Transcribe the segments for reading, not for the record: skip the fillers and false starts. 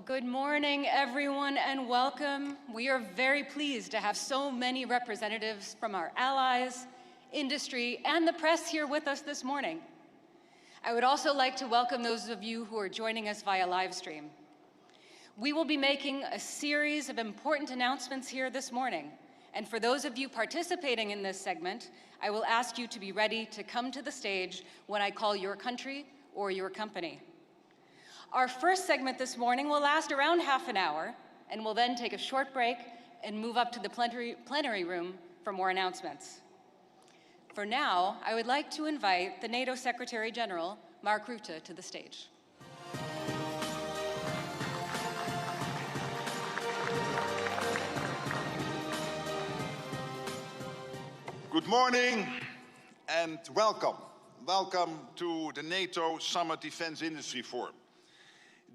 Good morning, everyone, and welcome. We are very pleased to have so many representatives from our allies, industry, and the press here with us this morning. I would also like to welcome those of you who are joining us via live stream. We will be making a series of important announcements here this morning, and for those of you participating in this segment, I will ask you to be ready to come to the stage when I call your country or your company. Our first segment this morning will last around half an hour, and we'll then take a short break and move up to the plenary room for more announcements. For now, I would like to invite the NATO Secretary General, Mark Rutte, to the stage. Good morning and welcome. Welcome to the NATO Summit Defense Industry Forum.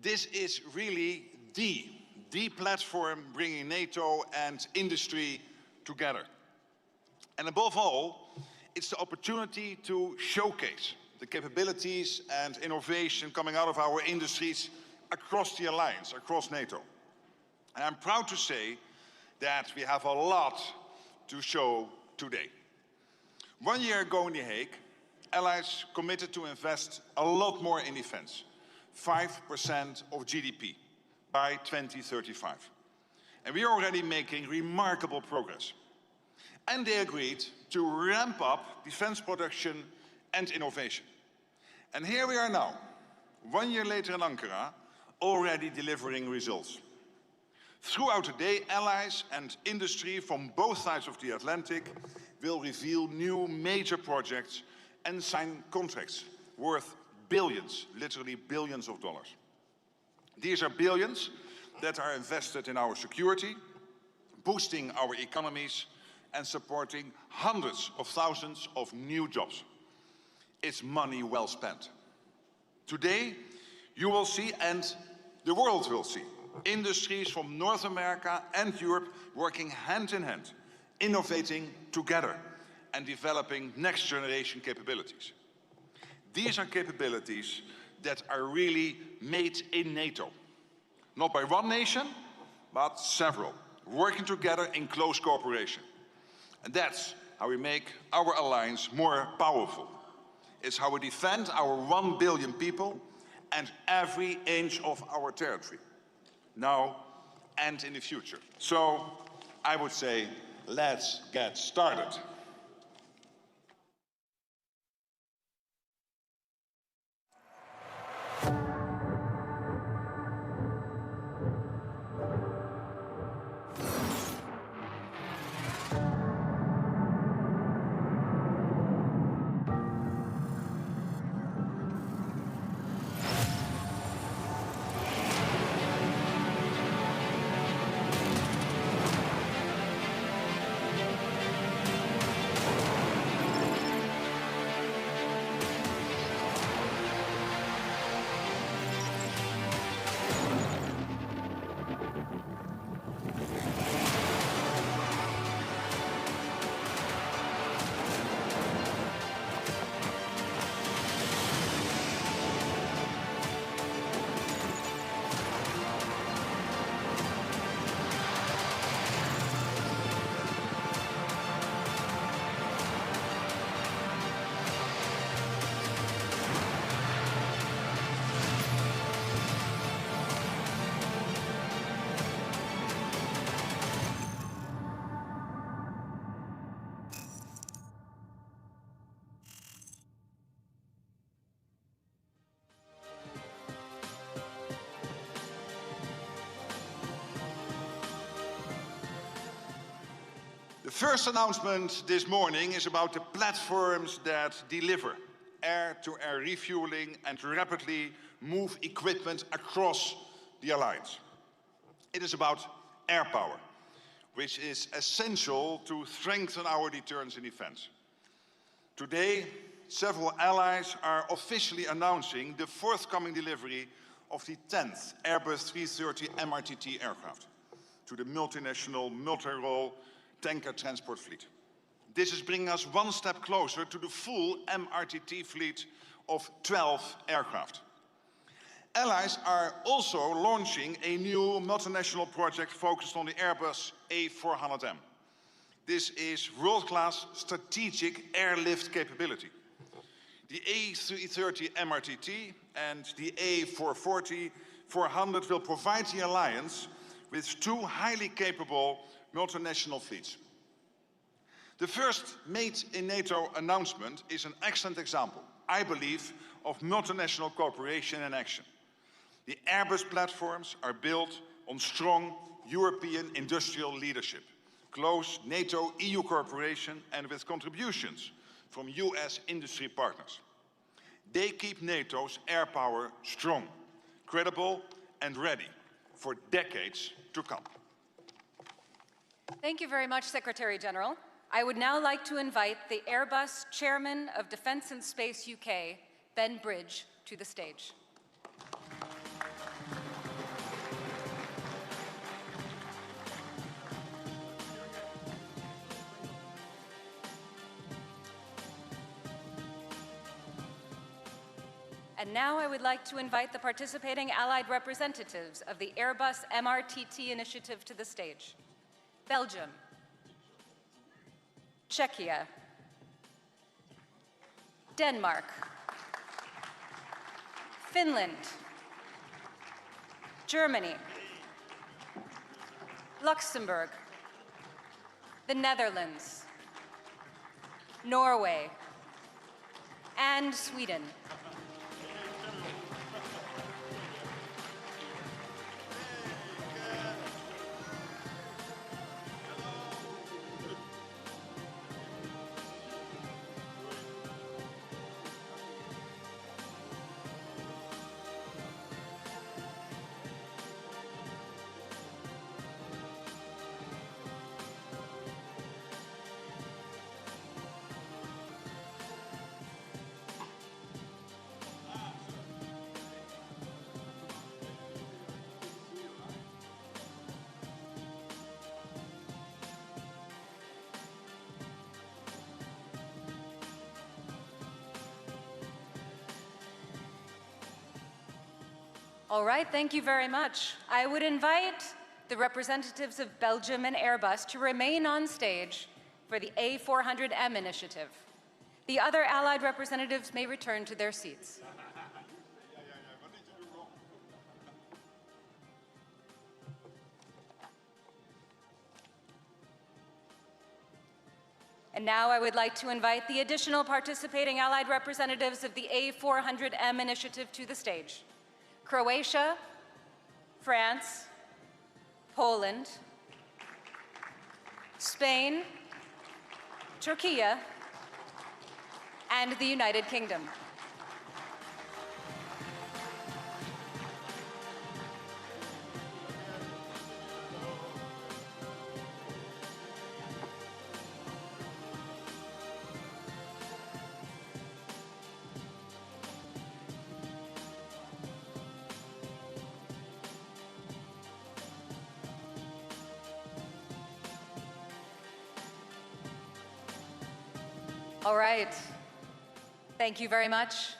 This is really the platform bringing NATO and industry together. And above all, it's the opportunity to showcase the capabilities and innovation coming out of our industries across the alliance, across NATO. And I'm proud to say that we have a lot to show today. 1 year ago in The Hague, allies committed to invest a lot more in defense. 5% of GDP by 2035. And we are already making remarkable progress. And they agreed to ramp up defense production and innovation. And here we are now, 1 year later in Ankara, already delivering results. Throughout the day, allies and industry from both sides of the Atlantic will reveal new major projects and sign contracts worth billions, literally billions of dollars. These are billions that are invested in our security, boosting our economies, and supporting hundreds of thousands of new jobs. It's money well spent. Today, you will see, and the world will see, industries from North America and Europe working hand in hand, innovating together, and developing next generation capabilities. These are capabilities that are really made in NATO. Not by one nation, but several, working together in close cooperation. And that's how we make our alliance more powerful. It's how we defend our 1 billion people and every inch of our territory, now and in the future. So I would say, let's get started. The first announcement this morning is about the platforms that deliver air-to-air refueling and rapidly move equipment across the alliance. It is about air power, which is essential to strengthen our deterrence in defense. Today, several allies are officially announcing the forthcoming delivery of the 10th Airbus 330 MRTT aircraft to the multinational, multi-role tanker transport fleet. This is bringing us one step closer to the full MRTT fleet of 12 aircraft. Allies are also launching a new multinational project focused on the Airbus A400M. This is world-class strategic airlift capability. The A330 MRTT and the A440-400 will provide the alliance with two highly capable multinational fleets. The first Made in NATO announcement is an excellent example, I believe, of multinational cooperation in action. The Airbus platforms are built on strong European industrial leadership, close NATO-EU cooperation, and with contributions from US industry partners. They keep NATO's air power strong, credible, and ready for decades to come. Thank you very much, Secretary General. I would now like to invite the Airbus Chairman of Defence and Space UK, Ben Bridge, to the stage. And now I would like to invite the participating Allied representatives of the Airbus MRTT initiative to the stage. Belgium, Czechia, Denmark, Finland, Germany, Luxembourg, the Netherlands, Norway, and Sweden. All right, thank you very much. I would invite the representatives of Belgium and Airbus to remain on stage for the A400M initiative. The other Allied representatives may return to their seats. And now I would like to invite the additional participating Allied representatives of the A400M initiative to the stage. Croatia, France, Poland, Spain, Turkey, and the United Kingdom. All right. Thank you very much.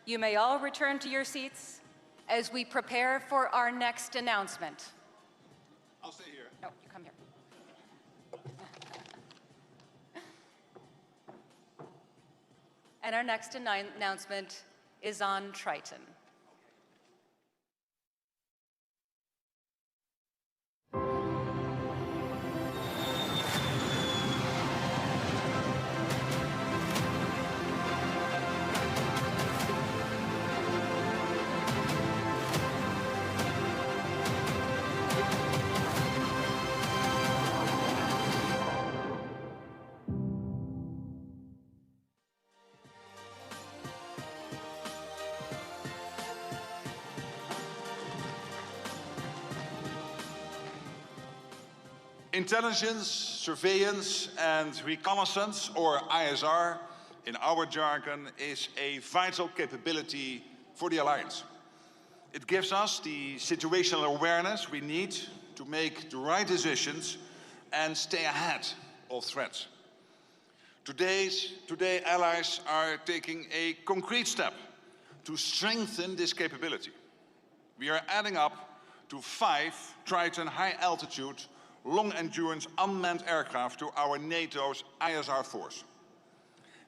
You may all return to your seats as we prepare for our next announcement. I'll stay here. No, you come here. And our next announcement is on Triton. Intelligence, surveillance, and reconnaissance, or ISR, in our jargon, is a vital capability for the Alliance. It gives us the situational awareness we need to make the right decisions and stay ahead of threats. Today, Allies are taking a concrete step to strengthen this capability. we are adding up to 5 Triton high-altitude, long-endurance unmanned aircraft to our NATO's ISR force.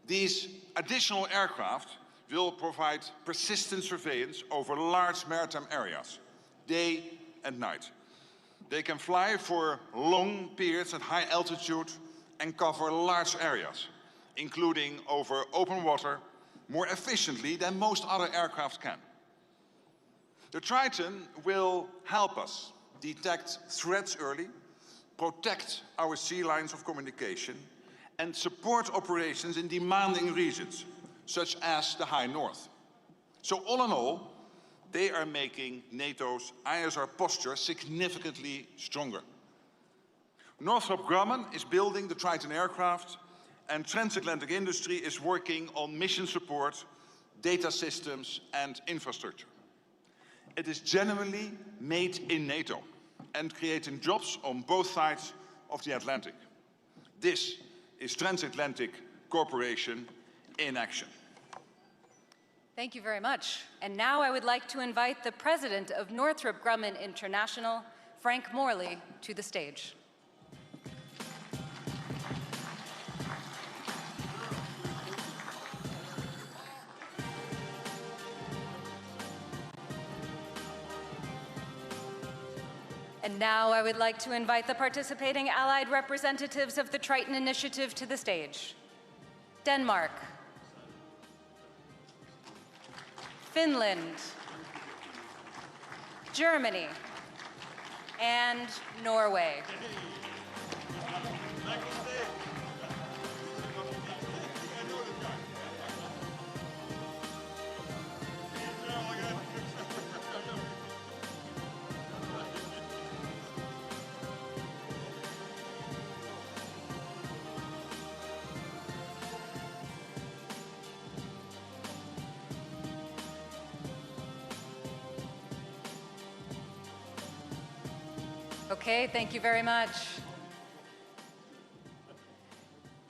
These additional aircraft will provide persistent surveillance over large maritime areas, day and night. They can fly for long periods at high altitude and cover large areas, including over open water, more efficiently than most other aircraft can. The Triton will help us detect threats early, protect our sea lines of communication, and support operations in demanding regions, such as the High North. So all in all, they are making NATO's ISR posture significantly stronger. Northrop Grumman is building the Triton aircraft, and transatlantic industry is working on mission support, data systems, and infrastructure. It is genuinely made in NATO and creating jobs on both sides of the Atlantic. This is transatlantic cooperation in action. Thank you very much. And now I would like to invite the president of Northrop Grumman International, Frank Morley, to the stage. And now I would like to invite the participating allied representatives of the Triton Initiative to the stage. Denmark, Finland, Germany, and Norway. Okay, thank you very much.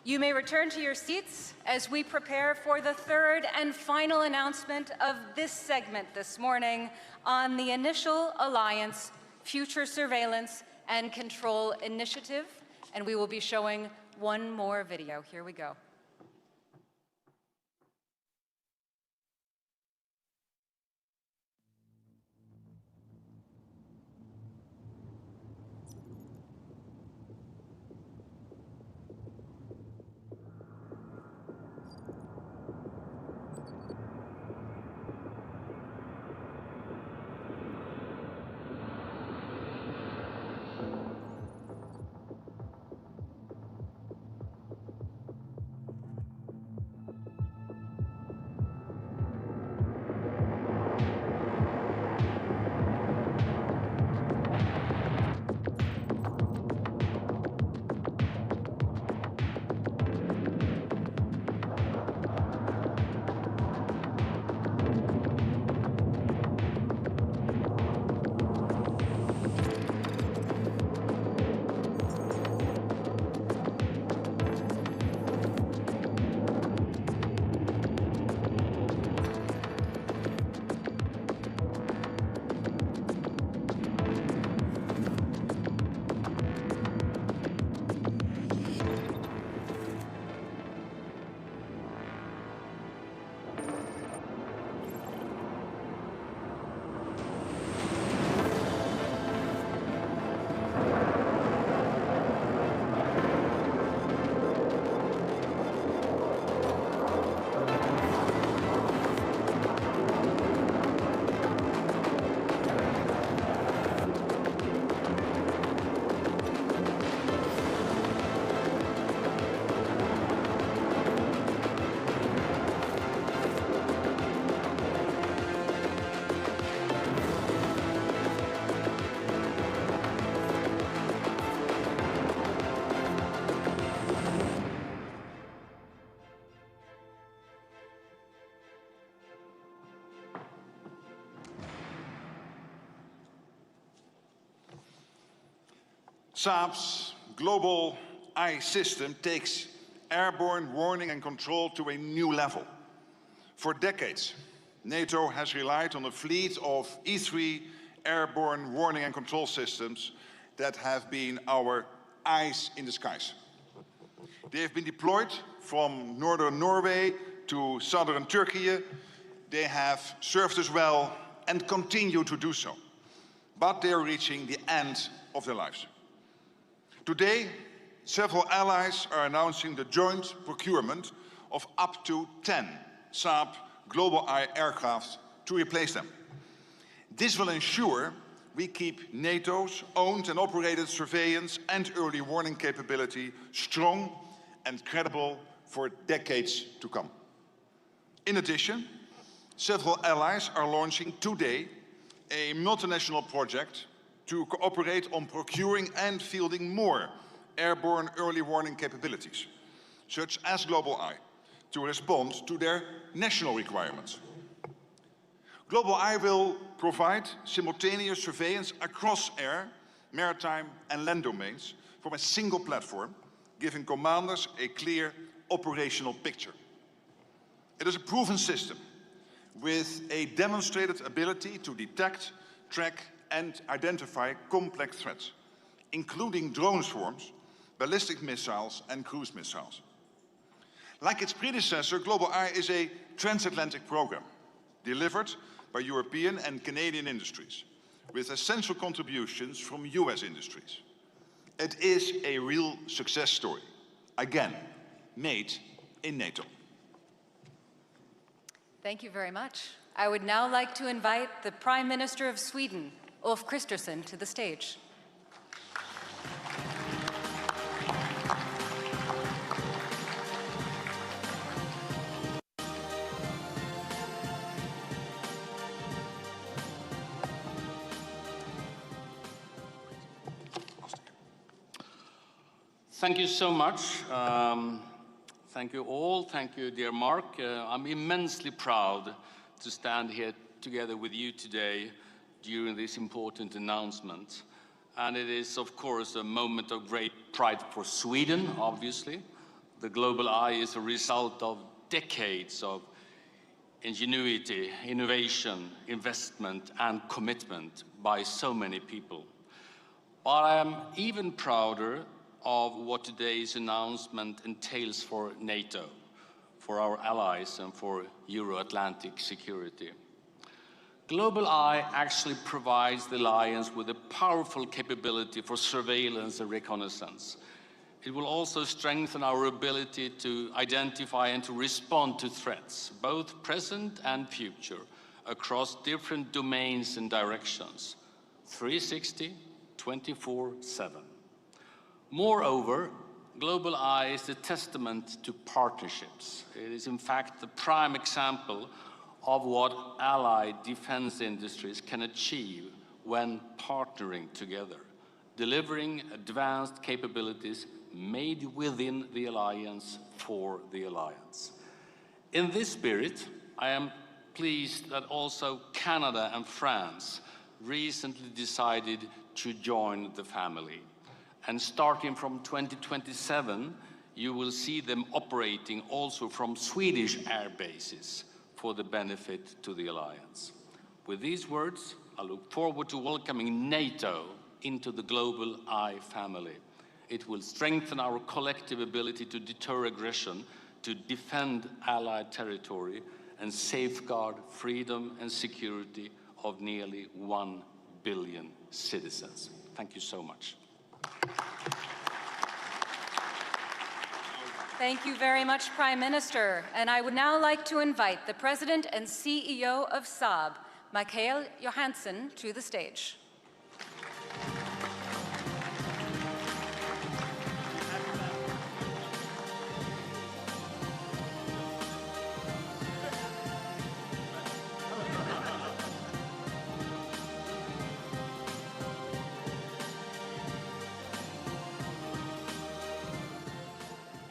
You may return to your seats as we prepare for the third and final announcement of this segment this morning on the Initial Alliance Future Surveillance and Control Initiative. And we will be showing one more video. Here we go. Saab's global eye system takes airborne warning and control to a new level. For decades, NATO has relied on a fleet of E-3 airborne warning and control systems that have been our eyes in the skies. They have been deployed from northern Norway to southern Turkey. They have served us well and continue to do so. But they are reaching the end of their lives. Today, several allies are announcing the joint procurement of up to 10 Saab Global Eye aircraft to replace them. This will ensure we keep NATO's owned and operated surveillance and early warning capability strong and credible for decades to come. In addition, several allies are launching today a multinational project to cooperate on procuring and fielding more airborne early warning capabilities, such as Global Eye, to respond to their national requirements. Global Eye will provide simultaneous surveillance across air, maritime and land domains from a single platform, giving commanders a clear operational picture. It is a proven system with a demonstrated ability to detect, track and identify complex threats, including drone swarms, ballistic missiles and cruise missiles. Like its predecessor, Global Eye is a transatlantic program delivered by European and Canadian industries with essential contributions from US industries. It is a real success story, again, made in NATO. Thank you very much. I would now like to invite the Prime Minister of Sweden, Ulf Kristersson, to the stage. Thank you so much. Thank you all. Thank you, dear Mark. I'm immensely proud to stand here together with you today during this important announcement. And it is, of course, a moment of great pride for Sweden, obviously. The Global Eye is a result of decades of ingenuity, innovation, investment, and commitment by so many people. But I am even prouder of what today's announcement entails for NATO, for our allies, and for Euro-Atlantic security. Global Eye actually provides the alliance with a powerful capability for surveillance and reconnaissance. It will also strengthen our ability to identify and to respond to threats, both present and future, across different domains and directions, 360, 24/7. Moreover, Global Eye is a testament to partnerships. It is in fact the prime example of what allied defense industries can achieve when partnering together, delivering advanced capabilities made within the alliance for the alliance. In this spirit, I am pleased that also Canada and France recently decided to join the family. And starting from 2027, you will see them operating also from Swedish air bases for the benefit to the alliance. With these words, I look forward to welcoming NATO into the Global Eye family. It will strengthen our collective ability to deter aggression, to defend allied territory, and safeguard freedom and security of nearly 1 billion citizens. Thank you so much. Thank you very much, Prime Minister. And I would now like to invite the President and CEO of Saab, Mikael Johansson, to the stage.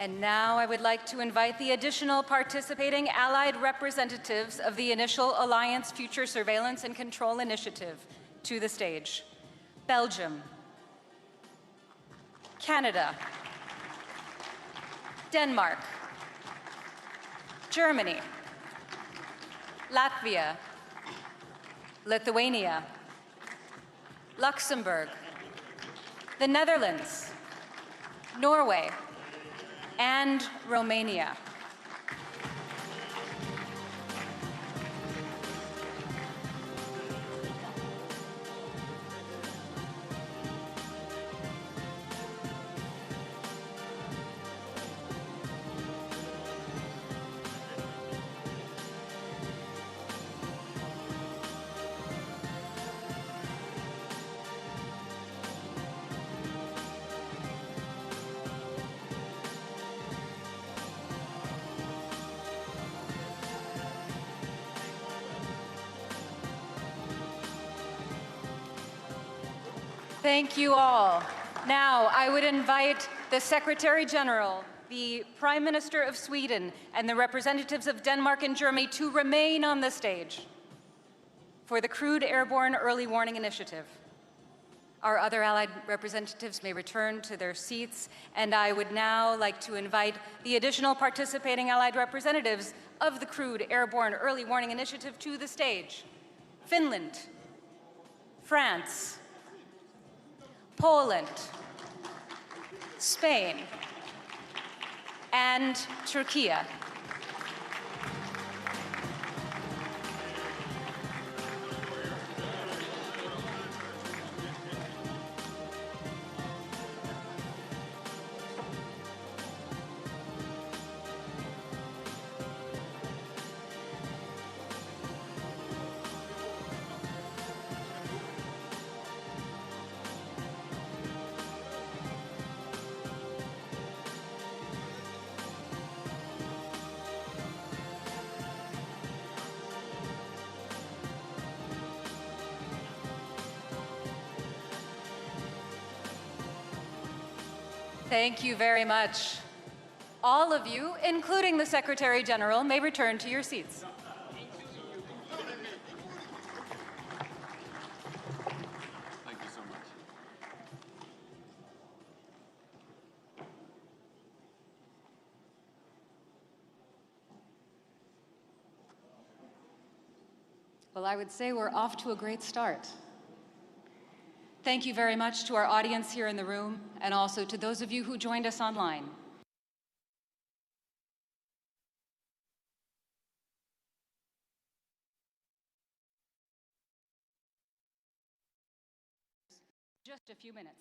And now I would like to invite the additional participating allied representatives of the Initial Alliance Future Surveillance and Control Initiative to the stage. Belgium, Canada, Denmark, Germany, Latvia, Lithuania, Luxembourg, the Netherlands, Norway, and Romania. Thank you all. Now, I would invite the Secretary General, the Prime Minister of Sweden, and the representatives of Denmark and Germany to remain on the stage for the Crewed Airborne Early Warning Initiative. Our other allied representatives may return to their seats, and I would now like to invite the additional participating allied representatives of the Crewed Airborne Early Warning Initiative to the stage. Finland, France, Poland, Spain, and Turkey. Thank you very much. All of you, including the Secretary General, may return to your seats. Thank you so much. Well, I would say we're off to a great start. Thank you very much to our audience here in the room, and also to those of you who joined us online. Just a few minutes.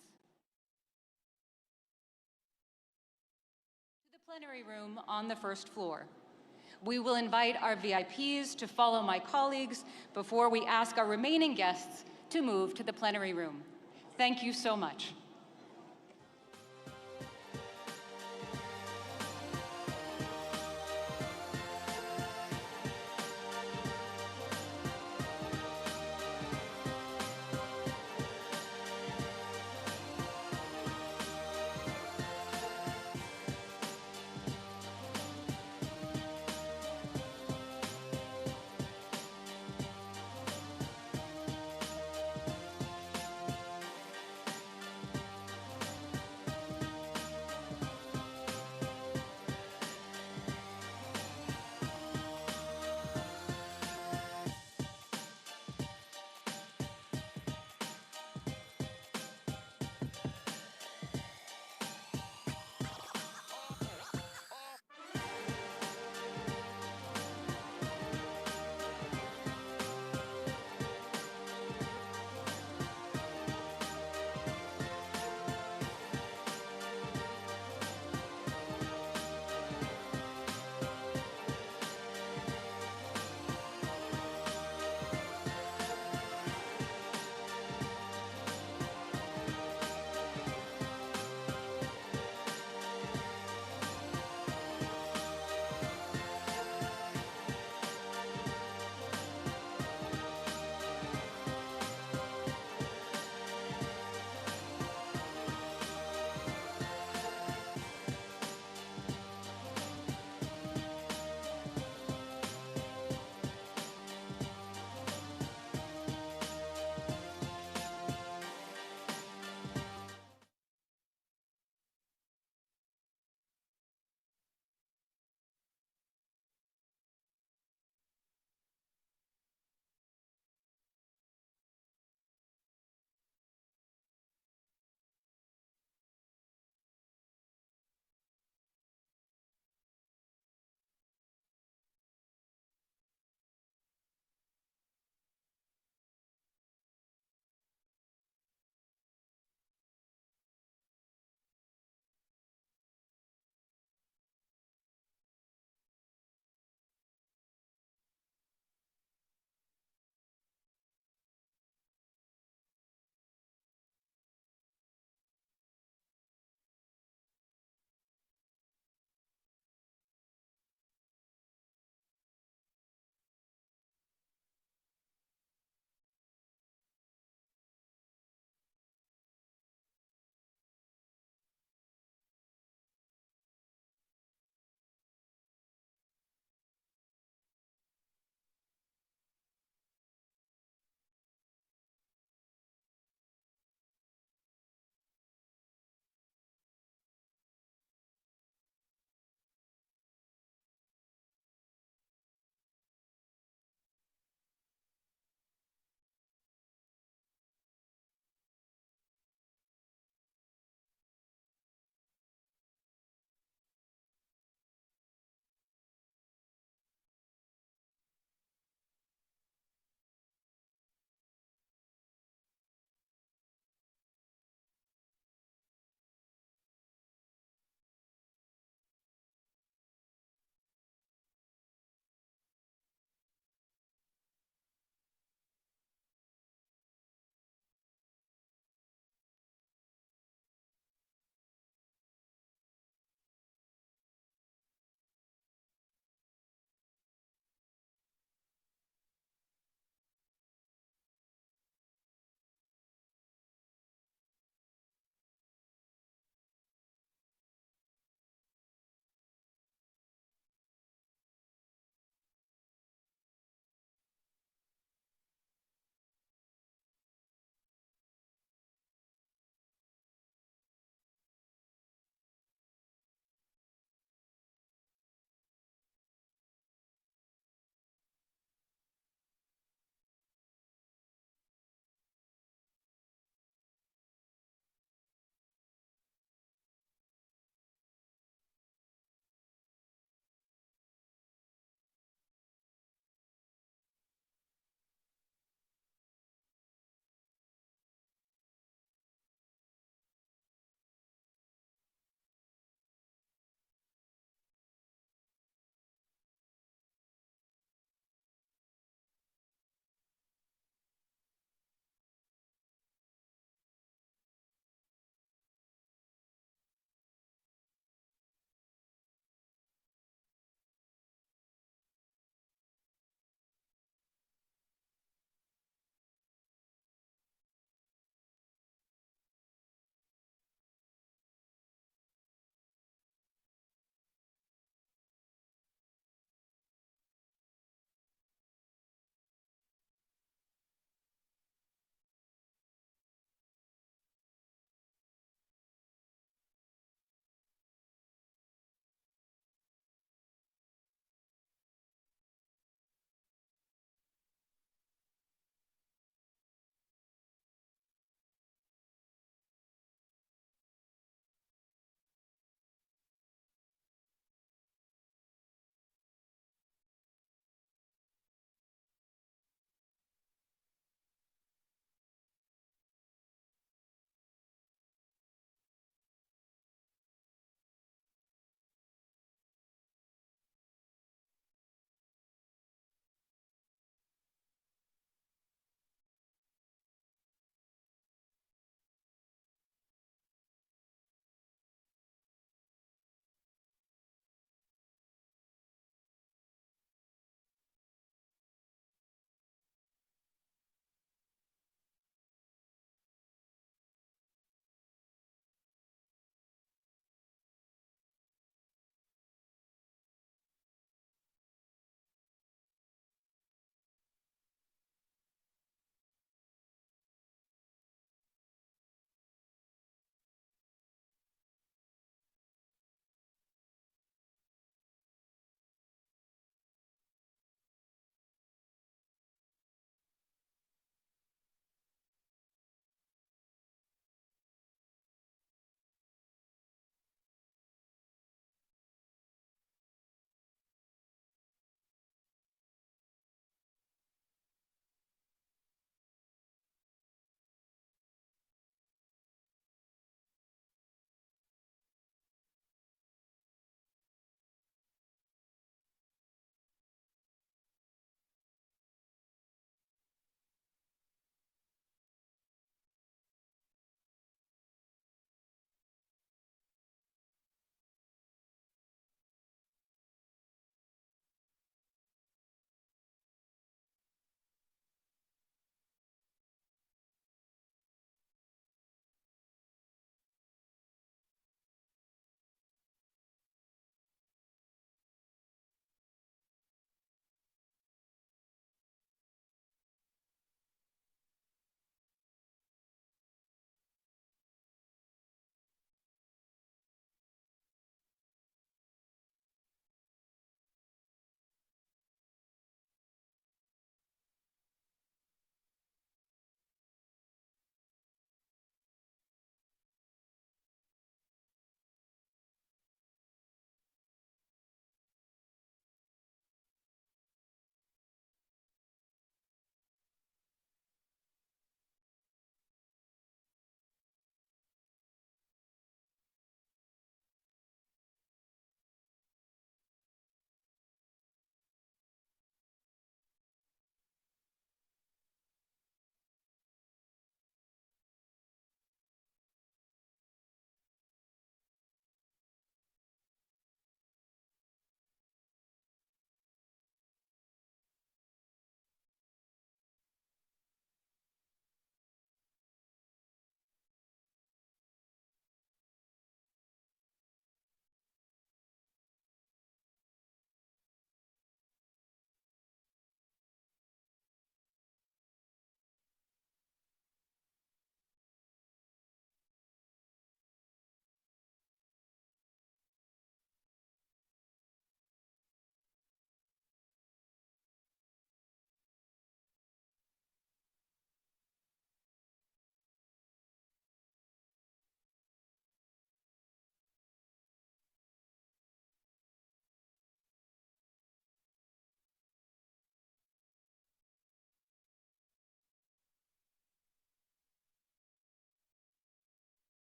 To the plenary room on the first floor. We will invite our VIPs to follow my colleagues before we ask our remaining guests to move to the plenary room. Thank you so much.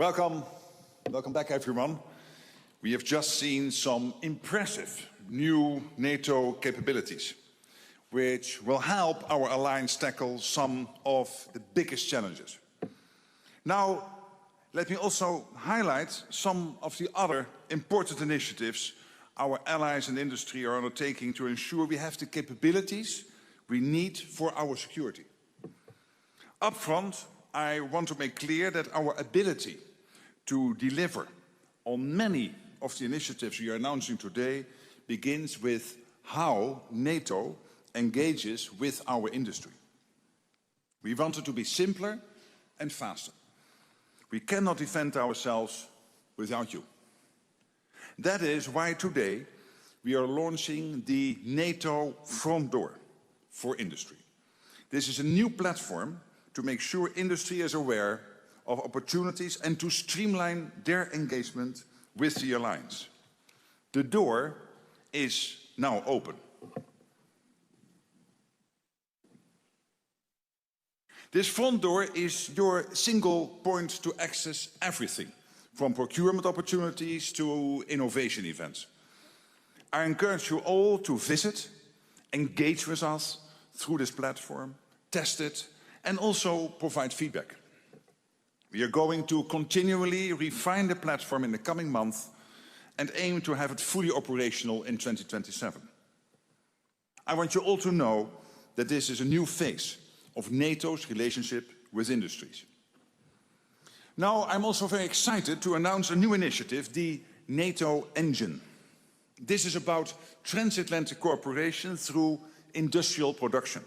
Welcome back, everyone. We have just seen some impressive new NATO capabilities, which will help our alliance tackle some of the biggest challenges. Now, let me also highlight some of the other important initiatives our allies and industry are undertaking to ensure we have the capabilities we need for our security. Up front, I want to make clear that our ability to deliver on many of the initiatives we are announcing today begins with how NATO engages with our industry. We want it to be simpler and faster. We cannot defend ourselves without you. That is why today we are launching the NATO Front Door for Industry. This is a new platform to make sure industry is aware of opportunities and to streamline their engagement with the alliance. The door is now open. This front door is your single point to access everything, from procurement opportunities to innovation events. I encourage you all to visit, engage with us through this platform, test it, and also provide feedback. We are going to continually refine the platform in the coming month and aim to have it fully operational in 2027. I want you all to know that this is a new phase of NATO's relationship with industries. Now, I'm also very excited to announce a new initiative, the NATO Engine. This is about transatlantic cooperation through industrial production.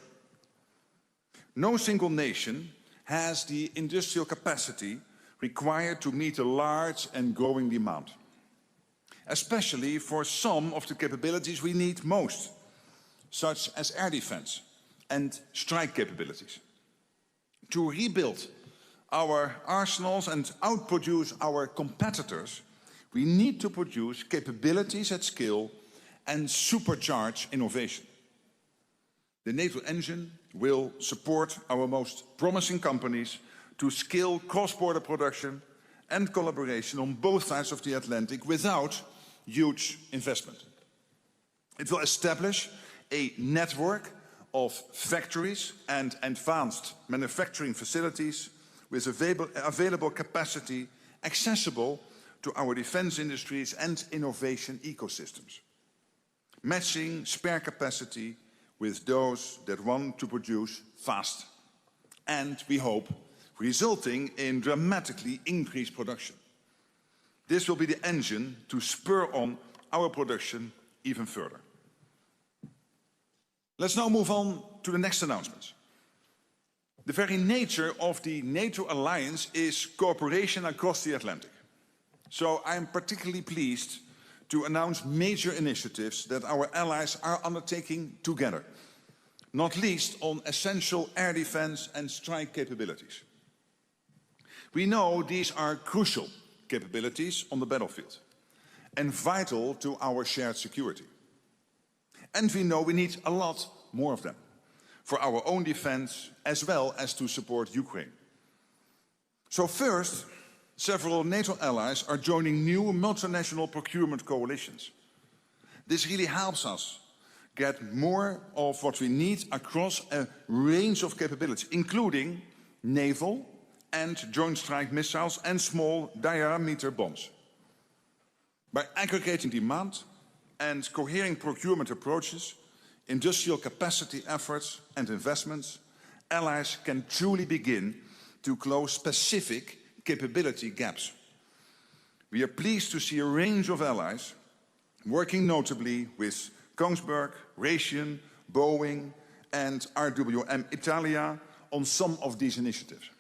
No single nation has the industrial capacity required to meet a large and growing demand, especially for some of the capabilities we need most, such as air defense and strike capabilities. To rebuild our arsenals and outproduce our competitors, we need to produce capabilities at scale and supercharge innovation. The NATO Engine will support our most promising companies to scale cross-border production and collaboration on both sides of the Atlantic without huge investment. It will establish a network of factories and advanced manufacturing facilities with available capacity accessible to our defense industries and innovation ecosystems, matching spare capacity with those that want to produce fast, and we hope resulting in dramatically increased production. This will be the engine to spur on our production even further. Let's now move on to the next announcements. The very nature of the NATO alliance is cooperation across the Atlantic. So I am particularly pleased to announce major initiatives that our allies are undertaking together, not least on essential air defense and strike capabilities. We know these are crucial capabilities on the battlefield and vital to our shared security. And we know we need a lot more of them for our own defense as well as to support Ukraine. So first, several NATO allies are joining new multinational procurement coalitions. This really helps us get more of what we need across a range of capabilities, including naval and joint strike missiles and small diameter bombs. By aggregating demand and cohering procurement approaches, industrial capacity efforts and investments, allies can truly begin to close specific capability gaps. We are pleased to see a range of allies working notably with Kongsberg, Raytheon, Boeing and RWM Italia on some of these initiatives.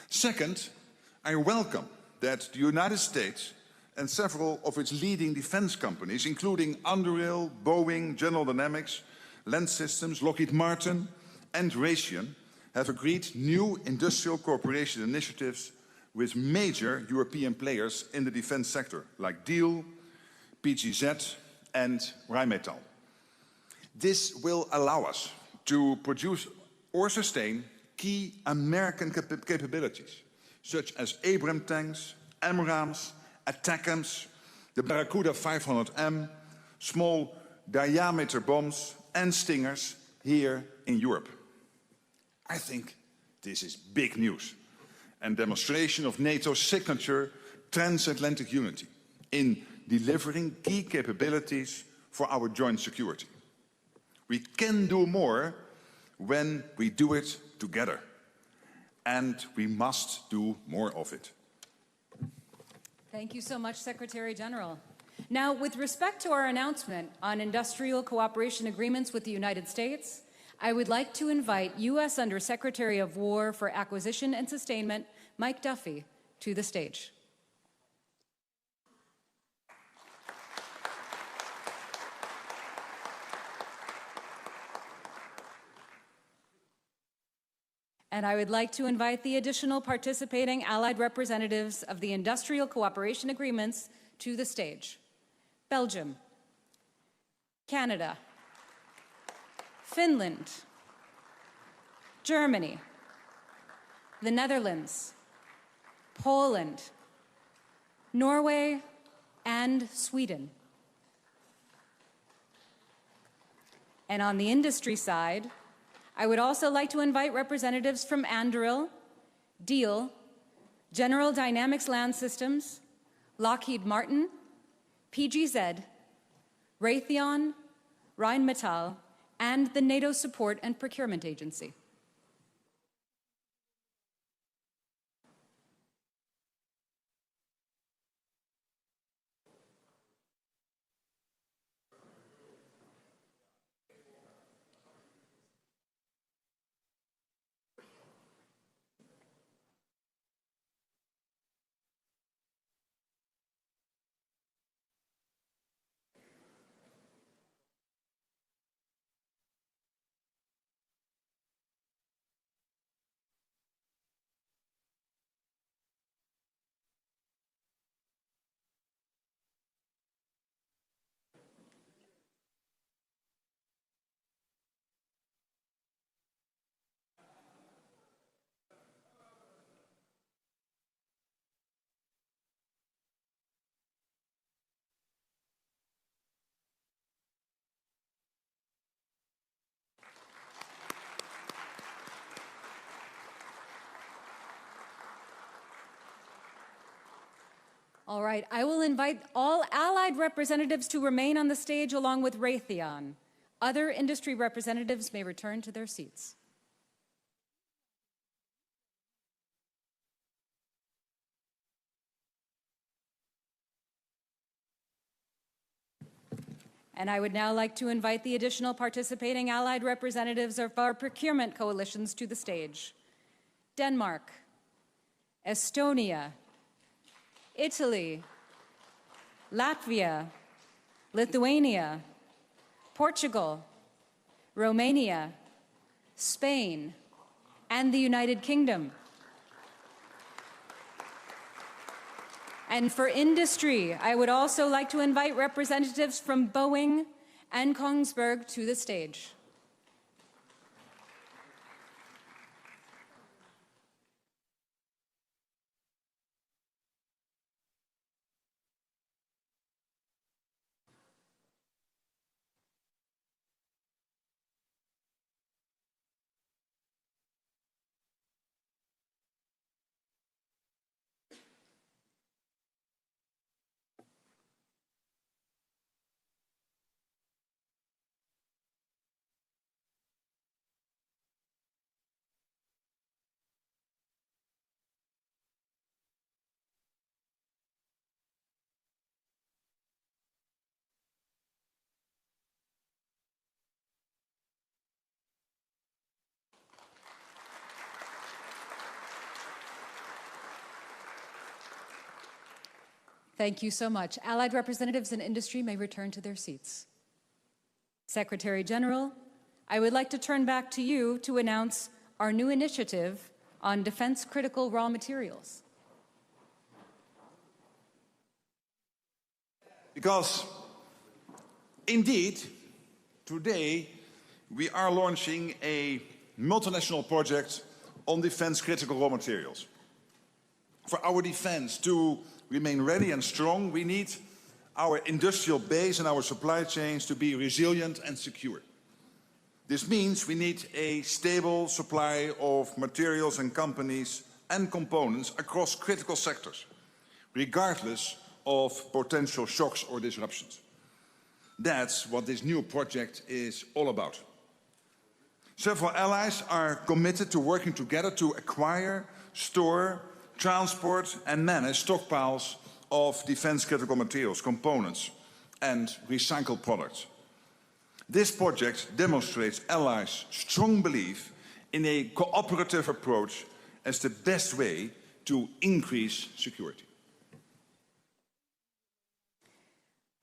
Second, I welcome that the United States and several of its leading defense companies, including Anduril, Boeing, General Dynamics, Land Systems, Lockheed Martin, and Raytheon, have agreed new industrial cooperation initiatives with major European players in the defense sector, like Diehl, PGZ, and Rheinmetall. This will allow us to produce or sustain key American capabilities, such as Abrams tanks, AMRAAMs, ATACMS, the Barracuda 500M, small diameter bombs and Stingers here in Europe. I think this is big news and demonstration of NATO's signature transatlantic unity in delivering key capabilities for our joint security. We can do more when we do it together, and we must do more of it. Thank you so much, Secretary General. Now, with respect to our announcement on industrial cooperation agreements with the United States, I would like to invite U.S. Undersecretary of War for Acquisition and Sustainment, Mike Duffy, to the stage. And I would like to invite the additional participating allied representatives of the industrial cooperation agreements to the stage. Belgium, Canada, Finland, Germany, the Netherlands, Poland, Norway, and Sweden. And on the industry side, I would also like to invite representatives from Anduril, Diehl, General Dynamics Land Systems, Lockheed Martin, PGZ, Raytheon, Rheinmetall, and the NATO Support and Procurement Agency. All right, I will invite all allied representatives to remain on the stage along with Raytheon. Other industry representatives may return to their seats. And I would now like to invite the additional participating allied representatives of our procurement coalitions to the stage. Denmark, Estonia, Italy, Latvia, Lithuania, Portugal, Romania, Spain, and the United Kingdom. And for industry, I would also like to invite representatives from Boeing and Kongsberg to the stage. Thank you so much. Allied representatives and industry may return to their seats. Secretary General, I would like to turn back to you to announce our new initiative on defense critical raw materials. Because indeed, today we are launching a multinational project on defense critical raw materials. For our defense to remain ready and strong, we need our industrial base and our supply chains to be resilient and secure. This means we need a stable supply of materials and companies and components across critical sectors, regardless of potential shocks or disruptions. That's what this new project is all about. Several allies are committed to working together to acquire, store, transport and manage stockpiles of defense critical materials, components and recycled products. This project demonstrates allies' strong belief in a cooperative approach as the best way to increase security.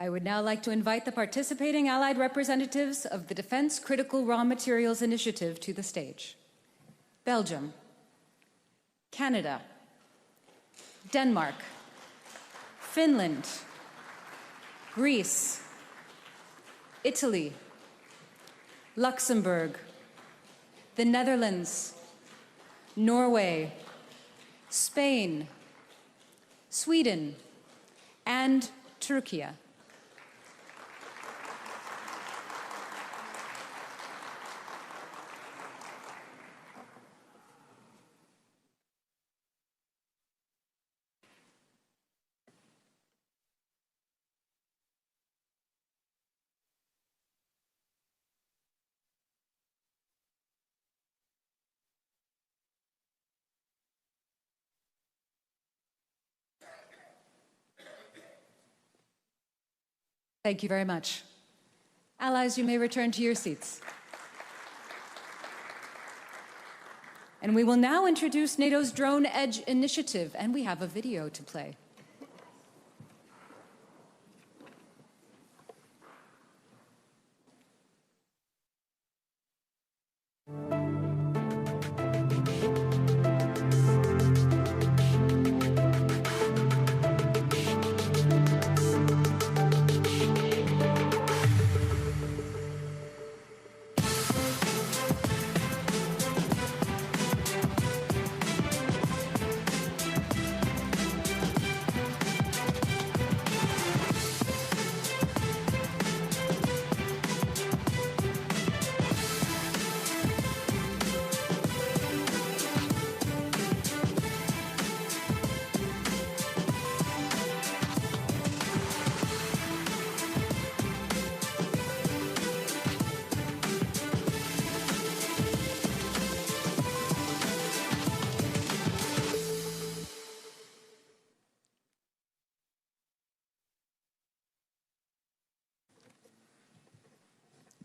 I would now like to invite the participating allied representatives of the Defense Critical Raw Materials Initiative to the stage. Belgium, Canada, Denmark, Finland, Greece, Italy, Luxembourg, the Netherlands, Norway, Spain, Sweden, and Turkey. Thank you very much. Allies, you may return to your seats. And we will now introduce NATO's Drone Edge Initiative, and we have a video to play.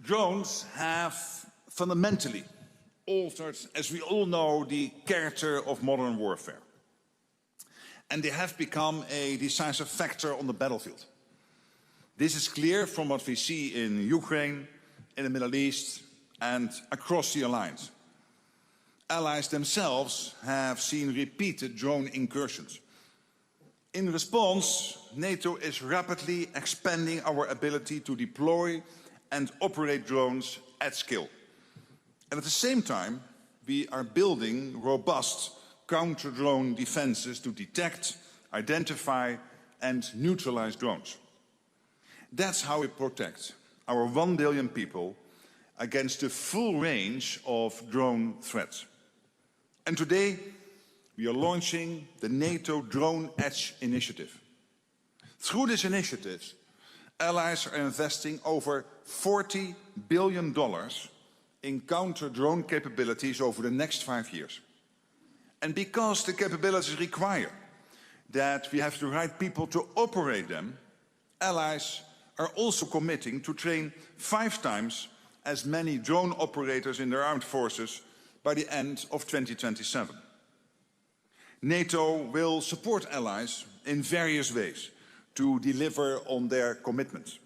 Drones have fundamentally altered, as we all know, the character of modern warfare. And they have become a decisive factor on the battlefield. This is clear from what we see in Ukraine, in the Middle East, and across the alliance. Allies themselves have seen repeated drone incursions. In response, NATO is rapidly expanding our ability to deploy and operate drones at scale. And at the same time, we are building robust counter-drone defenses to detect, identify, and neutralize drones. That's how we protect our 1 billion people against the full range of drone threats. And today, we are launching the NATO Drone Edge Initiative. Through this initiative, allies are investing over $40 billion in counter-drone capabilities over the next 5 years. And because the capabilities require that we have the right people to operate them, allies are also committing to train 5 times as many drone operators in their armed forces by the end of 2027. NATO will support allies in various ways to deliver on their commitments.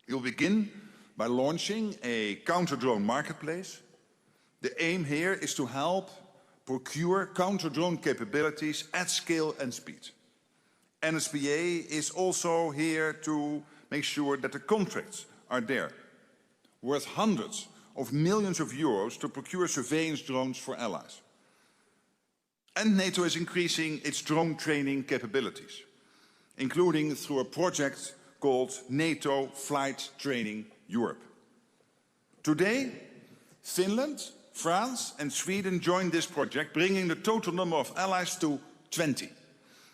We'll begin by launching a counter-drone marketplace. The aim here is to help procure counter-drone capabilities at scale and speed. NSPA is also here to make sure that the contracts are there, worth hundreds of millions of euros to procure surveillance drones for allies. And NATO is increasing its drone training capabilities, including through a project called NATO Flight Training Europe. Today, Finland, France and Sweden joined this project, bringing the total number of allies to 20,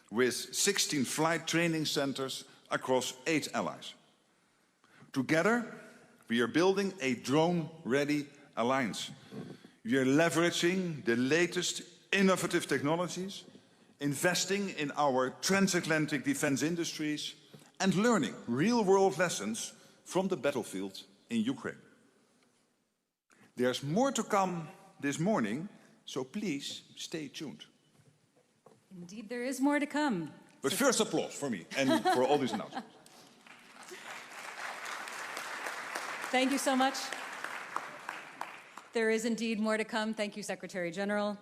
with 16 flight training centers across 8 allies. Together, we are building a drone-ready alliance. We are leveraging the latest innovative technologies, investing in our transatlantic defense industries, and learning real-world lessons from the battlefield in Ukraine. There's more to come this morning, so please stay tuned. Indeed, there is more to come. But first, applause for me and for all these announcements. Thank you so much. There is indeed more to come. Thank you, Secretary General.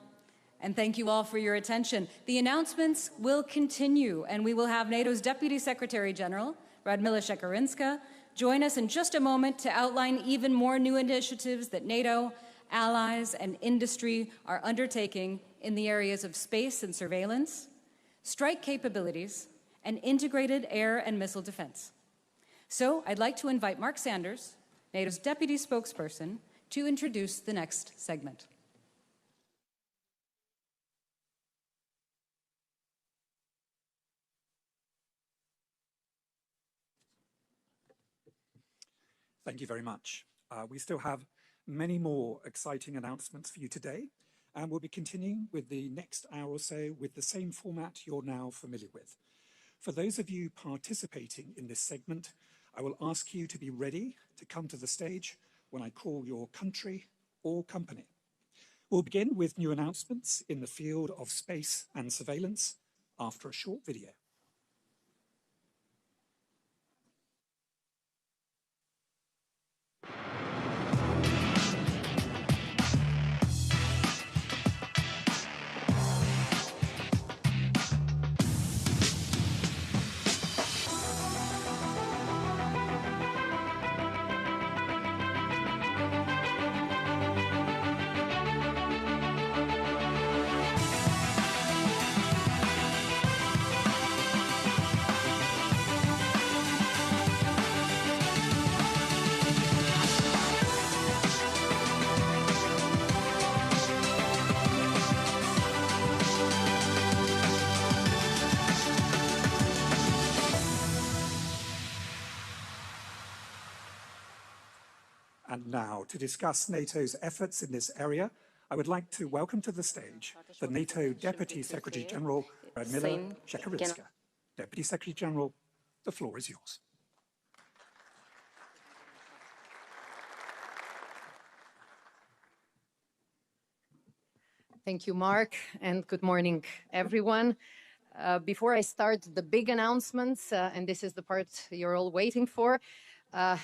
And thank you all for your attention. The announcements will continue, and we will have NATO's Deputy Secretary General, Radmila Shekarinska, join us in just a moment to outline even more new initiatives that NATO, allies, and industry are undertaking in the areas of space and surveillance, strike capabilities, and integrated air and missile defense. So I'd like to invite Mark Sanders, NATO's Deputy Spokesperson, to introduce the next segment. Thank you very much. We still have many more exciting announcements for you today, and we'll be continuing with the next hour or so with the same format you're now familiar with. For those of you participating in this segment, I will ask you to be ready to come to the stage when I call your country or company. We'll begin with new announcements in the field of space and surveillance after a short video. And now, to discuss NATO's efforts in this area, I would like to welcome to the stage the NATO Deputy Secretary General, Radmila Shekarinska. Deputy Secretary General, the floor is yours. Thank you, Mark, and good morning, everyone. Before I start the big announcements, and this is the part you're all waiting for,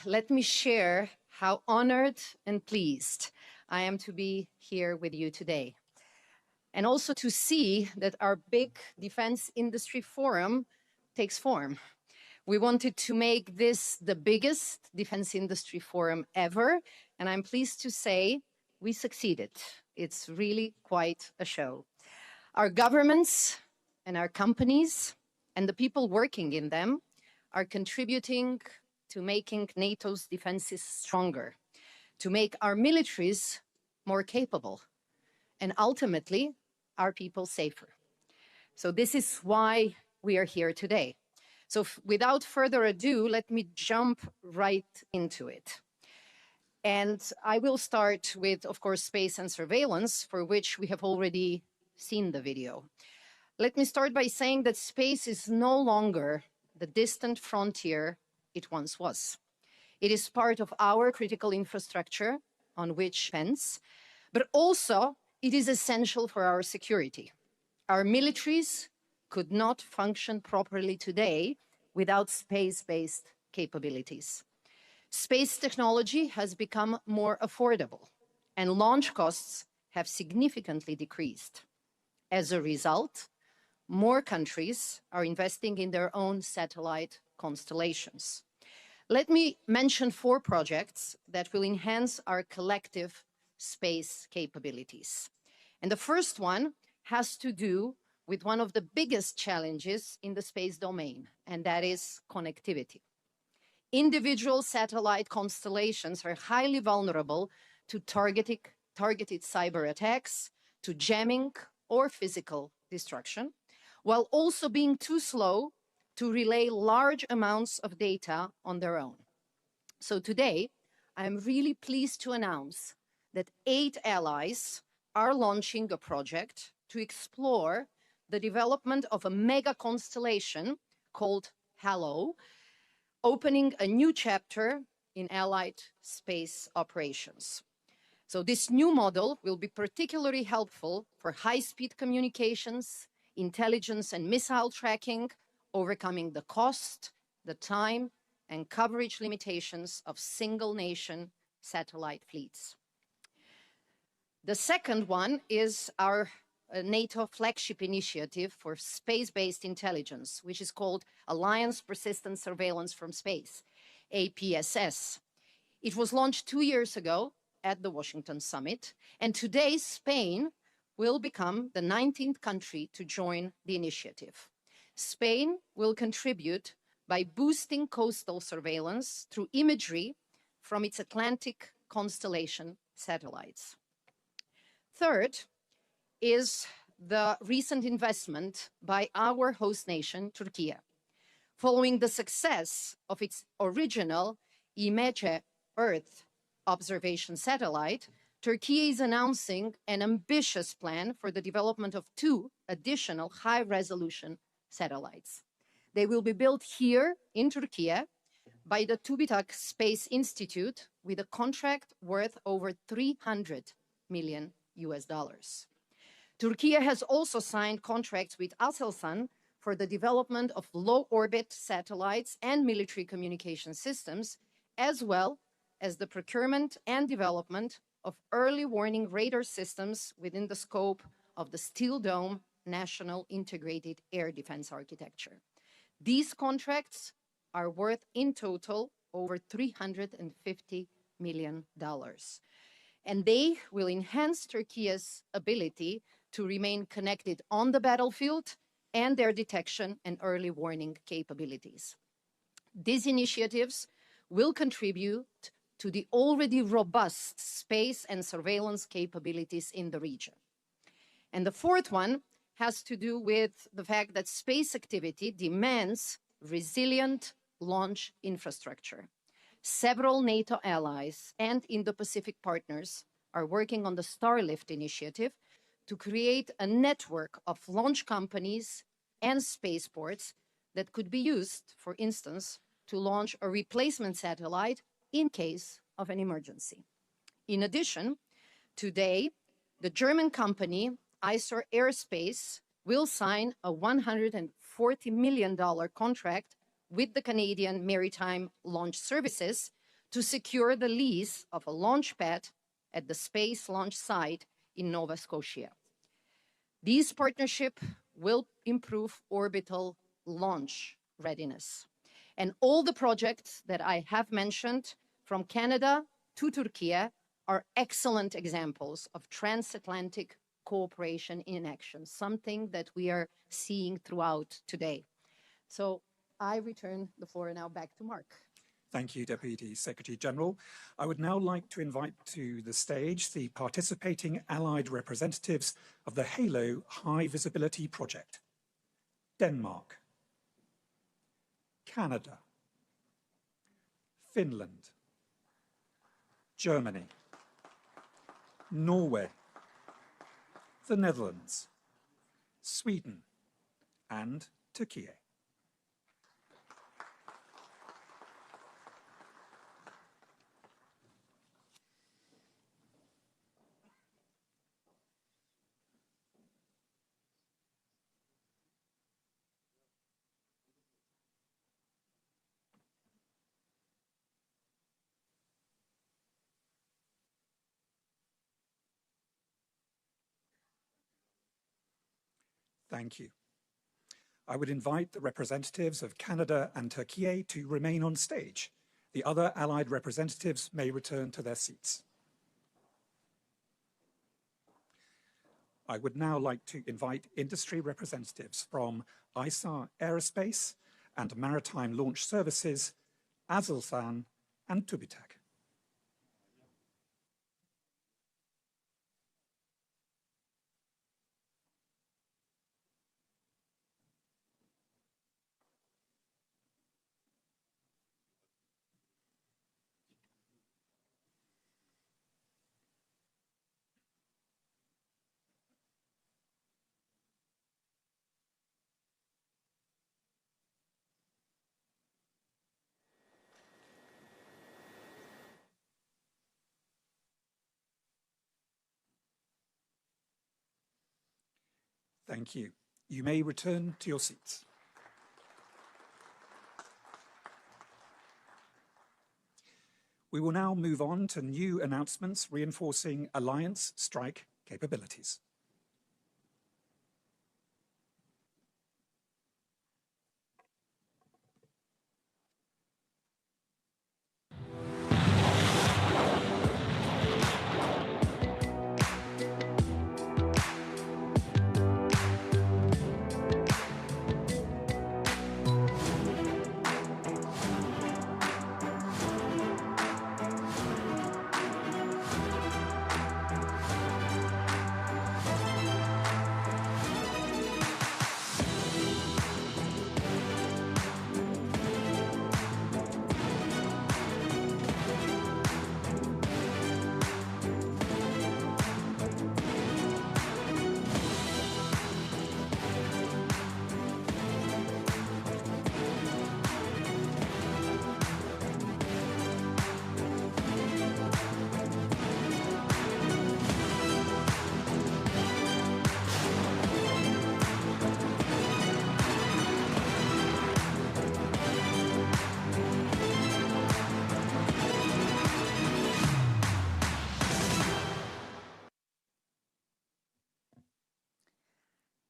let me share how honored and pleased I am to be here with you today. And also to see that our big defense industry forum takes form. We wanted to make this the biggest defense industry forum ever, and I'm pleased to say we succeeded. It's really quite a show. Our governments and our companies and the people working in them are contributing to making NATO's defenses stronger, to make our militaries more capable, and ultimately, our people safer. So this is why we are here today. So without further ado, let me jump right into it. And I will start with, of course, space and surveillance, for which we have already seen the video. Let me start by saying that space is no longer the distant frontier it once was. It is part of our critical infrastructure on which depends, but also it is essential for our security. Our militaries could not function properly today without space-based capabilities. Space technology has become more affordable, and launch costs have significantly decreased. As a result, more countries are investing in their own satellite constellations. Let me mention 4 projects that will enhance our collective space capabilities. And the first one has to do with one of the biggest challenges in the space domain, and that is connectivity. Individual satellite constellations are highly vulnerable to targeted cyber attacks, to jamming or physical destruction, while also being too slow to relay large amounts of data on their own. So today, I'm really pleased to announce that 8 allies are launching a project to explore the development of a mega constellation called HALO, opening a new chapter in allied space operations. So this new model will be particularly helpful for high-speed communications, intelligence and missile tracking, overcoming the cost, the time, and coverage limitations of single-nation satellite fleets. The second one is our NATO flagship initiative for space-based intelligence, which is called Alliance Persistent Surveillance from Space, APSS. It was launched 2 years ago at the Washington Summit, and today Spain will become the 19th country to join the initiative. Spain will contribute by boosting coastal surveillance through imagery from its Atlantic constellation satellites. Third is the recent investment by our host nation, Turkey. Following the success of its original IMECE Earth observation satellite, Turkey is announcing an ambitious plan for the development of 2 additional high-resolution satellites. They will be built here in Turkey by the TÜBİTAK Space Institute with a contract worth over $300 million. Turkey has also signed contracts with Aselsan for the development of low-orbit satellites and military communication systems, as well as the procurement and development of early warning radar systems within the scope of the Steel Dome National Integrated Air Defense Architecture. These contracts are worth in total over $350 million. And they will enhance Turkey's ability to remain connected on the battlefield and their detection and early warning capabilities. These initiatives will contribute to the already robust space and surveillance capabilities in the region. And the fourth one has to do with the fact that space activity demands resilient launch infrastructure. Several NATO allies and Indo-Pacific partners are working on the Starlift initiative to create a network of launch companies and spaceports that could be used, for instance, to launch a replacement satellite in case of an emergency. In addition, today, the German company Isar Aerospace will sign a $140 million contract with the Canadian Maritime Launch Services to secure the lease of a launch pad at the Space Launch Site in Nova Scotia. These partnerships will improve orbital launch readiness. And all the projects that I have mentioned, from Canada to Turkey, are excellent examples of transatlantic cooperation in action, something that we are seeing throughout today. So I return the floor now back to Mark. Thank you, Deputy Secretary General. I would now like to invite to the stage the participating allied representatives of the HALO High Visibility Project. Denmark, Canada, Finland, Germany, Norway, the Netherlands, Sweden, and Turkey. Thank you. I would invite the representatives of Canada and Turkey to remain on stage. The other allied representatives may return to their seats. I would now like to invite industry representatives from ISAR Aerospace and Maritime Launch Services, Aselsan and TÜBİTAK. Thank you. You may return to your seats. We will now move on to new announcements reinforcing alliance strike capabilities.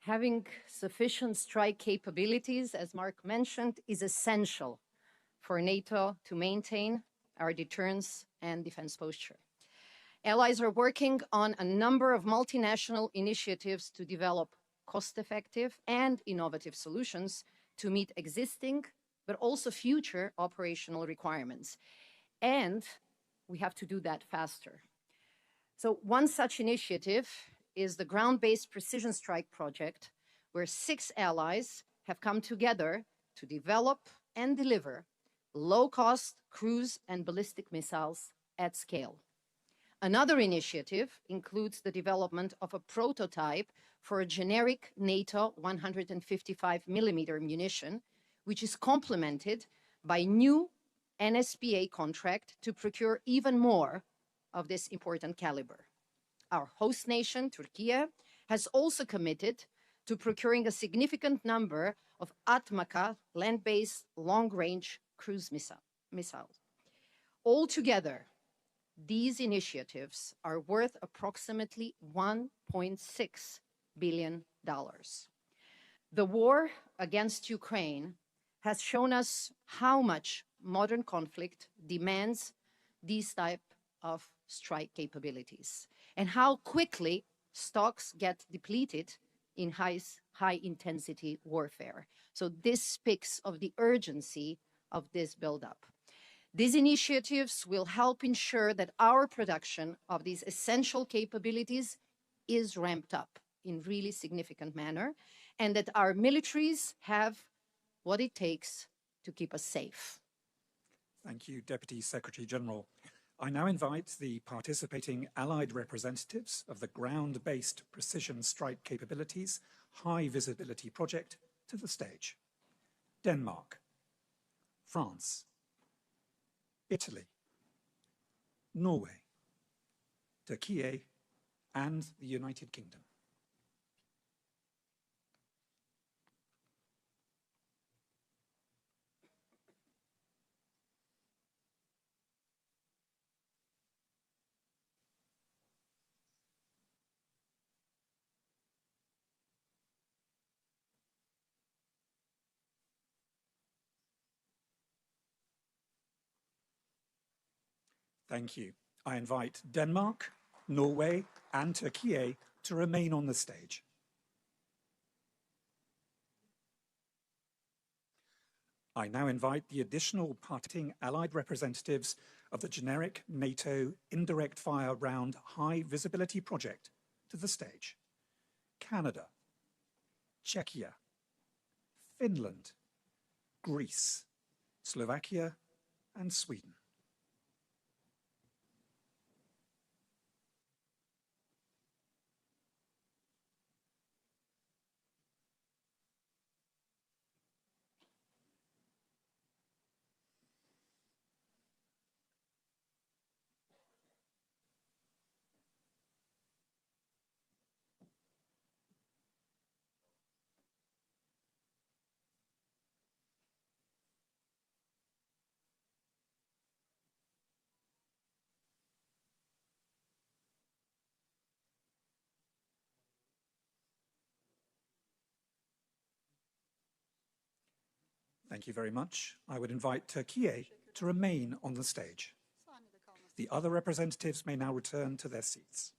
Having sufficient strike capabilities, as Mark mentioned, is essential for NATO to maintain our deterrence and defense posture. Allies are working on a number of multinational initiatives to develop cost-effective and innovative solutions to meet existing, but also future operational requirements. And we have to do that faster. So one such initiative is the ground-based precision strike project, where 6 allies have come together to develop and deliver low-cost cruise and ballistic missiles at scale. Another initiative includes the development of a prototype for a generic NATO 155mm munition, which is complemented by new NSPA contract to procure even more of this important caliber. Our host nation, Turkey, has also committed to procuring a significant number of Atmaca land-based long-range cruise missiles. Altogether, these initiatives are worth approximately $1.6 billion. The war against Ukraine has shown us how much modern conflict demands these type of strike capabilities and how quickly stocks get depleted in high-intensity warfare. So this speaks of the urgency of this buildup. These initiatives will help ensure that our production of these essential capabilities is ramped up in really significant manner, and that our militaries have what it takes to keep us safe. Thank you, Deputy Secretary General. I now invite the participating allied representatives of the ground-based precision strike capabilities high visibility project to the stage. Denmark, France, Italy, Norway, Turkey, and the United Kingdom. Thank you. I invite Denmark, Norway, and Turkey to remain on the stage. I now invite the additional participating allied representatives of the generic NATO indirect fire round high visibility project to the stage. Canada, Czechia, Finland, Greece, Slovakia, and Sweden. Thank you very much. I would invite Türkiye to remain on the stage. The other representatives may now return to their seats.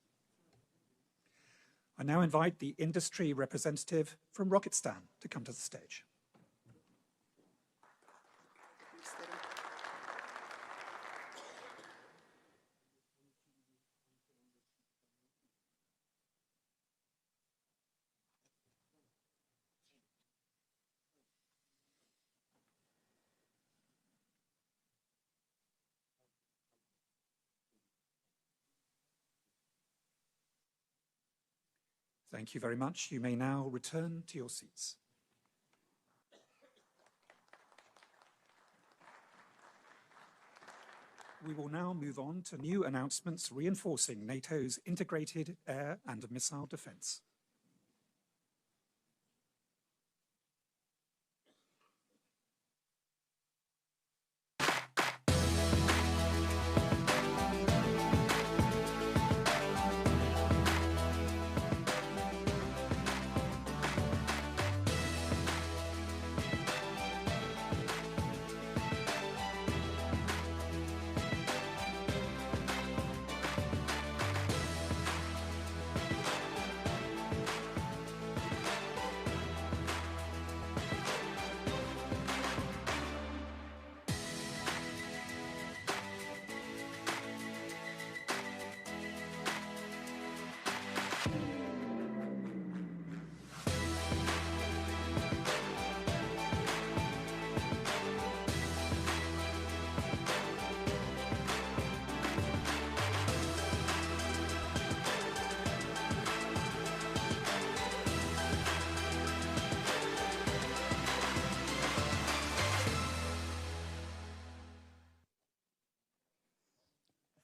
I now invite the industry representative from Rocketstan to come to the stage. Thank you very much. You may now return to your seats. We will now move on to new announcements reinforcing NATO's integrated air and missile defense.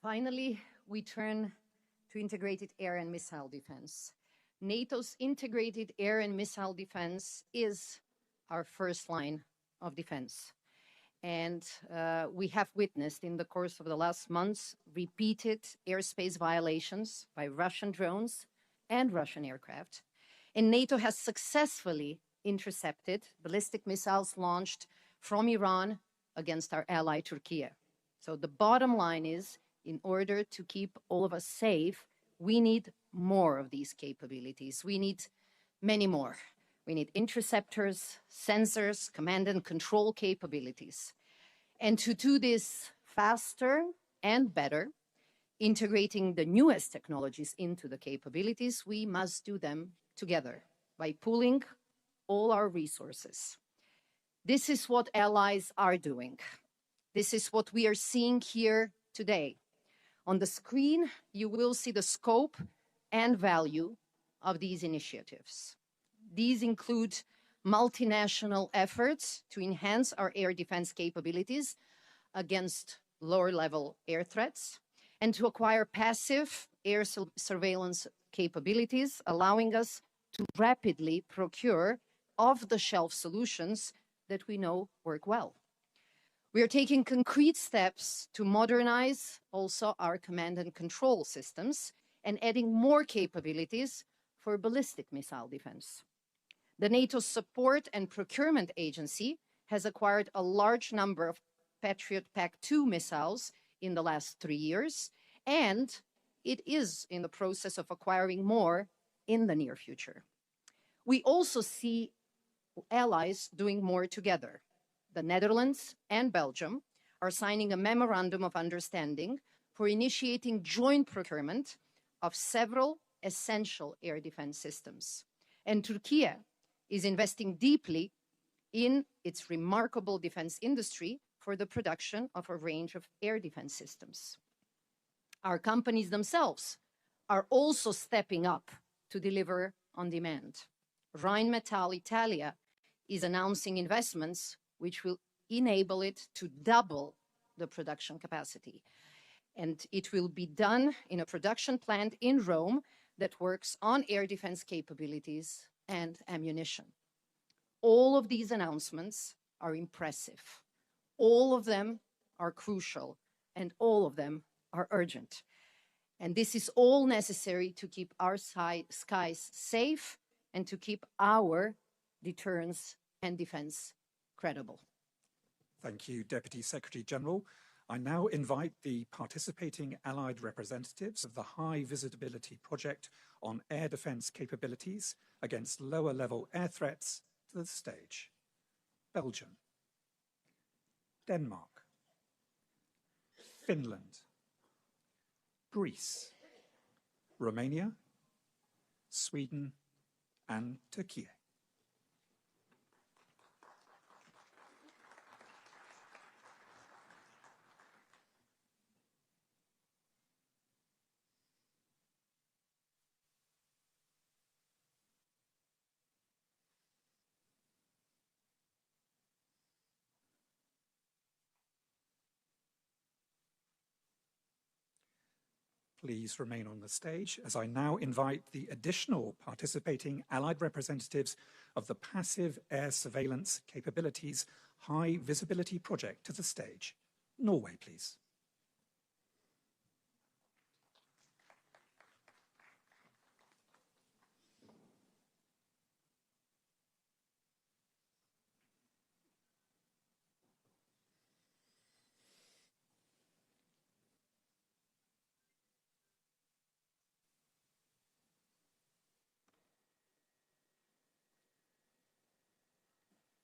Finally, we turn to integrated air and missile defense. NATO's integrated air and missile defense is our first line of defense. And we have witnessed in the course of the last months repeated airspace violations by Russian drones and Russian aircraft. And NATO has successfully intercepted ballistic missiles launched from Iran against our ally Turkey. So the bottom line is, in order to keep all of us safe, we need more of these capabilities. We need many more. We need interceptors, sensors, command and control capabilities. And to do this faster and better, integrating the newest technologies into the capabilities, we must do them together by pooling all our resources. This is what allies are doing. This is what we are seeing here today. On the screen, you will see the scope and value of these initiatives. These include multinational efforts to enhance our air defense capabilities against lower-level air threats and to acquire passive air surveillance capabilities, allowing us to rapidly procure off-the-shelf solutions that we know work well. We are taking concrete steps to modernize also our command and control systems and adding more capabilities for ballistic missile defense. The NATO Support and Procurement Agency has acquired a large number of Patriot PAC-2 missiles in the last 3 years, and it is in the process of acquiring more in the near future. We also see allies doing more together. The Netherlands and Belgium are signing a memorandum of understanding for initiating joint procurement of several essential air defense systems. And Turkey is investing deeply in its remarkable defense industry for the production of a range of air defense systems. Our companies themselves are also stepping up to deliver on demand. Rheinmetall Italia is announcing investments which will enable it to double the production capacity. And it will be done in a production plant in Rome that works on air defense capabilities and ammunition. All of these announcements are impressive. All of them are crucial, and all of them are urgent. And this is all necessary to keep our skies safe and to keep our deterrence and defense credible. Thank you, Deputy Secretary General. I now invite the participating Allied representatives of the High Visibility Project on Air Defence Capabilities against Lower-Level Air Threats to the stage. Belgium, Denmark, Finland, Greece, Romania, Sweden, and Turkey. Please remain on the stage as I now invite the additional participating Allied representatives of the Passive Air Surveillance Capabilities High Visibility Project to the stage. Norway, please.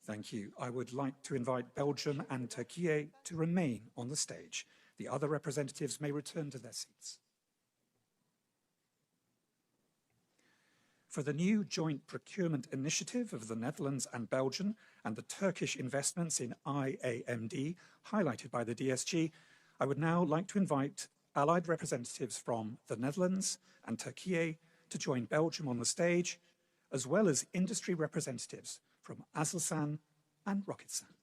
Thank you. I would like to invite Belgium and Turkey to remain on the stage. The other representatives may return to their seats. For the new joint procurement initiative of the Netherlands and Belgium and the Turkish investments in IAMD, highlighted by the DSG, I would now like to invite Allied representatives from the Netherlands and Turkey to join Belgium on the stage, as well as industry representatives from Aselsan and Roketsan.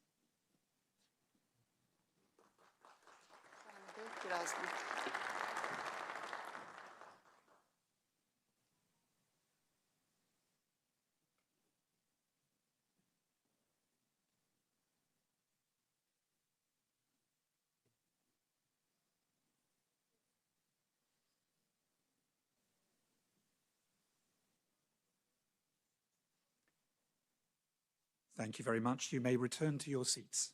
Thank you very much. You may return to your seats.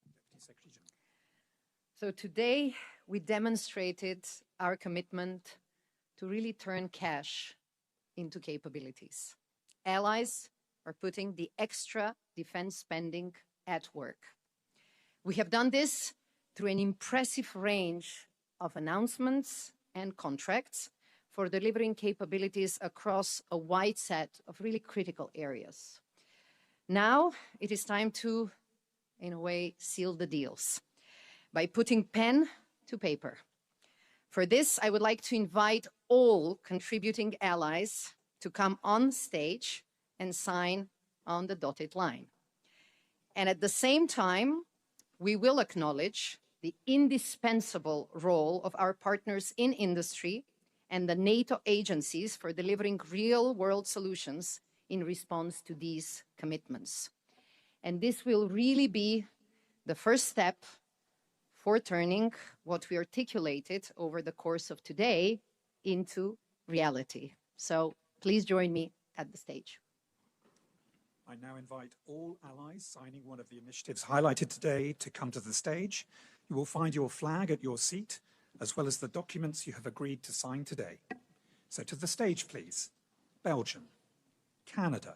Deputy Secretary General. So today we demonstrated our commitment to really turn cash into capabilities. Allies are putting the extra defense spending at work. We have done this through an impressive range of announcements and contracts for delivering capabilities across a wide set of really critical areas. Now it is time to, in a way, seal the deals by putting pen to paper. For this, I would like to invite all contributing allies to come on stage and sign on the dotted line. And at the same time, we will acknowledge the indispensable role of our partners in industry and the NATO agencies for delivering real-world solutions in response to these commitments. And this will really be the first step for turning what we articulated over the course of today into reality. So please join me at the stage. I now invite all allies signing one of the initiatives highlighted today to come to the stage. You will find your flag at your seat, as well as the documents you have agreed to sign today. So to the stage, please. Belgium, Canada,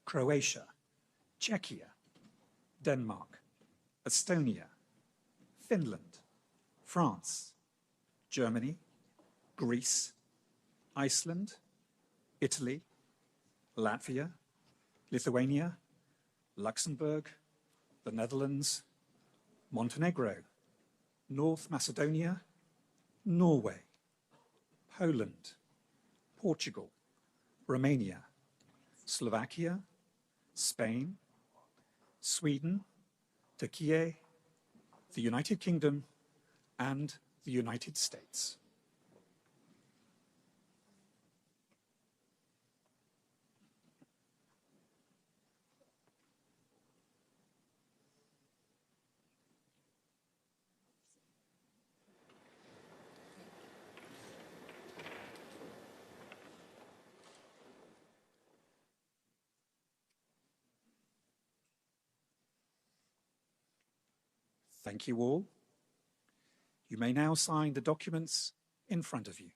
Croatia, Czechia, Denmark, Estonia, Finland, France, Germany, Greece, Iceland, Italy, Latvia, Lithuania, Luxembourg, the Netherlands, Montenegro, North Macedonia, Norway, Poland, Portugal, Romania, Slovakia, Spain, Sweden, Turkey, the United Kingdom, and the United States. Thank you all. You may now sign the documents in front of you.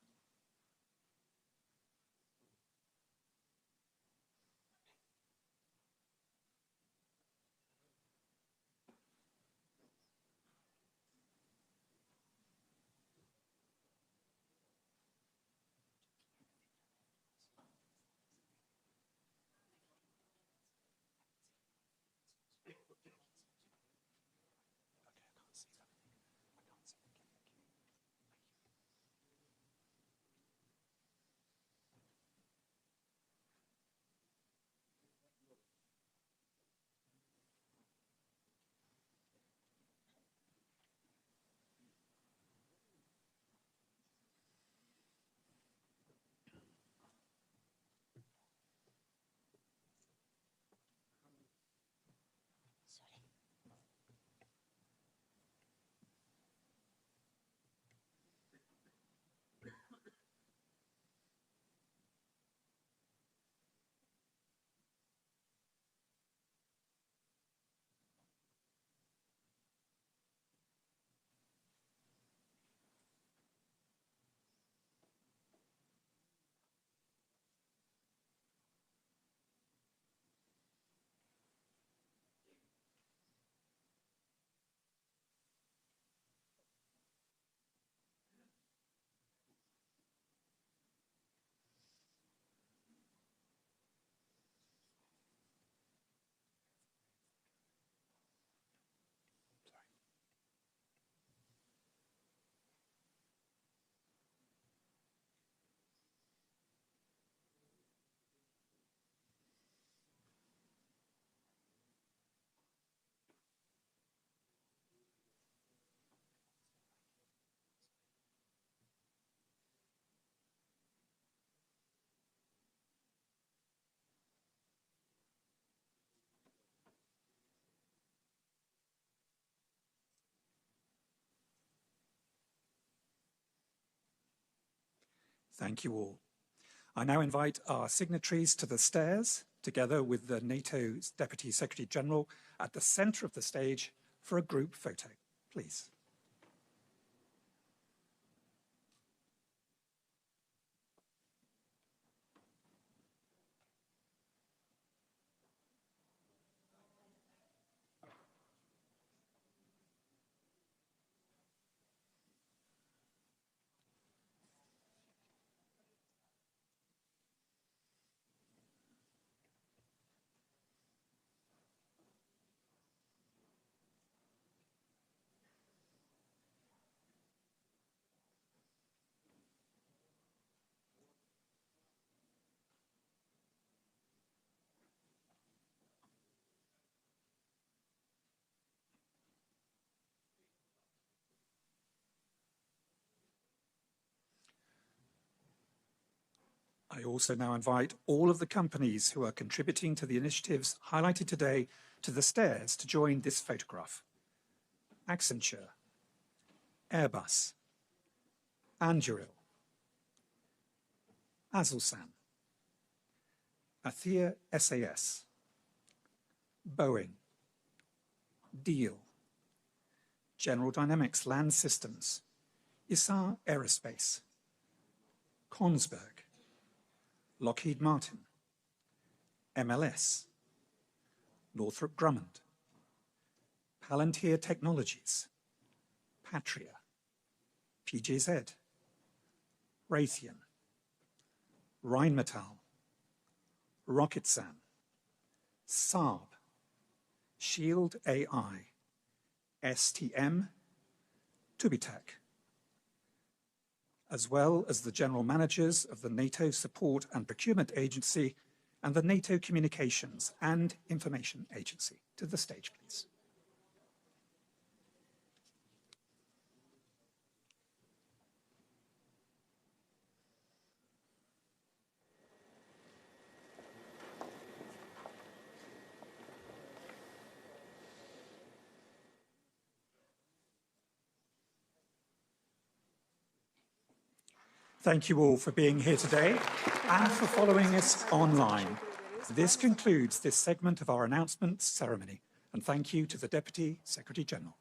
Thank you all. I now invite our signatories to the stairs, together with the NATO's Deputy Secretary General at the center of the stage for a group photo, please. I also now invite all of the companies who are contributing to the initiatives highlighted today to the stairs to join this photograph. Accenture, Airbus, Anduril, Aselsan, Athea SAS, Boeing, Diehl, General Dynamics Land Systems, Isar Aerospace, Kongsberg, Lockheed Martin, MLS, Northrop Grumman, Palantir Technologies, Patria, PGZ, Raytheon, Rheinmetall, Roketsan, Saab, Shield AI, STM, Tubitak, as well as the general managers of the NATO Support and Procurement Agency and the NATO Communications and Information Agency. To the stage, please. Thank you all for being here today and for following us online. This concludes this segment of our announcement ceremony, and thank you to the Deputy Secretary General.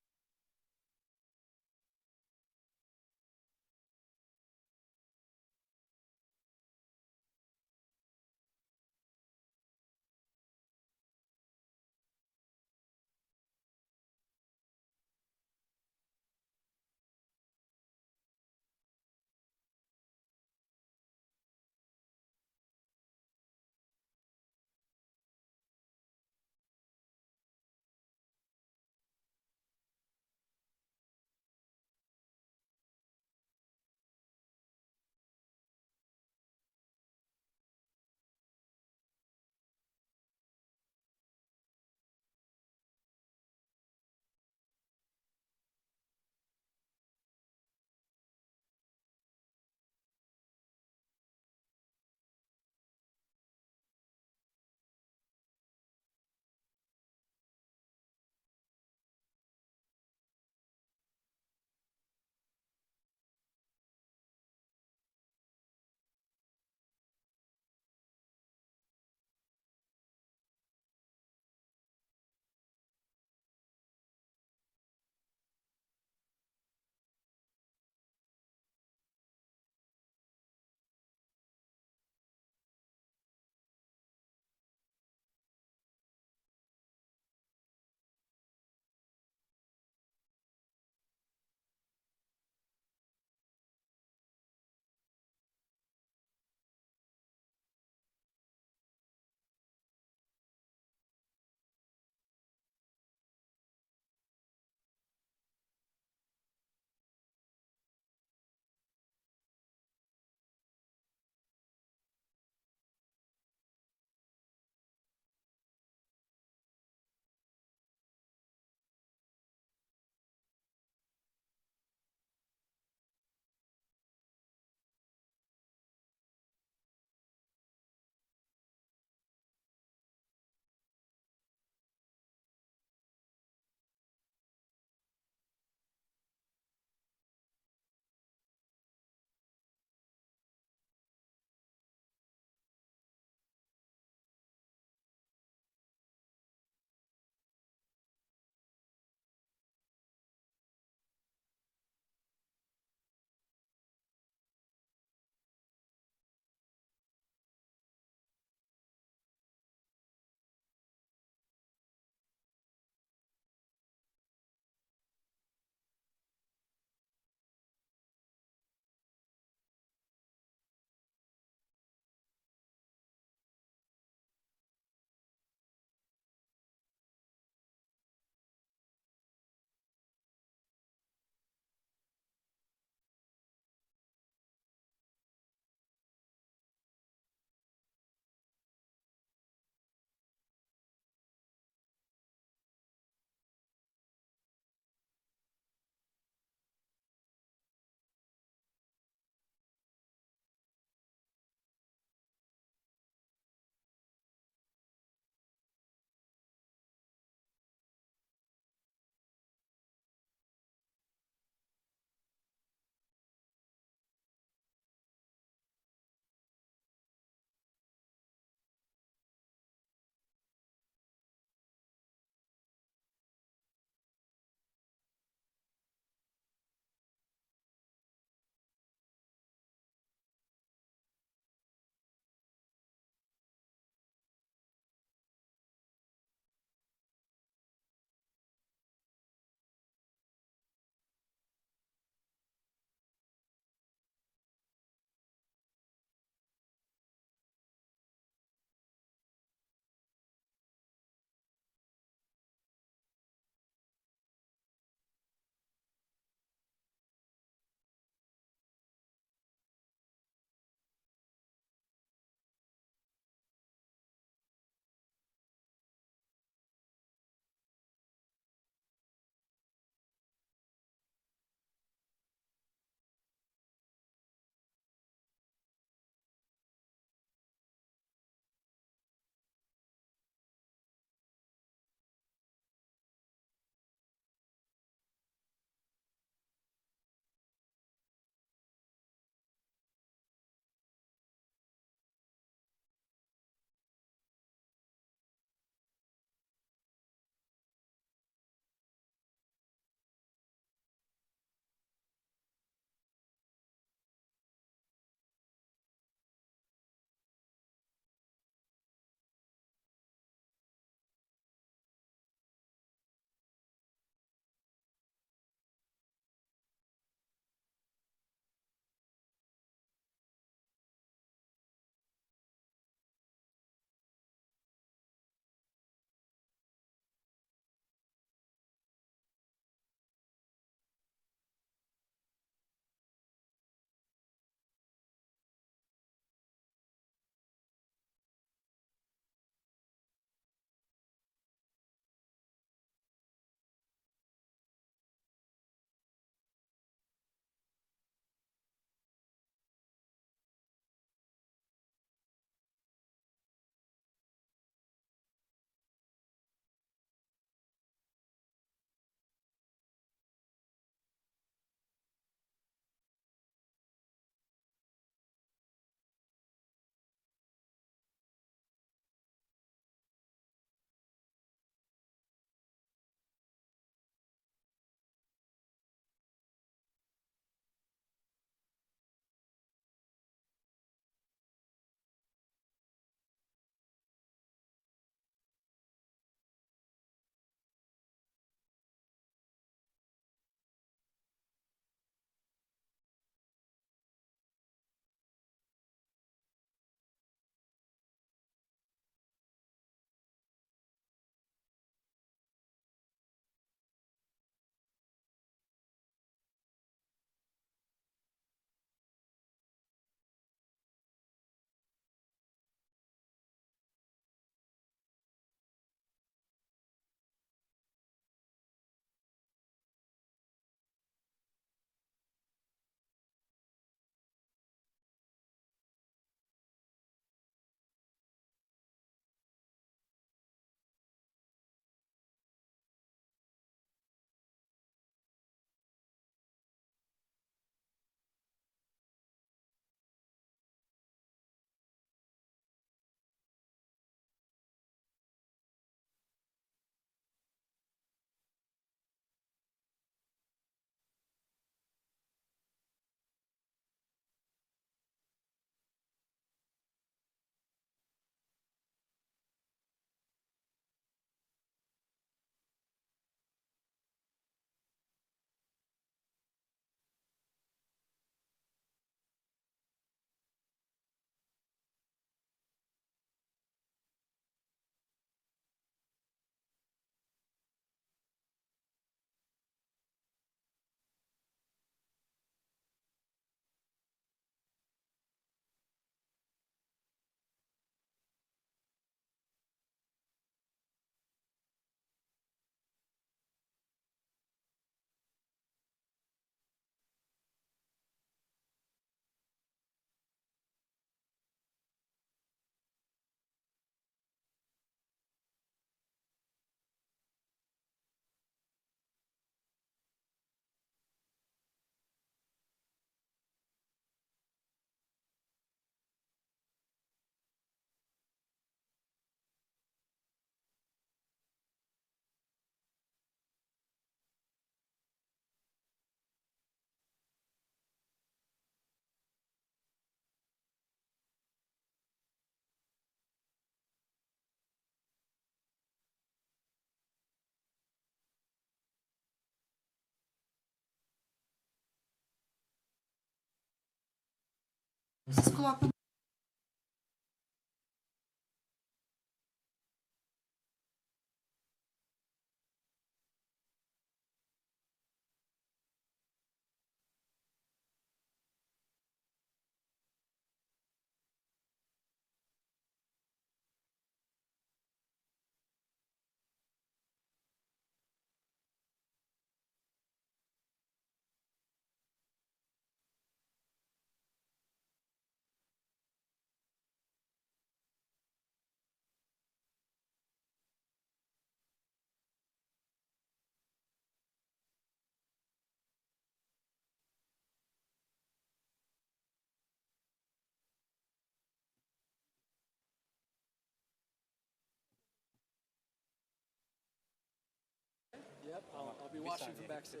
I'll be watching from backstage.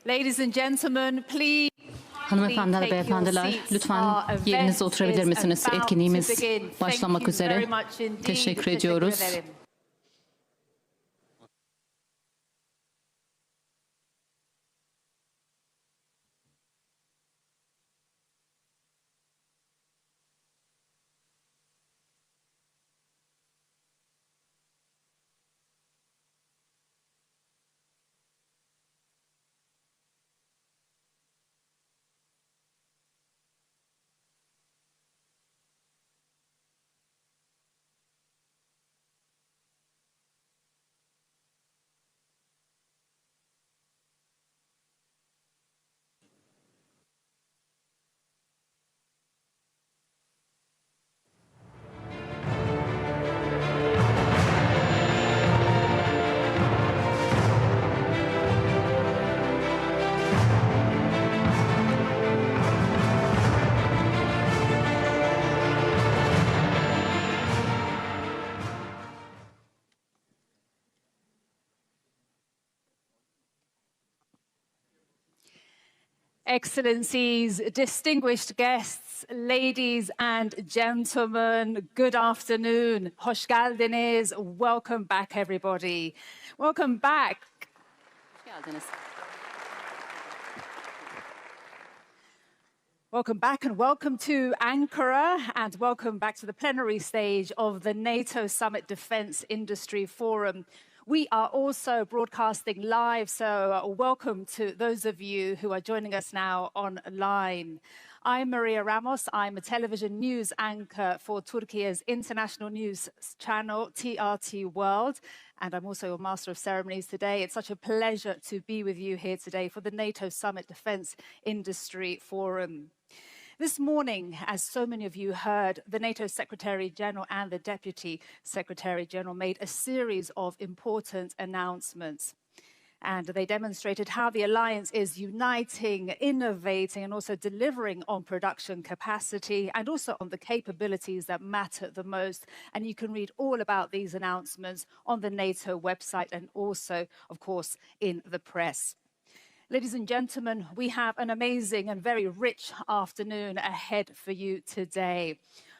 Ladies and gentlemen, please. Hanımefendiler ve beyefendiler, lütfen yerinize oturabilir misiniz? Etkinliğimiz başlamak üzere. Teşekkür ediyoruz. Excellencies, distinguished guests, ladies and gentlemen, good afternoon. Hoş geldiniz. Welcome back, everybody. Welcome back. Hoş geldiniz. Welcome back and welcome to Ankara and welcome back to the plenary stage of the NATO Summit Defence Industry Forum. We are also broadcasting live, so welcome to those of you who are joining us now online. I'm Maria Ramos. I'm a television news anchor for Turkey's international news channel, TRT World, and I'm also a Master of Ceremonies today. It's such a pleasure to be with you here today for the NATO Summit Defence Industry Forum. This morning, as so many of you heard, the NATO Secretary General and the Deputy Secretary General made a series of important announcements. And they demonstrated how the alliance is uniting, innovating, and also delivering on production capacity and also on the capabilities that matter the most. And you can read all about these announcements on the NATO website and also, of course, in the press. Ladies and gentlemen, we have an amazing and very rich afternoon ahead for you today.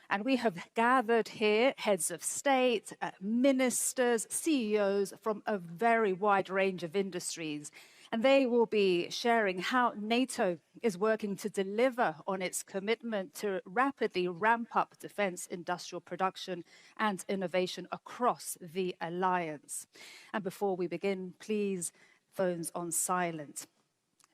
And we have gathered here heads of state, ministers, CEOs from a very wide range of industries. And they will be sharing how NATO is working to deliver on its commitment to rapidly ramp up defense industrial production and innovation across the alliance. And before we begin, please, phones on silent.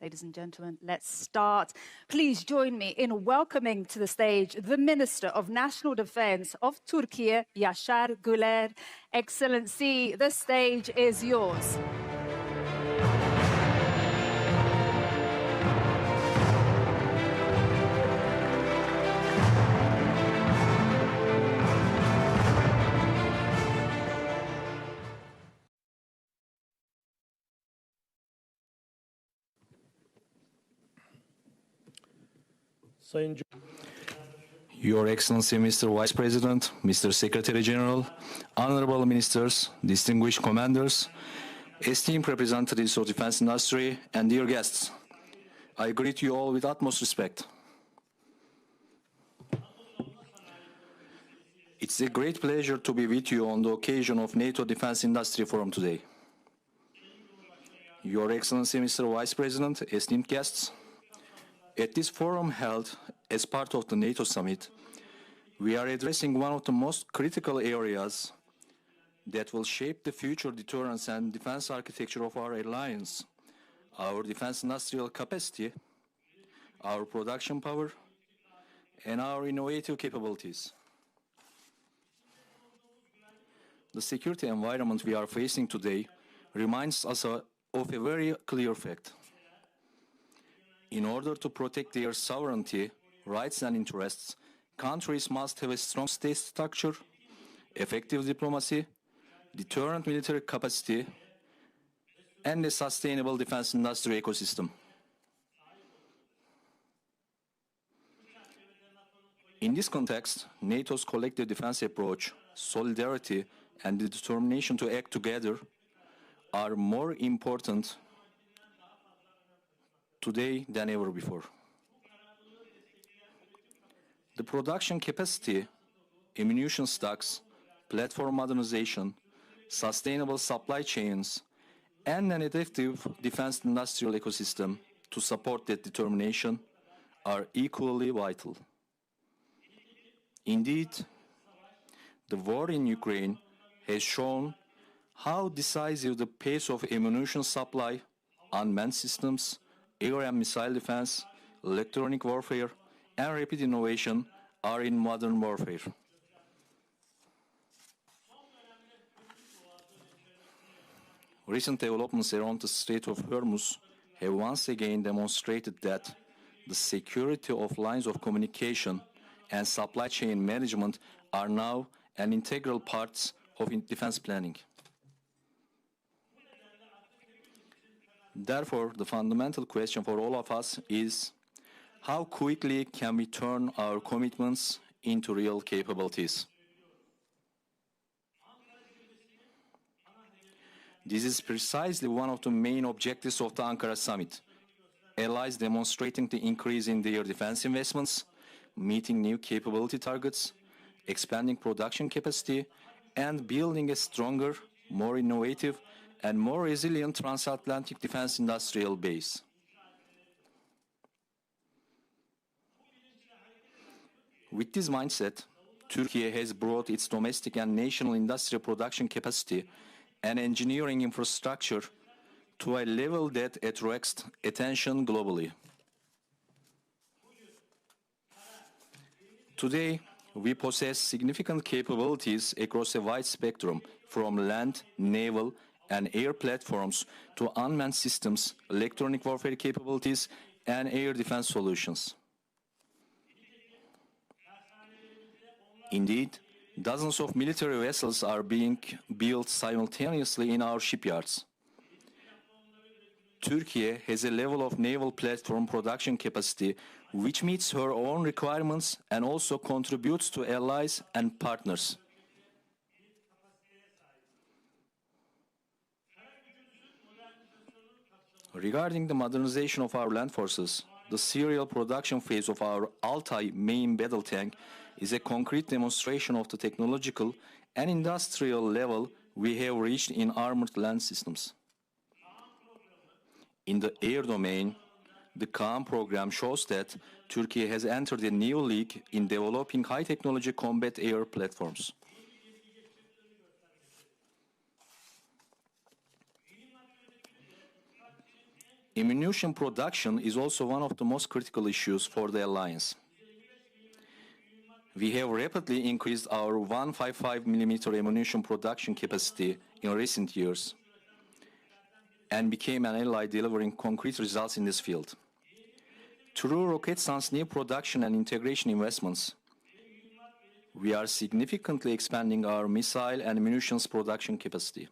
Ladies and gentlemen, let's start. Please join me in welcoming to the stage the Minister of National Defense of Turkey, Yaşar Güler. Excellency, the stage is yours. Your Excellency, Mr. Vice President, Mr. Secretary General, honorable ministers, distinguished commanders, esteemed representatives of defense industry, and dear guests, I greet you all with utmost respect. It's a great pleasure to be with you on the occasion of NATO Defense Industry Forum today. Your Excellency, Mr. Vice President, esteemed guests, at this forum held as part of the NATO summit, we are addressing one of the most critical areas that will shape the future deterrence and defense architecture of our alliance, our defense industrial capacity, our production power, and our innovative capabilities. The security environment we are facing today reminds us of a very clear fact. In order to protect their sovereignty, rights and interests, countries must have a strong state structure, effective diplomacy, deterrent military capacity, and a sustainable defense industry ecosystem. In this context, NATO's collective defense approach, solidarity, and the determination to act together are more important today than ever before. The production capacity, ammunition stocks, platform modernization, sustainable supply chains, and an effective defense industrial ecosystem to support that determination are equally vital. Indeed, the war in Ukraine has shown how decisive the pace of ammunition supply, unmanned systems, air and missile defense, electronic warfare, and rapid innovation are in modern warfare. Recent developments around the Strait of Hormuz have once again demonstrated that the security of lines of communication and supply chain management are now an integral part of defense planning. Therefore, the fundamental question for all of us is, how quickly can we turn our commitments into real capabilities? This is precisely one of the main objectives of the Ankara summit. Allies demonstrating the increase in their defense investments, meeting new capability targets, expanding production capacity, and building a stronger, more innovative, and more resilient transatlantic defense industrial base. With this mindset, Turkey has brought its domestic and national industrial production capacity and engineering infrastructure to a level that attracts attention globally. Today, we possess significant capabilities across a wide spectrum, from land, naval, and air platforms to unmanned systems, electronic warfare capabilities, and air defense solutions. Indeed, dozens of military vessels are being built simultaneously in our shipyards. Turkey has a level of naval platform production capacity which meets her own requirements and also contributes to allies and partners. Regarding the modernization of our land forces, the serial production phase of our Altay main battle tank is a concrete demonstration of the technological and industrial level we have reached in armored land systems. In the air domain, the CAM program shows that Turkey has entered a new league in developing high-technology combat air platforms. Ammunition production is also one of the most critical issues for the alliance. We have rapidly increased our 155mm ammunition production capacity in recent years and became an ally delivering concrete results in this field. Through Roketsan's new production and integration investments, we are significantly expanding our missile and munitions production capacity.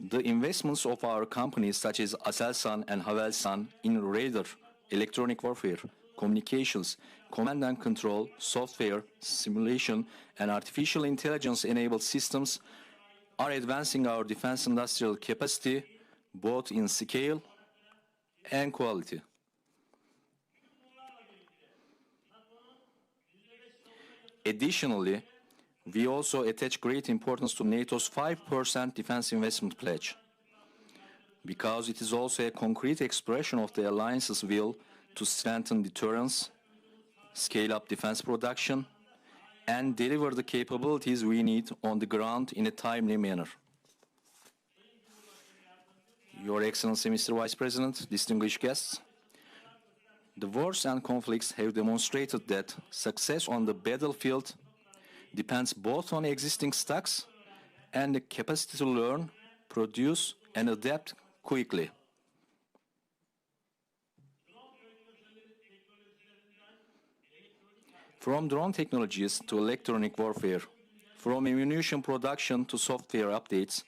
The investments of our companies such as Aselsan and Havelsan in radar, electronic warfare, communications, command and control, software, simulation, and artificial intelligence-enabled systems are advancing our defense industrial capacity both in scale and quality. Additionally, we also attach great importance to NATO's 5% defense investment pledge, because it is also a concrete expression of the alliance's will to strengthen deterrence, scale up defense production, and deliver the capabilities we need on the ground in a timely manner. Your Excellency, Mr. Vice President, distinguished guests, the wars and conflicts have demonstrated that success on the battlefield depends both on existing stocks and the capacity to learn, produce, and adapt quickly. From drone technologies to electronic warfare, from ammunition production to software updates,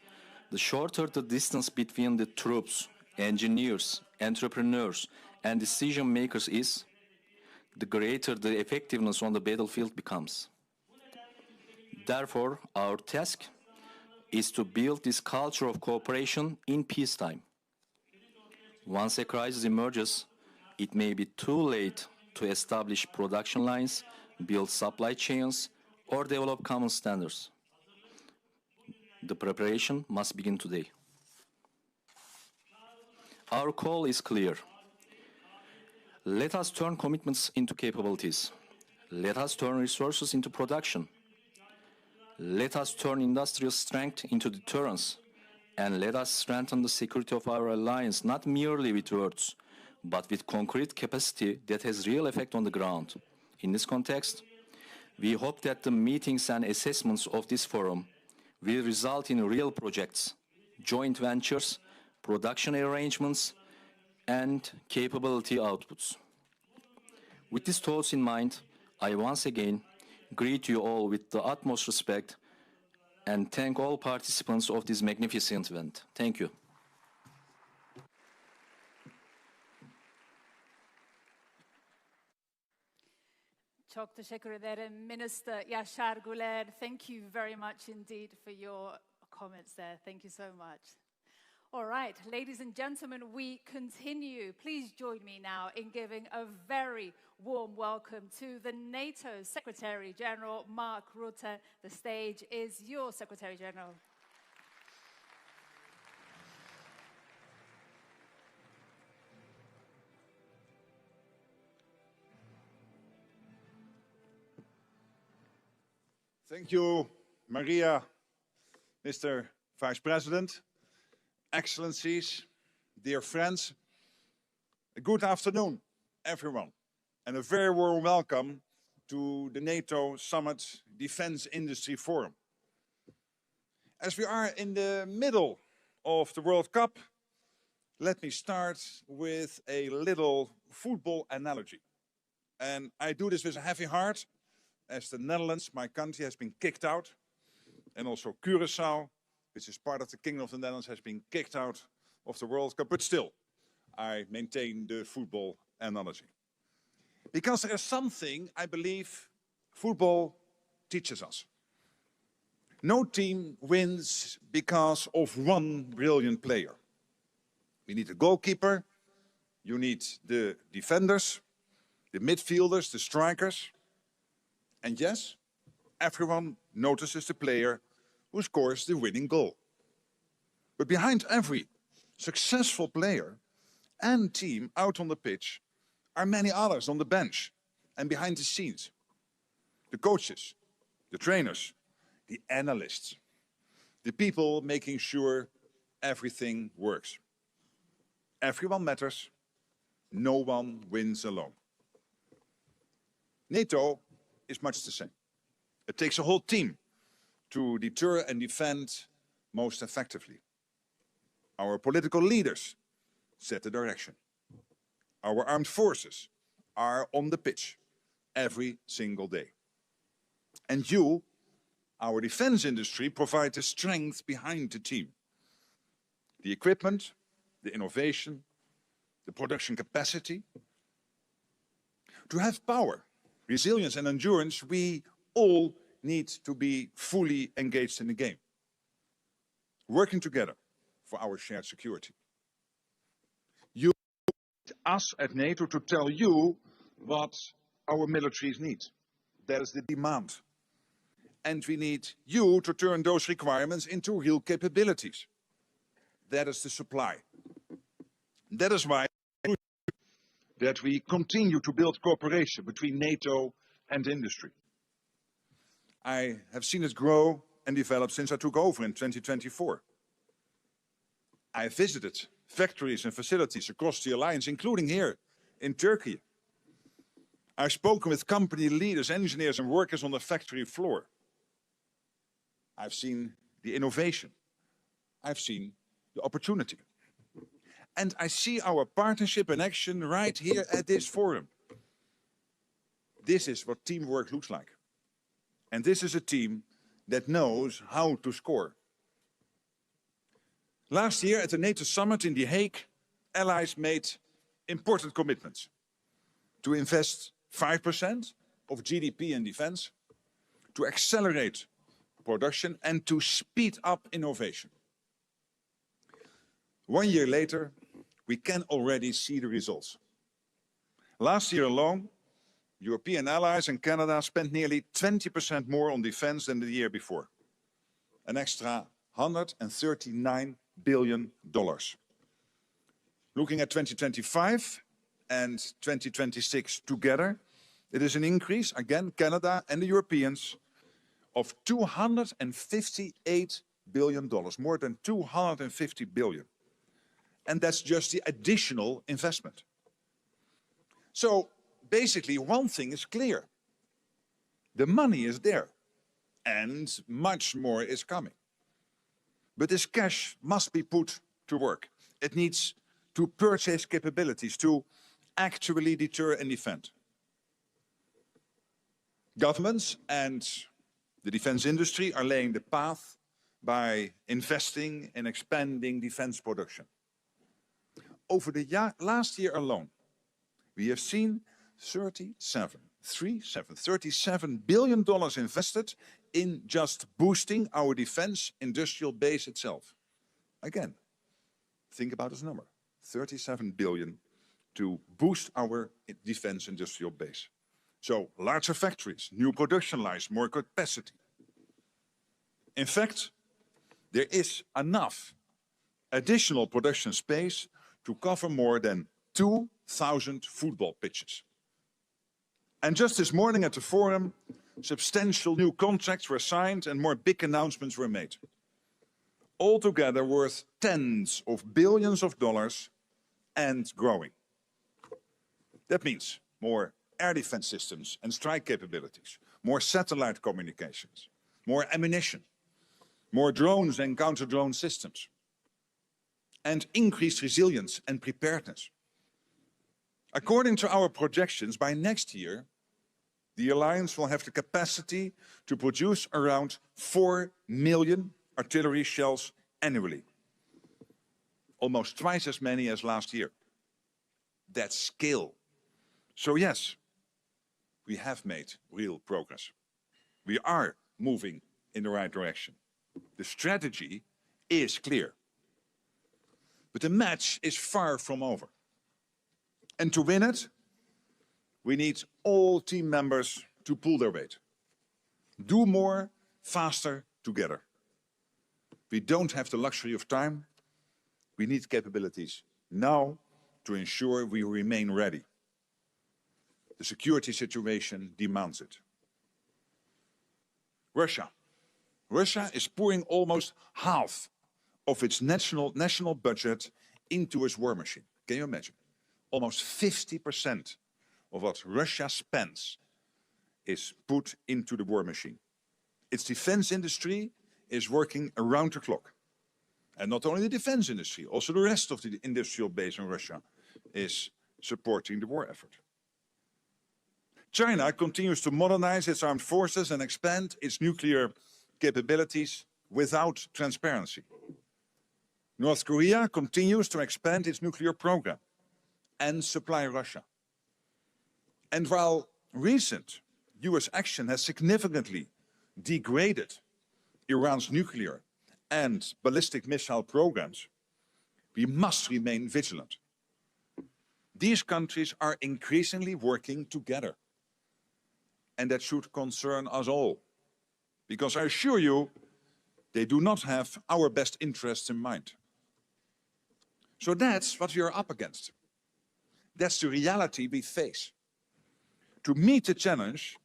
the shorter the distance between the troops, engineers, entrepreneurs, and decision makers is, the greater the effectiveness on the battlefield becomes. Therefore, our task is to build this culture of cooperation in peacetime. Once a crisis emerges, it may be too late to establish production lines, build supply chains, or develop common standards. The preparation must begin today. Our call is clear. Let us turn commitments into capabilities. Let us turn resources into production. Let us turn industrial strength into deterrence. And let us strengthen the security of our alliance, not merely with words, but with concrete capacity that has real effect on the ground. In this context, we hope that the meetings and assessments of this forum will result in real projects, joint ventures, production arrangements, and capability outputs. With these thoughts in mind, I once again greet you all with the utmost respect and thank all participants of this magnificent event. Thank you. Çok teşekkür ederim, Minister Yaşar Güler. Thank you very much indeed for your comments there. Thank you so much. All right, ladies and gentlemen, we continue. Please join me now in giving a very warm welcome to the NATO Secretary General, Mark Rutte. The stage is yours, Secretary General. Thank you, Maria, Mr. Vice President, Excellencies, dear friends. Good afternoon, everyone, and a very warm welcome to the NATO Summit Defense Industry Forum. As we are in the middle of the World Cup, let me start with a little football analogy. And I do this with a heavy heart, as the Netherlands, my country, has been kicked out, and also Curaçao, which is part of the Kingdom of the Netherlands, has been kicked out of the World Cup. But still, I maintain the football analogy. Because there is something I believe football teaches us. No team wins because of one brilliant player. We need a goalkeeper, you need the defenders, the midfielders, the strikers. And yes, everyone notices the player who scores the winning goal. But behind every successful player and team out on the pitch are many others on the bench and behind the scenes. The coaches, the trainers, the analysts, the people making sure everything works. Everyone matters, no one wins alone. NATO is much the same. It takes a whole team to deter and defend most effectively. Our political leaders set the direction. Our armed forces are on the pitch every single day. And you, our defense industry, provide the strength behind the team. The equipment, the innovation, the production capacity. To have power, resilience and endurance, we all need to be fully engaged in the game, working together for our shared security. You need us at NATO to tell you what our militaries need. That is the demand. And we need you to turn those requirements into real capabilities. That is the supply. That is why that we continue to build cooperation between NATO and industry. I have seen it grow and develop since I took over in 2024. I visited factories and facilities across the alliance, including here in Turkey. I've spoken with company leaders, engineers and workers on the factory floor. I've seen the innovation. I've seen the opportunity. And I see our partnership in action right here at this forum. This is what teamwork looks like. And this is a team that knows how to score. Last year at the NATO summit in The Hague, allies made important commitments to invest 5% of GDP in defense, to accelerate production and to speed up innovation. 1 year later, we can already see the results. Last year alone, European allies and Canada spent nearly 20% more on defense than the year before. An extra $139 billion. Looking at 2025 and 2026 together, it is an increase, again, Canada and the Europeans, of $258 billion, more than 250 billion. And that's just the additional investment. So basically, one thing is clear. The money is there, and much more is coming. But this cash must be put to work. It needs to purchase capabilities to actually deter and defend. Governments and the defense industry are laying the path by investing in expanding defense production. Over the last year alone, we have seen $37 billion invested in just boosting our defense industrial base itself. Again, think about this number, 37 billion to boost our defense industrial base. So larger factories, new production lines, more capacity. In fact, there is enough additional production space to cover more than 2,000 football pitches. And just this morning at the forum, substantial new contracts were signed and more big announcements were made. Altogether worth tens of billions of dollars and growing. That means more air defense systems and strike capabilities, more satellite communications, more ammunition, more drones and counter-drone systems, and increased resilience and preparedness. According to our projections, by next year, the alliance will have the capacity to produce around 4 million artillery shells annually. Almost twice as many as last year. That's scale. So yes, we have made real progress. We are moving in the right direction. The strategy is clear. But the match is far from over. And to win it, we need all team members to pull their weight. Do more, faster, together. We don't have the luxury of time. We need capabilities now to ensure we remain ready. The security situation demands it. Russia. Russia is pouring almost half of its national budget into its war machine. Can you imagine? Almost 50% of what Russia spends is put into the war machine. Its defense industry is working around the clock. And not only the defense industry, also the rest of the industrial base in Russia is supporting the war effort. China continues to modernize its armed forces and expand its nuclear capabilities without transparency. North Korea continues to expand its nuclear program and supply Russia. And while recent US action has significantly degraded Iran's nuclear and ballistic missile programs, we must remain vigilant. These countries are increasingly working together. And that should concern us all. Because I assure you, they do not have our best interests in mind. So that's what we are up against. That's the reality we face. To meet the challenge,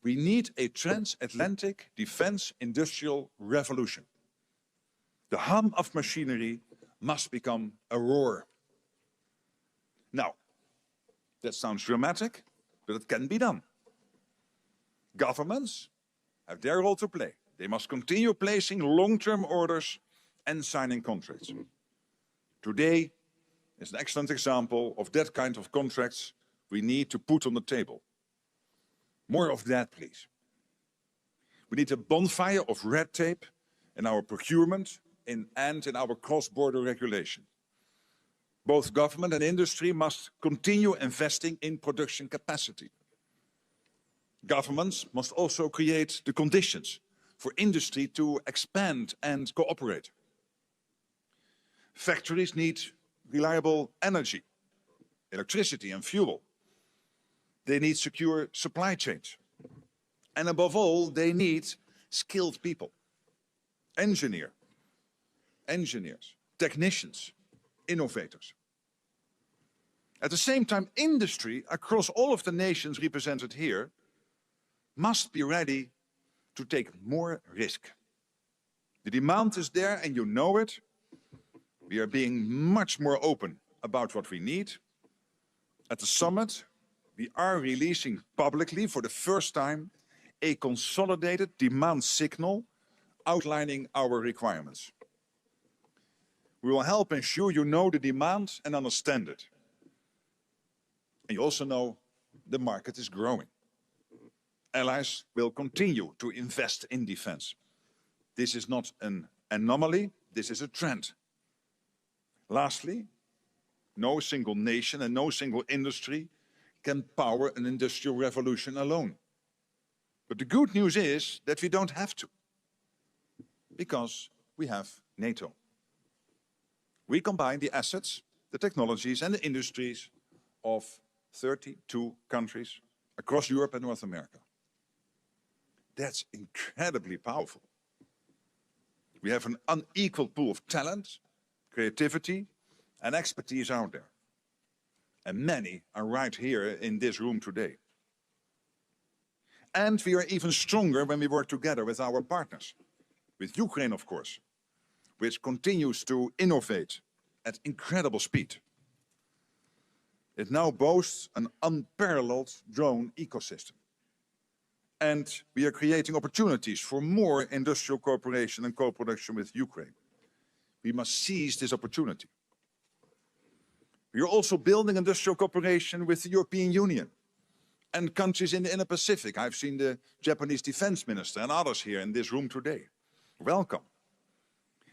we need a transatlantic defense industrial revolution. The hum of machinery must become a roar. Now, that sounds dramatic, but it can be done. Governments have their role to play. They must continue placing long-term orders and signing contracts. Today is an excellent example of that kind of contracts we need to put on the table. More of that, please. We need a bonfire of red tape in our procurement and in our cross-border regulation. Both government and industry must continue investing in production capacity. Governments must also create the conditions for industry to expand and cooperate. Factories need reliable energy, electricity and fuel. They need secure supply chains. And above all, they need skilled people. Engineers, technicians, innovators. At the same time, industry across all of the nations represented here must be ready to take more risk. The demand is there and you know it. We are being much more open about what we need. At the summit, we are releasing publicly for the first time a consolidated demand signal outlining our requirements. We will help ensure you know the demand and understand it. And you also know the market is growing. Allies will continue to invest in defense. This is not an anomaly, this is a trend. Lastly, no single nation and no single industry can power an industrial revolution alone. But the good news is that we don't have to, because we have NATO. We combine the assets, the technologies and the industries of 32 countries across Europe and North America. That's incredibly powerful. We have an unequaled pool of talent, creativity and expertise out there. And many are right here in this room today. And we are even stronger when we work together with our partners. With Ukraine, of course, which continues to innovate at incredible speed. It now boasts an unparalleled drone ecosystem. And we are creating opportunities for more industrial cooperation and co-production with Ukraine. We must seize this opportunity. We are also building industrial cooperation with the European Union and countries in the Indo-Pacific. I've seen the Japanese defense minister and others here in this room today. Welcome.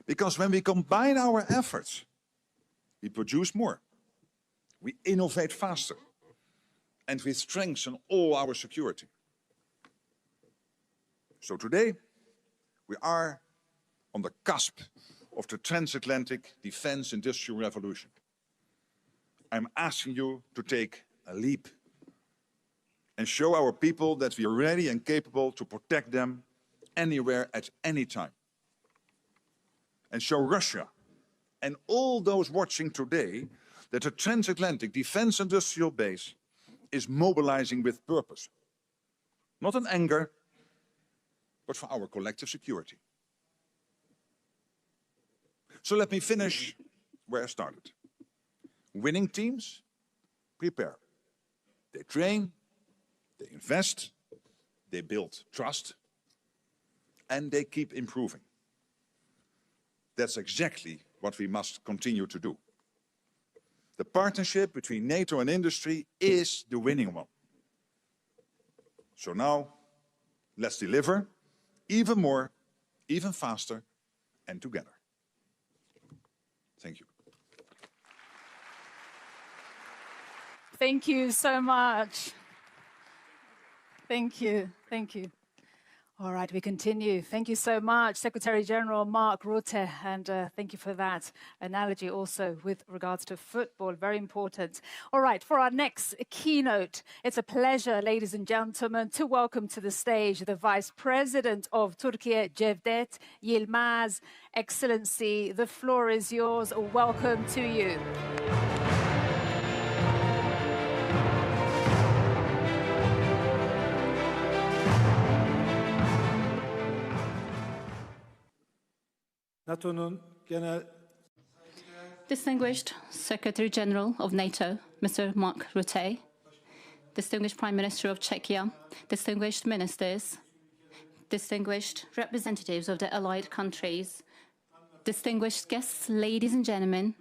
Because when we combine our efforts, we produce more, we innovate faster, and we strengthen all our security. So today, we are on the cusp of the transatlantic defense industrial revolution. I'm asking you to take a leap and show our people that we are ready and capable to protect them anywhere at any time. And show Russia and all those watching today that the transatlantic defense industrial base is mobilizing with purpose. Not in anger, but for our collective security. So let me finish where I started. Winning teams prepare. They train, they invest, they build trust, and they keep improving. That's exactly what we must continue to do. The partnership between NATO and industry is the winning one. So now, let's deliver even more, even faster, and together. Thank you. Thank you so much. Thank you. Thank you. All right, we continue. Thank you so much, Secretary General Mark Rutte, and thank you for that analogy also with regards to football, very important. All right, for our next keynote, it's a pleasure, ladies and gentlemen, to welcome to the stage the Vice President of Turkey, Cevdet Yilmaz. Excellency, the floor is yours. Welcome to you. NATO'nun genel Distinguished Secretary General of NATO, Mr. Mark Rutte, distinguished Prime Minister of Czechia, distinguished ministers, distinguished representatives of the allied countries, distinguished guests, ladies and gentlemen,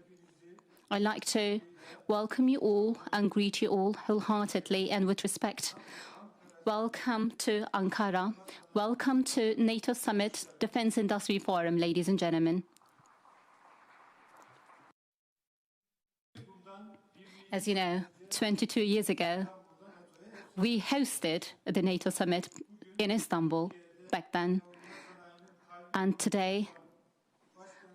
I'd like to welcome you all and greet you all wholeheartedly and with respect. Welcome to Ankara. Welcome to NATO Summit Defense Industry Forum, ladies and gentlemen. As you know, 22 years ago, we hosted the NATO Summit in Istanbul back then. And today,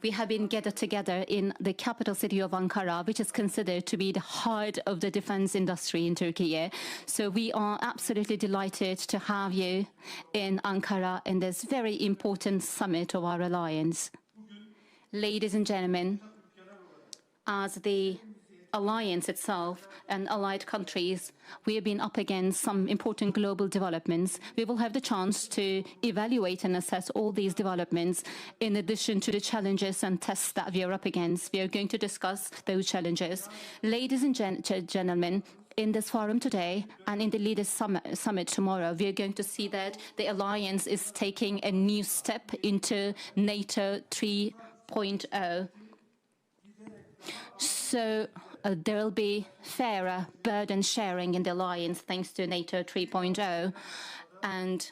we have been gathered together in the capital city of Ankara, which is considered to be the heart of the defense industry in Turkey. So we are absolutely delighted to have you in Ankara in this very important summit of our alliance. Ladies and gentlemen, as the alliance itself and allied countries, we have been up against some important global developments. We will have the chance to evaluate and assess all these developments in addition to the challenges and tests that we are up against. We are going to discuss those challenges. Ladies and gentlemen, in this forum today and in the Leaders Summit tomorrow, we are going to see that the alliance is taking a new step into NATO 3.0. So there will be fairer burden sharing in the alliance thanks to NATO 3.0. And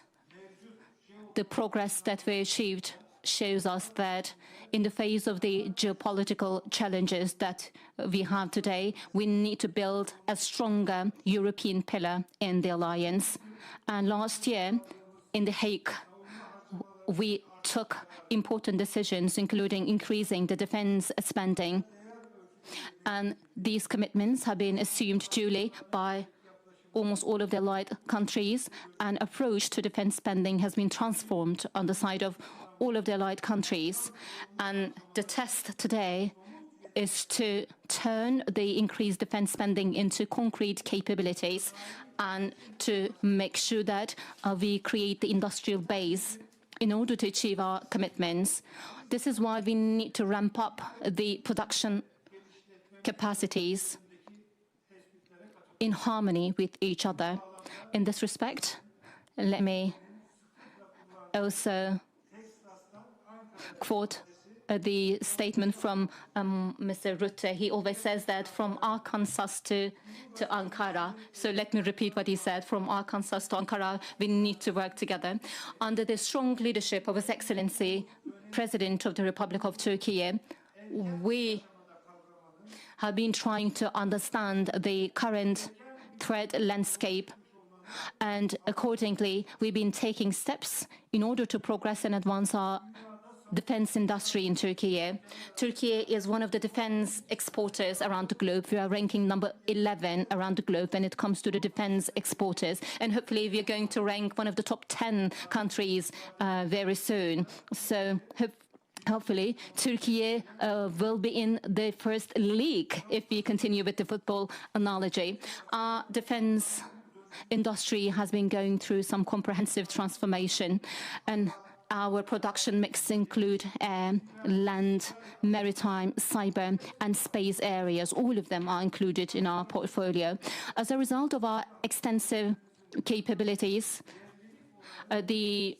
the progress that we achieved shows us that in the face of the geopolitical challenges that we have today, we need to build a stronger European pillar in the alliance. And last year in The Hague, we took important decisions, including increasing the defense spending. And these commitments have been assumed duly by almost all of the allied countries. An approach to defense spending has been transformed on the side of all of the allied countries. And the test today is to turn the increased defense spending into concrete capabilities and to make sure that we create the industrial base in order to achieve our commitments. This is why we need to ramp up the production capacities in harmony with each other. In this respect, let me also quote the statement from Mr. Rutte. He always says that from Arkansas to Ankara. So let me repeat what he said. From Arkansas to Ankara, we need to work together. Under the strong leadership of His Excellency, President of the Republic of Turkey, we have been trying to understand the current threat landscape, and accordingly, we've been taking steps in order to progress and advance our defense industry in Turkey. Turkey is one of the defense exporters around the globe. We are ranking number 11 around the globe when it comes to the defense exporters, and hopefully we are going to rank one of the top 10 countries very soon. So hopefully, Turkey will be in the first league if we continue with the football analogy. Our defense industry has been going through some comprehensive transformation, and our production mix include air, land, maritime, cyber, and space areas. All of them are included in our portfolio. As a result of our extensive capabilities, the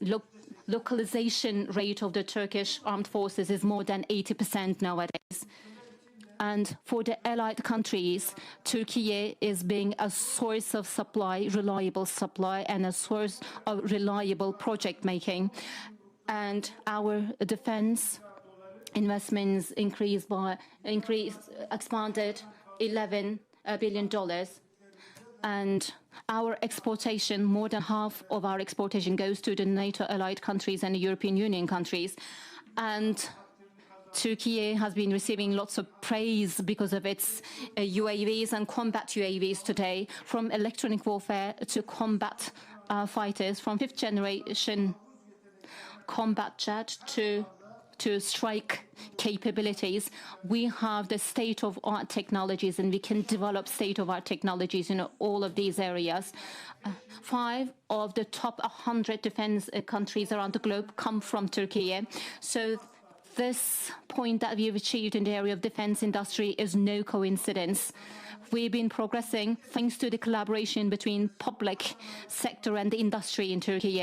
localization rate of the Turkish armed forces is more than 80% nowadays. And for the allied countries, Turkey is being a source of supply, reliable supply, and a source of reliable project making. And our defense investments expanded $11 billion. And our exportation, more than half of our exportation goes to the NATO allied countries and the European Union countries. And Turkey has been receiving lots of praise because of its UAVs and combat UAVs today, from electronic warfare to combat fighters, from fifth generation combat jet to strike capabilities. We have the state-of-art technologies, and we can develop state-of-art technologies in all of these areas. 5 of the top 100 defense countries around the globe come from Turkey. So this point that we've achieved in the area of defense industry is no coincidence. We've been progressing thanks to the collaboration between public sector and the industry in Turkey.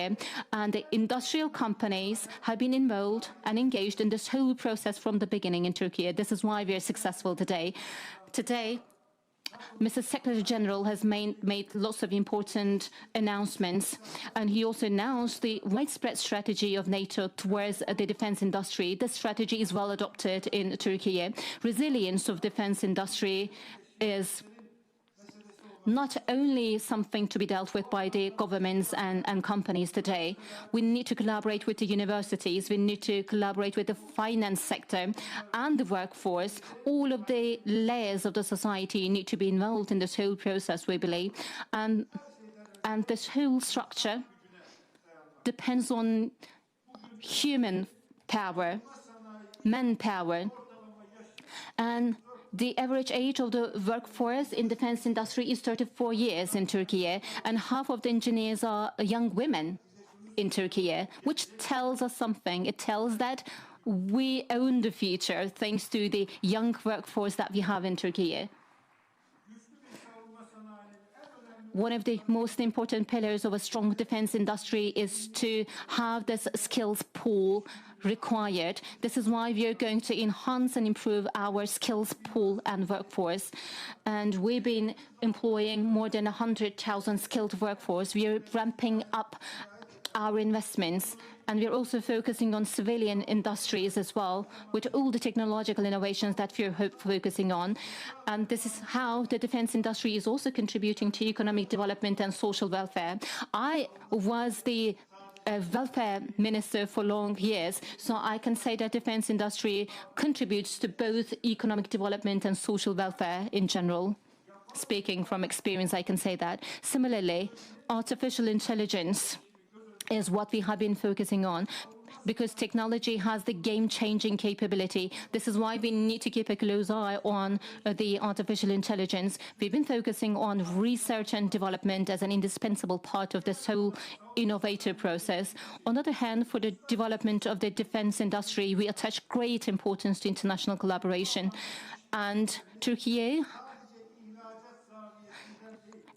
And the industrial companies have been involved and engaged in this whole process from the beginning in Turkey. This is why we are successful today. Today, Mr. Secretary General has made lots of important announcements, and he also announced the widespread strategy of NATO towards the defense industry. This strategy is well adopted in Turkey. Resilience of defense industry is not only something to be dealt with by the governments and companies today. We need to collaborate with the universities, we need to collaborate with the finance sector and the workforce. All of the layers of the society need to be involved in this whole process, we believe. And this whole structure depends on human power, manpower, and the average age of the workforce in defense industry is 34 years in Turkey, and half of the engineers are young women in Turkey, which tells us something. It tells that we own the future thanks to the young workforce that we have in Turkey. One of the most important pillars of a strong defense industry is to have this skills pool required. This is why we are going to enhance and improve our skills pool and workforce. And we've been employing more than 100,000 skilled workforce. We are ramping up our investments, and we're also focusing on civilian industries as well, with all the technological innovations that we're focusing on. And this is how the defense industry is also contributing to economic development and social welfare. I was the welfare minister for long years, so I can say that defense industry contributes to both economic development and social welfare in general. Speaking from experience, I can say that. Similarly, artificial intelligence is what we have been focusing on, because technology has the game-changing capability. This is why we need to keep a close eye on the artificial intelligence. We've been focusing on research and development as an indispensable part of this whole innovative process. On the other hand, for the development of the defense industry, we attach great importance to international collaboration. And Turkey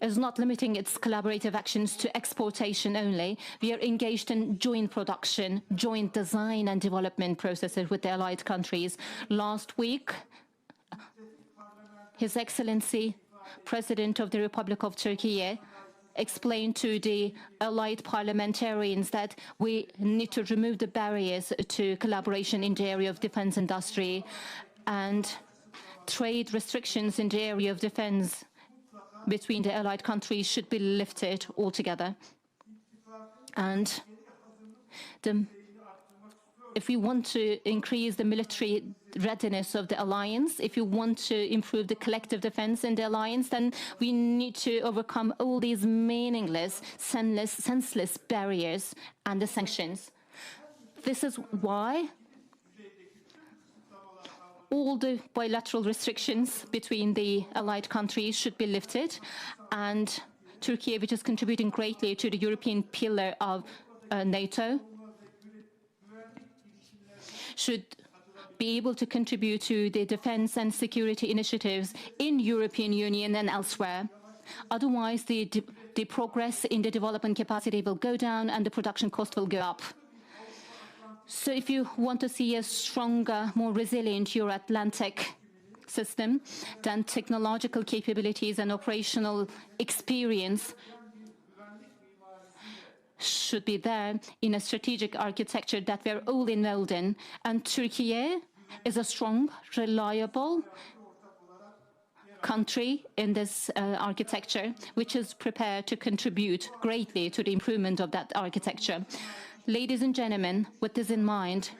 is not limiting its collaborative actions to exportation only. We are engaged in joint production, joint design and development processes with the allied countries. Last week, His Excellency, President of the Republic of Turkey, explained to the allied parliamentarians that we need to remove the barriers to collaboration in the area of defense industry, and trade restrictions in the area of defense between the allied countries should be lifted altogether. And if we want to increase the military readiness of the alliance, if you want to improve the collective defense in the alliance, then we need to overcome all these meaningless, senseless barriers and the sanctions. This is why all the bilateral restrictions between the allied countries should be lifted, and Turkey, which is contributing greatly to the European pillar of NATO, should be able to contribute to the defense and security initiatives in European Union and elsewhere. Otherwise, the progress in the development capacity will go down and the production cost will go up. So if you want to see a stronger, more resilient Euro-Atlantic system, then technological capabilities and operational experience should be there in a strategic architecture that we're all involved in. And Turkey is a strong, reliable country in this architecture, which is prepared to contribute greatly to the improvement of that architecture. Ladies and gentlemen, with this in mind,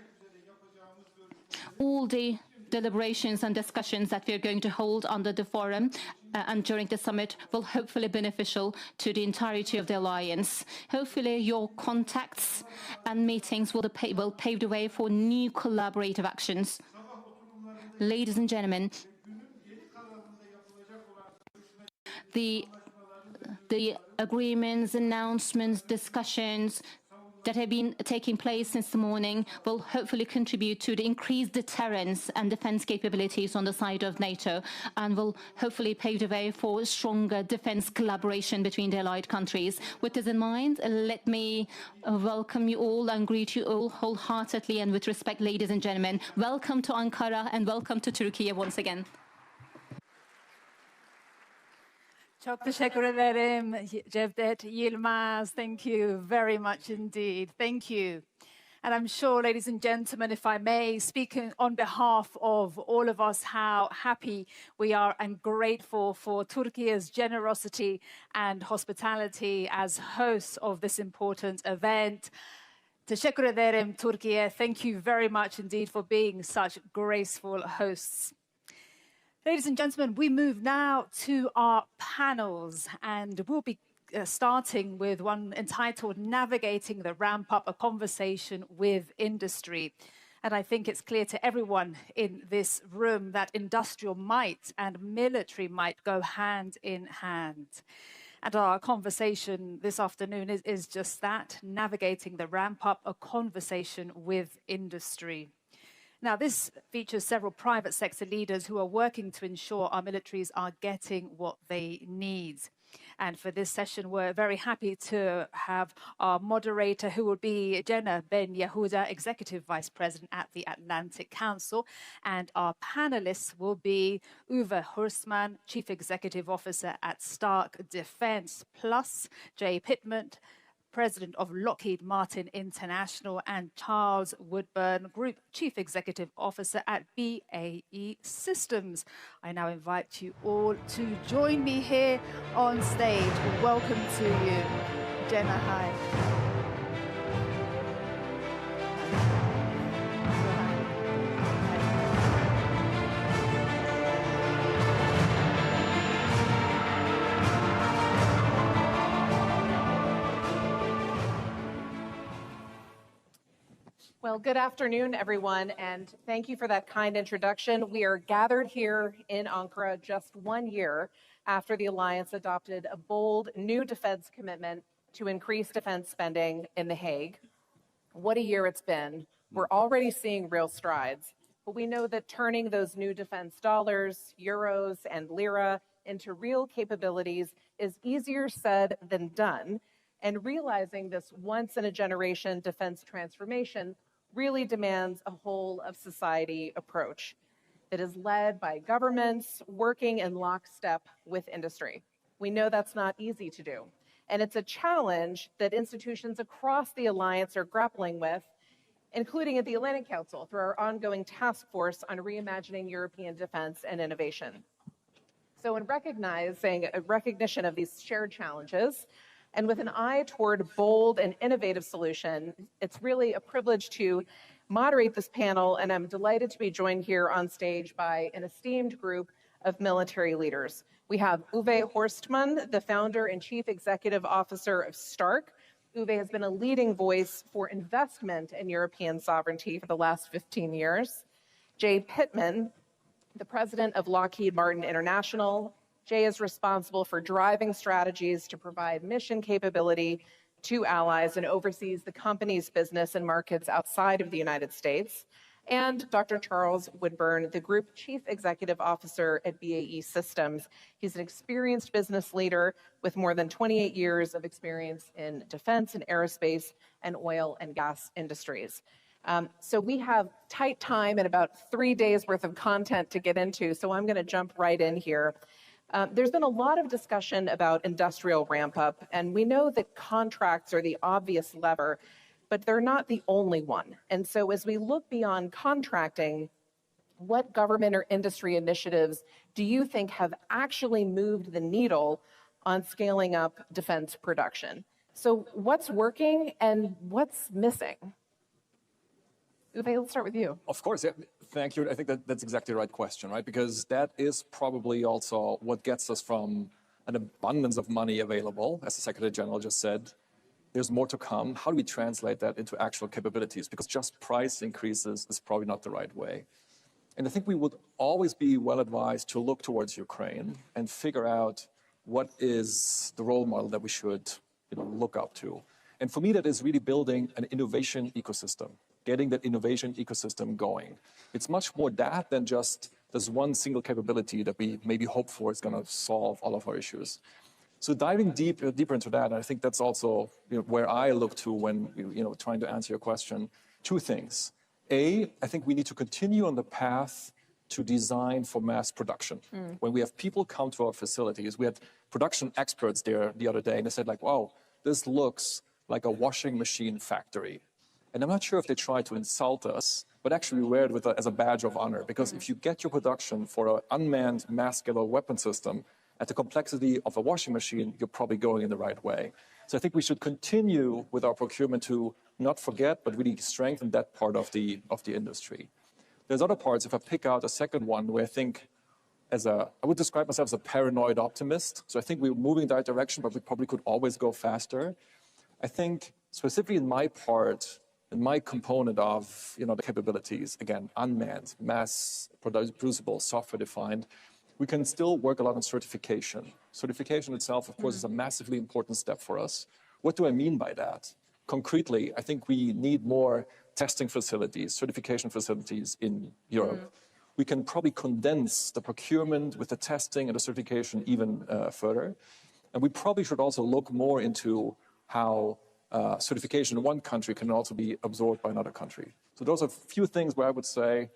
all the deliberations and discussions that we are going to hold under the forum and during the summit will hopefully be beneficial to the entirety of the alliance. Hopefully your contacts and meetings will pave the way for new collaborative actions. Ladies and gentlemen, the agreements, announcements, discussions that have been taking place since the morning will hopefully contribute to the increased deterrence and defense capabilities on the side of NATO, and will hopefully pave the way for stronger defense collaboration between the allied countries. With this in mind, let me welcome you all and greet you all wholeheartedly and with respect, ladies and gentlemen. Welcome to Ankara and welcome to Turkey once again. Çok teşekkür ederim Cevdet Yilmaz. Thank you very much indeed. Thank you. And I'm sure, ladies and gentlemen, if I may, speaking on behalf of all of us, how happy we are and grateful for Turkey's generosity and hospitality as hosts of this important event. Teşekkür ederim, Turkey. Thank you very much indeed for being such graceful hosts. Ladies and gentlemen, we move now to our panels, and we'll be starting with one entitled Navigating the Ramp Up, a Conversation with Industry. And I think it's clear to everyone in this room that industrial might and military might go hand in hand. And our conversation this afternoon is just that, navigating the ramp up, a conversation with industry. Now, this features several private sector leaders who are working to ensure our militaries are getting what they need. And for this session, we're very happy to have our moderator, who will be Jenna Ben Yehuda, Executive Vice President at the Atlantic Council. And our panelists will be Uwe Horstmann, Chief Executive Officer at Stark Defense, plus Jay Pittman, President of Lockheed Martin International, and Charles Woodburn, Group Chief Executive Officer at BAE Systems. I now invite you all to join me here on stage. Welcome to you. Jenna, hi. Well, good afternoon, everyone, and thank you for that kind introduction. We are gathered here in Ankara just 1 year after the alliance adopted a bold new defense commitment to increase defense spending in The Hague. What a year it's been. We're already seeing real strides, but we know that turning those new defense dollars, euros, and lira into real capabilities is easier said than done, and realizing this once-in-a-generation defense transformation really demands a whole-of-society approach that is led by governments working in lockstep with industry. We know that's not easy to do, and it's a challenge that institutions across the alliance are grappling with, including at the Atlantic Council through our ongoing task force on reimagining European defense and innovation. So in recognition of these shared challenges, and with an eye toward bold and innovative solution, it's really a privilege to moderate this panel, and I'm delighted to be joined here on stage by an esteemed group of military leaders. We have Uwe Horstmann, the founder and chief executive officer of Stark. Uwe has been a leading voice for investment in European sovereignty for the last 15 years. Jay Pittman, the president of Lockheed Martin International. Jay is responsible for driving strategies to provide mission capability to allies and oversees the company's business and markets outside of the United States. And Dr. Charles Woodburn, the Group Chief Executive Officer at BAE Systems. He's an experienced business leader with more than 28 years of experience in defense and aerospace and oil and gas industries. So we have tight time and about 3 days worth of content to get into, so I'm going to jump right in here. There's been a lot of discussion about industrial ramp up, and we know that contracts are the obvious lever, but they're not the only one. And so as we look beyond contracting, what government or industry initiatives do you think have actually moved the needle on scaling up defense production? So what's working and what's missing? Uwe, let's start with you. Of course, yeah. Thank you. I think that's exactly the right question, right? Because that is probably also what gets us from an abundance of money available, as the Secretary General just said. There's more to come. How do we translate that into actual capabilities? Because just price increases is probably not the right way. And I think we would always be well advised to look towards Ukraine and figure out what is the role model that we should look up to. And for me, that is really building an innovation ecosystem, getting that innovation ecosystem going. It's much more that than just this one single capability that we maybe hope for is going to solve all of our issues. So diving deeper into that, I think that's also where I look to when trying to answer your question. Two things. A, I think we need to continue on the path to design for mass production. When we have people come to our facilities, we had production experts there the other day, and they said, like, wow, this looks like a washing machine factory. And I'm not sure if they try to insult us, but actually we wear it as a badge of honor, because if you get your production for an unmanned mass-scale weapon system at the complexity of a washing machine, you're probably going in the right way. So I think we should continue with our procurement to not forget, but really strengthen that part of the industry. There's other parts, if I pick out a second one, where I think I would describe myself as a paranoid optimist. So I think we're moving in that direction, but we probably could always go faster. I think specifically in my part, in my component of the capabilities, again, unmanned, mass producible, software defined, we can still work a lot on certification. Certification itself, of course, is a massively important step for us. What do I mean by that? Concretely, I think we need more testing facilities, certification facilities in Europe. We can probably condense the procurement with the testing and the certification even further. And we probably should also look more into how certification in one country can also be absorbed by another country. So those are a few things where I would say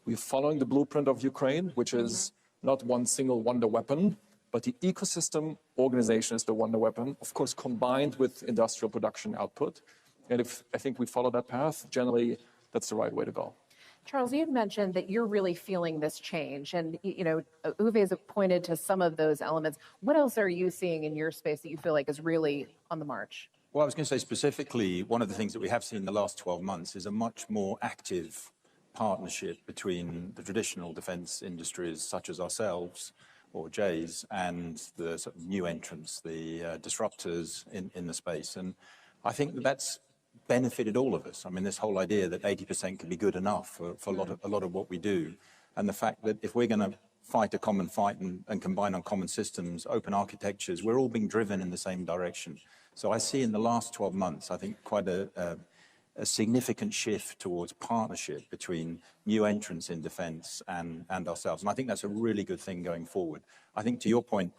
we're following the blueprint of Ukraine, which is not one single wonder weapon, but the ecosystem organization is the wonder weapon, of course, combined with industrial production output. And if I think we follow that path, generally, that's the right way to go. Charles, you mentioned that you're really feeling this change, and Uwe has pointed to some of those elements. What else are you seeing in your space that you feel like is really on the march? Well, I was going to say specifically, one of the things that we have seen in the last 12 months is a much more active partnership between the traditional defence industries, such as ourselves or J's, and the sort of new entrants, the disruptors in the space. And I think that's benefited all of us. I mean, this whole idea that 80% can be good enough for a lot of what we do, and the fact that if we're going to fight a common fight and combine on common systems, open architectures, we're all being driven in the same direction. So I see in the last 12 months, I think quite a significant shift towards partnership between new entrants in defence and ourselves. And I think that's a really good thing going forward. I think to your point,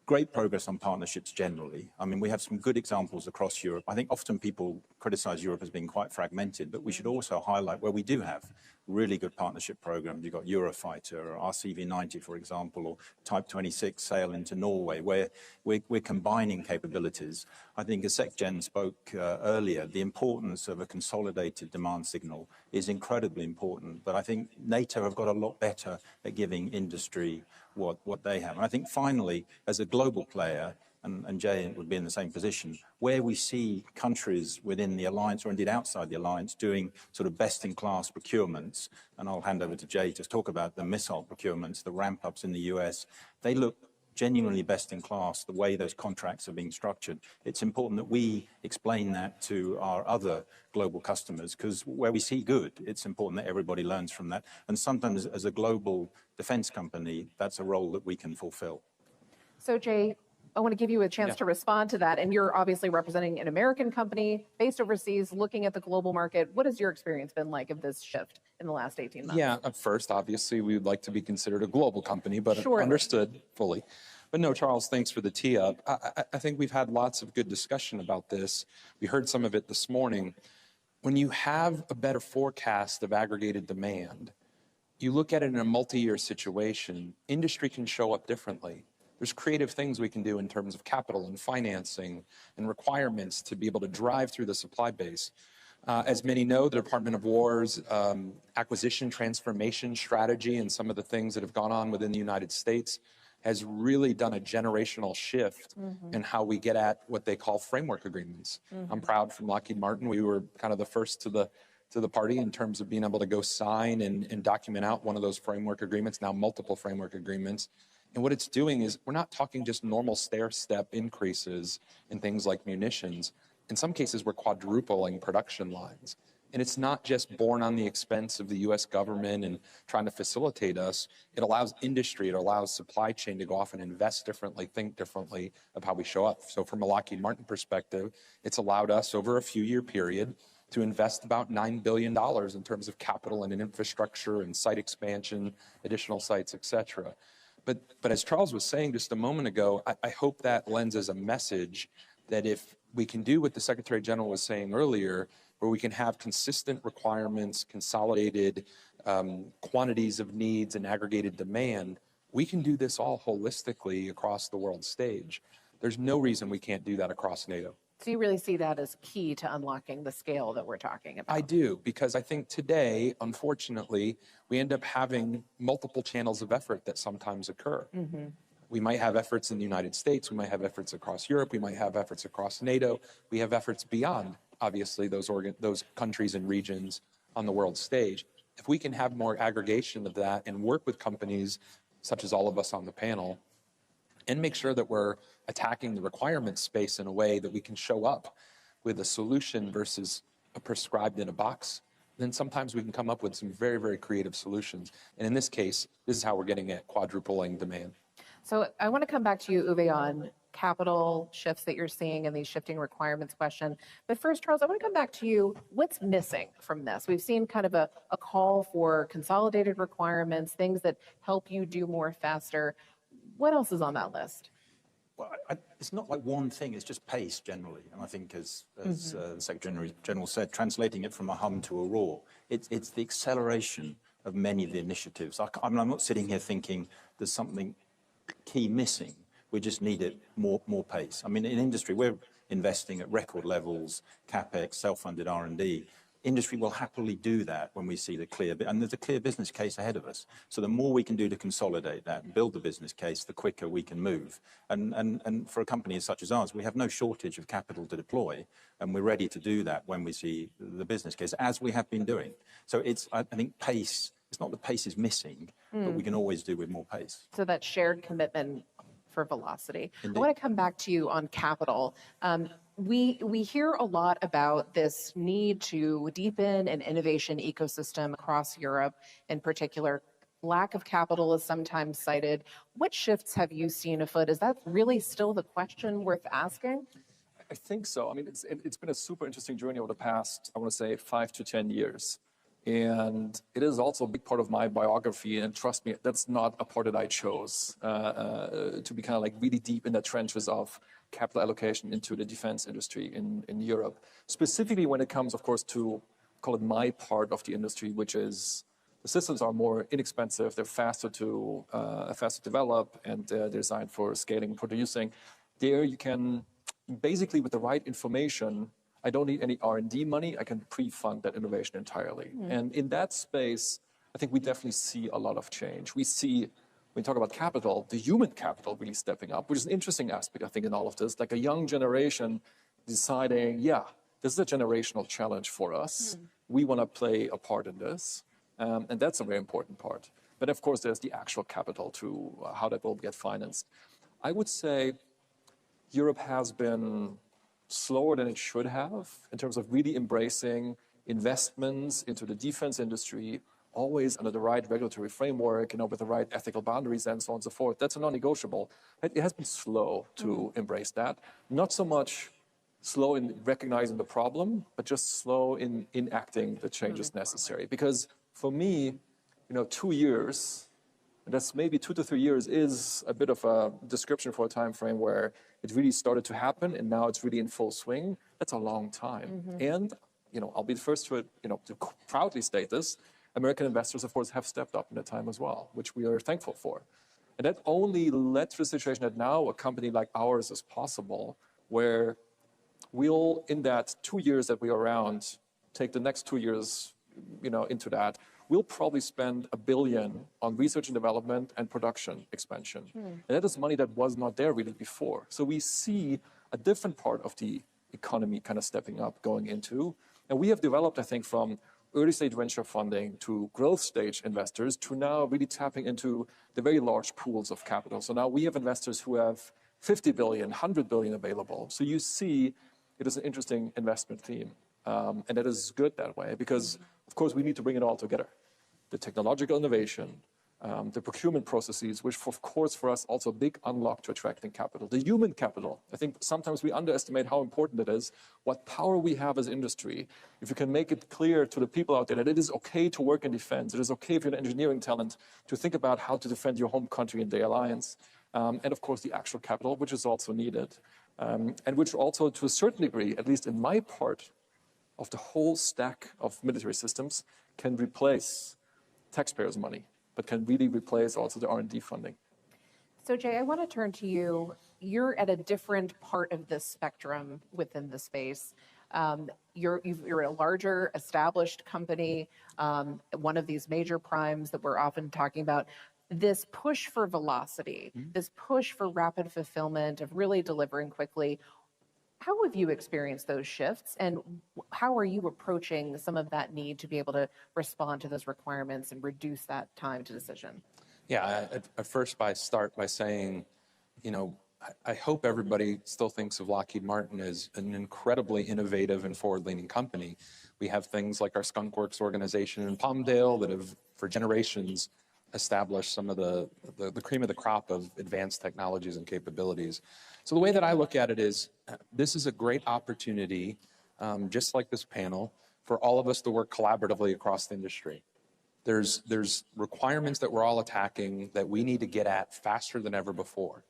great progress on partnerships generally. I mean, we have some good examples across Europe. I think often people criticize Europe as being quite fragmented, but we should also highlight where we do have really good partnership programs. You've got Eurofighter or RCV-90, for example, or Type 26 sail into Norway, where we're combining capabilities. I think as SecGen spoke earlier, the importance of a consolidated demand signal is incredibly important. But I think NATO have got a lot better at giving industry what they have. And I think finally, as a global player, and Jay would be in the same position, where we see countries within the alliance or indeed outside the alliance doing sort of best-in-class procurements, and I'll hand over to Jay to talk about the missile procurements, the ramp-ups in the US, they look genuinely best-in-class, the way those contracts are being structured. It's important that we explain that to our other global customers, because where we see good, it's important that everybody learns from that. And sometimes as a global defense company, that's a role that we can fulfill. So Jay, I want to give you a chance to respond to that. And you're obviously representing an American company based overseas, looking at the global market. What has your experience been like of this shift in the last 18 months? Yeah, at first, obviously, we would like to be considered a global company, but understood fully. But no, Charles, thanks for the tee up. I think we've had lots of good discussion about this. We heard some of it this morning. When you have a better forecast of aggregated demand, you look at it in a multi-year situation, industry can show up differently. There's creative things we can do in terms of capital and financing and requirements to be able to drive through the supply base. As many know, the Department of War's acquisition transformation strategy and some of the things that have gone on within the United States has really done a generational shift in how we get at what they call framework agreements. I'm proud from Lockheed Martin. We were kind of the first to the party in terms of being able to go sign and document out one of those framework agreements, now multiple framework agreements. And what it's doing is we're not talking just normal stair-step increases in things like munitions. In some cases, we're quadrupling production lines. And it's not just borne on the expense of the US government and trying to facilitate us. It allows industry, it allows supply chain to go off and invest differently, think differently of how we show up. So from a Lockheed Martin perspective, it's allowed us over a few-year period to invest about $9 billion in terms of capital and infrastructure and site expansion, additional sites, et cetera. But as Charles was saying just a moment ago, I hope that lends as a message that if we can do what the Secretary General was saying earlier, where we can have consistent requirements, consolidated quantities of needs and aggregated demand, we can do this all holistically across the world stage. There's no reason we can't do that across NATO. So you really see that as key to unlocking the scale that we're talking about? I do, because I think today, unfortunately, we end up having multiple channels of effort that sometimes occur. We might have efforts in the United States, we might have efforts across Europe, we might have efforts across NATO, we have efforts beyond, obviously, those countries and regions on the world stage. If we can have more aggregation of that and work with companies such as all of us on the panel, and make sure that we're attacking the requirement space in a way that we can show up with a solution versus a prescribed in a box, then sometimes we can come up with some very, very creative solutions. And in this case, this is how we're getting at quadrupling demand. So I want to come back to you, Uwe, on capital shifts that you're seeing and these shifting requirements question. But first, Charles, I want to come back to you. What's missing from this? We've seen kind of a call for consolidated requirements, things that help you do more faster. What else is on that list? Well, it's not like one thing, it's just pace generally. And I think as the Secretary General said, translating it from a hum to a roar, it's the acceleration of many of the initiatives. I'm not sitting here thinking there's something key missing. We just need it more pace. I mean, in industry, we're investing at record levels, CapEx, self-funded R&D. Industry will happily do that when we see the clear, and there's a clear business case ahead of us. So the more we can do to consolidate that and build the business case, the quicker we can move. And for a company such as ours, we have no shortage of capital to deploy, and we're ready to do that when we see the business case, as we have been doing. So I think pace, it's not that pace is missing, but we can always do with more pace. So that shared commitment for velocity. Indeed. I want to come back to you on capital. We hear a lot about this need to deepen an innovation ecosystem across Europe in particular. Lack of capital is sometimes cited. What shifts have you seen afoot? Is that really still the question worth asking? I think so. I mean, it's been a super interesting journey over the past, I want to say, 5 to 10 years. And it is also a big part of my biography. And trust me, that's not a part that I chose to be kind of like really deep in the trenches of capital allocation into the defense industry in Europe. Specifically when it comes, of course, to call it my part of the industry, which is the systems are more inexpensive, they're faster to develop, and they're designed for scaling and producing. There you can basically, with the right information, I don't need any R&D money. I can pre-fund that innovation entirely. And in that space, I think we definitely see a lot of change. We see, when we talk about capital, the human capital really stepping up, which is an interesting aspect, I think, in all of this. Like a young generation deciding, yeah, this is a generational challenge for us. We want to play a part in this. And that's a very important part. But of course, there's the actual capital to how that will get financed. I would say Europe has been slower than it should have in terms of really embracing investments into the defense industry, always under the right regulatory framework, with the right ethical boundaries and so on and so forth. That's a non-negotiable. It has been slow to embrace that. Not so much slow in recognizing the problem, but just slow in enacting the changes necessary. Because for me, 2 years, and that's maybe 2 to 3 years, is a bit of a description for a time frame where it really started to happen and now it's really in full swing. That's a long time. And, I'll be the first to proudly state this. American investors, of course, have stepped up in that time as well, which we are thankful for. And that only led to the situation that now a company like ours is possible, where we'll, in that 2 years that we're around, take the next 2 years, into that, we'll probably spend $1 billion on research and development and production expansion. And that is money that was not there really before. So we see a different part of the economy kind of stepping up going into. And we have developed, I think, from early stage venture funding to growth stage investors to now really tapping into the very large pools of capital. So now we have investors who have 50 billion, 100 billion available. So you see it is an interesting investment theme. And that is good that way because, of course, we need to bring it all together. The technological innovation, the procurement processes, which, of course, for us, also a big unlock to attracting capital. The human capital. I think sometimes we underestimate how important it is, what power we have as industry. If you can make it clear to the people out there that it is okay to work in defense, it is okay if you're an engineering talent to think about how to defend your home country and the alliance. And, of course, the actual capital, which is also needed. And which also, to a certain degree, at least in my part of the whole stack of military systems, can replace taxpayers' money, but can really replace also the R&D funding. So Jay, I want to turn to you. You're at a different part of the spectrum within the space. You're a larger established company, one of these major primes that we're often talking about. This push for velocity, this push for rapid fulfillment of really delivering quickly. How have you experienced those shifts, and how are you approaching some of that need to be able to respond to those requirements and reduce that time to decision? Yeah, I first start by saying, I hope everybody still thinks of Lockheed Martin as an incredibly innovative and forward-leaning company. We have things like our Skunk Works organization in Palmdale that have, for generations, established some of the cream of the crop of advanced technologies and capabilities. So the way that I look at it is, this is a great opportunity, just like this panel, for all of us to work collaboratively across the industry. There's requirements that we're all attacking that we need to get at faster than ever before.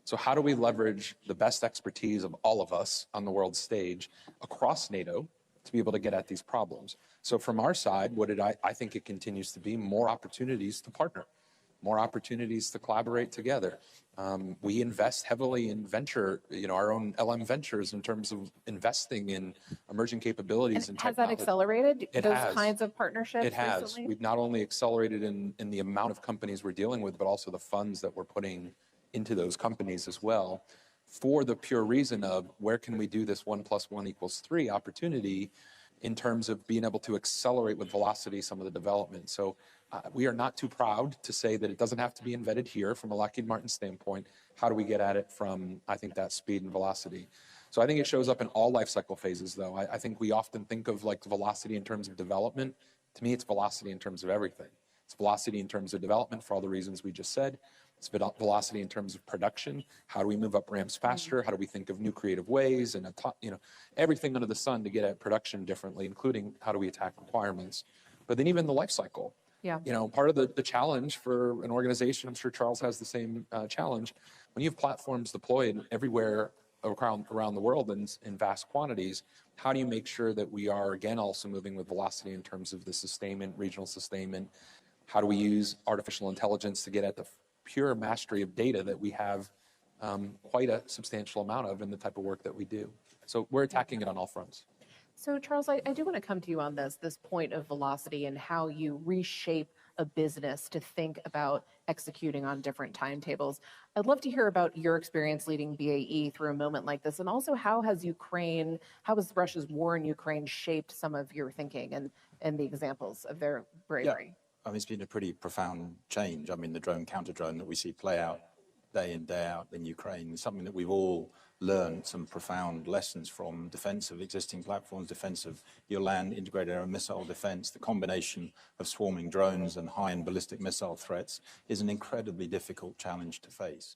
So how do we leverage the best expertise of all of us on the world stage across NATO to be able to get at these problems? So from our side, I think it continues to be more opportunities to partner, more opportunities to collaborate together. We invest heavily in venture, our own LM Ventures in terms of investing in emerging capabilities and technology. Has that accelerated those has. Kinds of partnerships It has. recently? We've not only accelerated in the amount of companies we're dealing with, but also the funds that we're putting into those companies as well, for the pure reason of where can we do this 1 + 1 = 3 opportunity in terms of being able to accelerate with velocity some of the development. So we are not too proud to say that it doesn't have to be invented here from a Lockheed Martin standpoint. How do we get at it from, I think, that speed and velocity? So I think it shows up in all life cycle phases, though. I think we often think of like velocity in terms of development. To me, it's velocity in terms of everything. It's velocity in terms of development for all the reasons we just said. It's velocity in terms of production. How do we move up ramps faster? How do we think of new creative ways and everything under the sun to get at production differently, including how do we attack requirements? But then even the life cycle. Yeah. Part of the challenge for an organization, I'm sure Charles has the same challenge, when you have platforms deployed everywhere around the world in vast quantities, how do you make sure that we are, again, also moving with velocity in terms of the sustainment, regional sustainment? How do we use artificial intelligence to get at the pure mastery of data that we have quite a substantial amount of in the type of work that we do? So we're attacking it on all fronts. So Charles, I do want to come to you on this point of velocity and how you reshape a business to think about executing on different timetables. I'd love to hear about your experience leading BAE through a moment like this, and also how has Russia's war in Ukraine shaped some of your thinking and the examples of their bravery? Yeah. It's been a pretty profound change. The drone, counter-drone that we see play out day in, day out in Ukraine is something that we've all learned some profound lessons from. Defense of existing platforms, defense of your land, integrated air and missile defense. The combination of swarming drones and high and ballistic missile threats is an incredibly difficult challenge to face.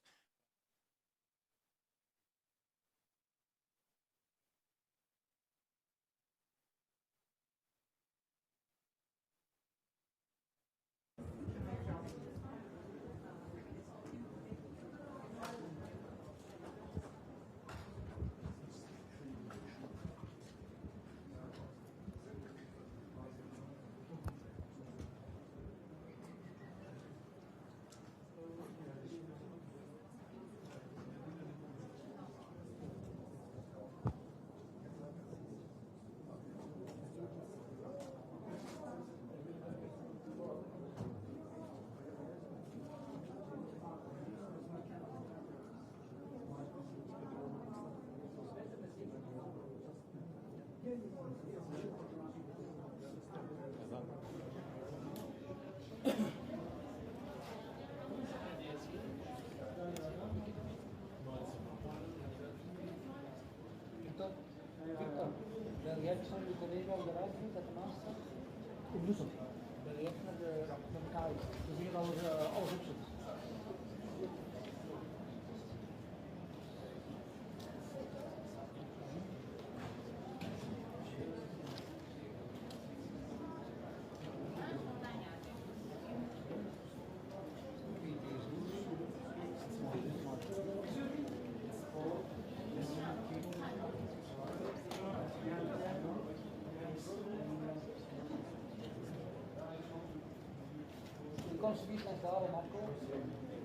Kom subiet naar daar, Marco.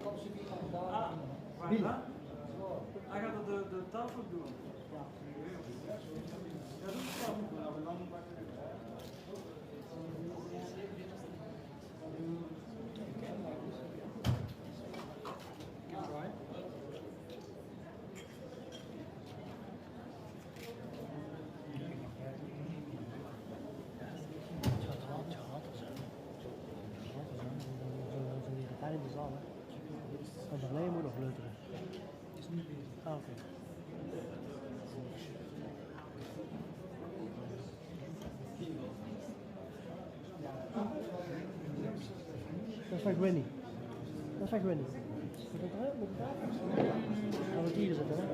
Kom subiet naar daar. Binnen. Hij gaat de tafel doen. Ja. Ja, dat is wel goed. Maar dan in de zaal, hè? Want alleen moet nog leuteren. Ah, oké. Dat is van Granny. Dat is van Granny. Moet ik eruit? Moet ik eruit? Gaan we het hier zetten, hè?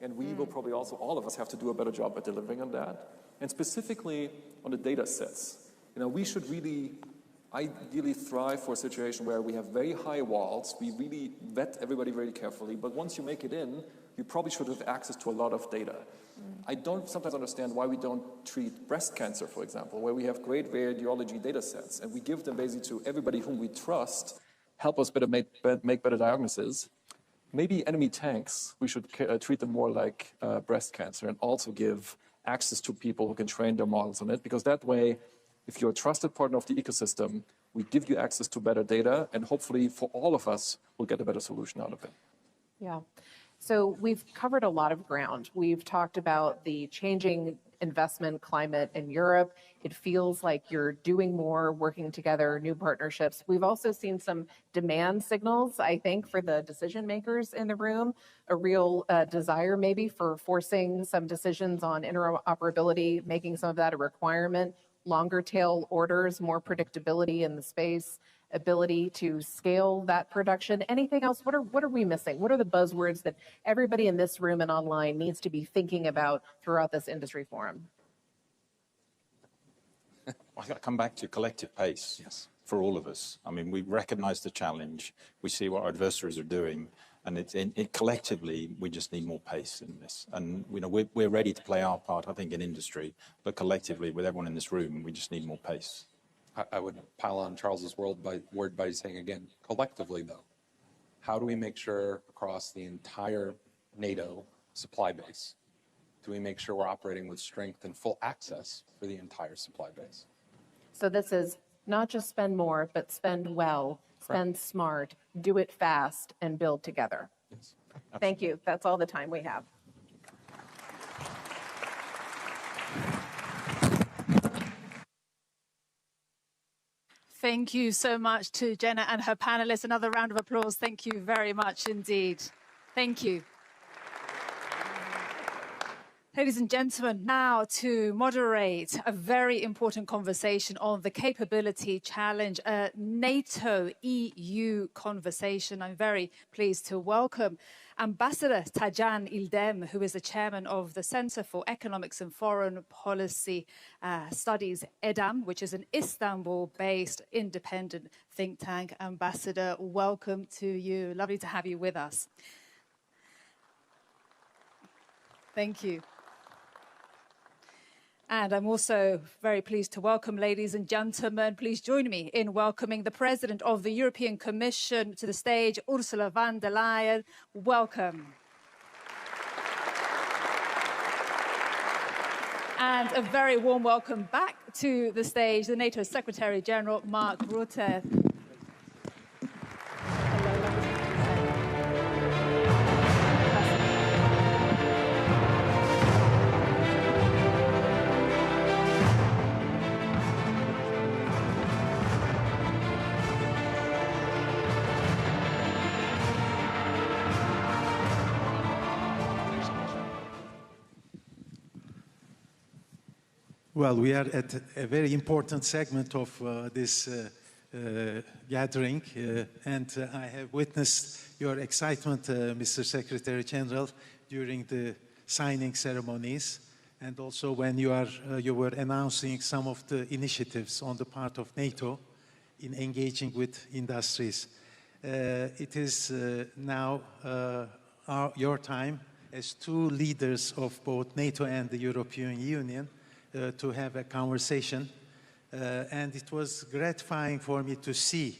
And we will probably also, all of us, have to do a better job at delivering on that. And specifically on the data sets. We should really ideally thrive for a situation where we have very high walls. We really vet everybody very carefully. But once you make it in, you probably should have access to a lot of data. I don't sometimes understand why we don't treat breast cancer, for example, where we have great radiology data sets, and we give them basically to everybody whom we trust, help us better make better diagnoses. Maybe enemy tanks, we should treat them more like breast cancer and also give access to people who can train their models on it, because that way, if you're a trusted partner of the ecosystem, we give you access to better data, and hopefully for all of us, we'll get a better solution out of it. Yeah. So we've covered a lot of ground. We've talked about the changing investment climate in Europe. It feels like you're doing more, working together, new partnerships. We've also seen some demand signals, I think, for the decision makers in the room, a real desire maybe for forcing some decisions on interoperability, making some of that a requirement, longer tail orders, more predictability in the space, ability to scale that production. Anything else? What are we missing? What are the buzzwords that everybody in this room and online needs to be thinking about throughout this industry forum? I've got to come back to collective pace. Yes. For all of us. I mean, we recognize the challenge. We see what our adversaries are doing. And collectively, we just need more pace in this. And we're ready to play our part, I think, in industry. But collectively, with everyone in this room, we just need more pace. I would pile on Charles's word by saying again, collectively though, how do we make sure across the entire NATO supply base, do we make sure we're operating with strength and full access for the entire supply base? So this is not just spend more, but spend well, spend smart, do it fast, and build together. Yes. Thank you. That's all the time we have. Thank you so much to Jenna and her panelists. Another round of applause. Thank you very much indeed. Thank you. Ladies and gentlemen, now to moderate a very important conversation on the capability challenge, a NATO-EU conversation. I'm very pleased to welcome Ambassador Tajan İldem, who is the chairman of the Center for Economics and Foreign Policy Studies, EDAM, which is an Istanbul-based independent think tank. Ambassador, welcome to you. Lovely to have you with us. Thank you. And I'm also very pleased to welcome, ladies and gentlemen, please join me in welcoming the President of the European Commission to the stage, Ursula von der Leyen. Welcome. And a very warm welcome back to the stage, the NATO Secretary General, Mark Rutte. Well, we are at a very important segment of this gathering, and I have witnessed your excitement, Mr. Secretary General, during the signing ceremonies, and also when you were announcing some of the initiatives on the part of NATO in engaging with industries. It is now your time as two leaders of both NATO and the European Union to have a conversation, and it was gratifying for me to see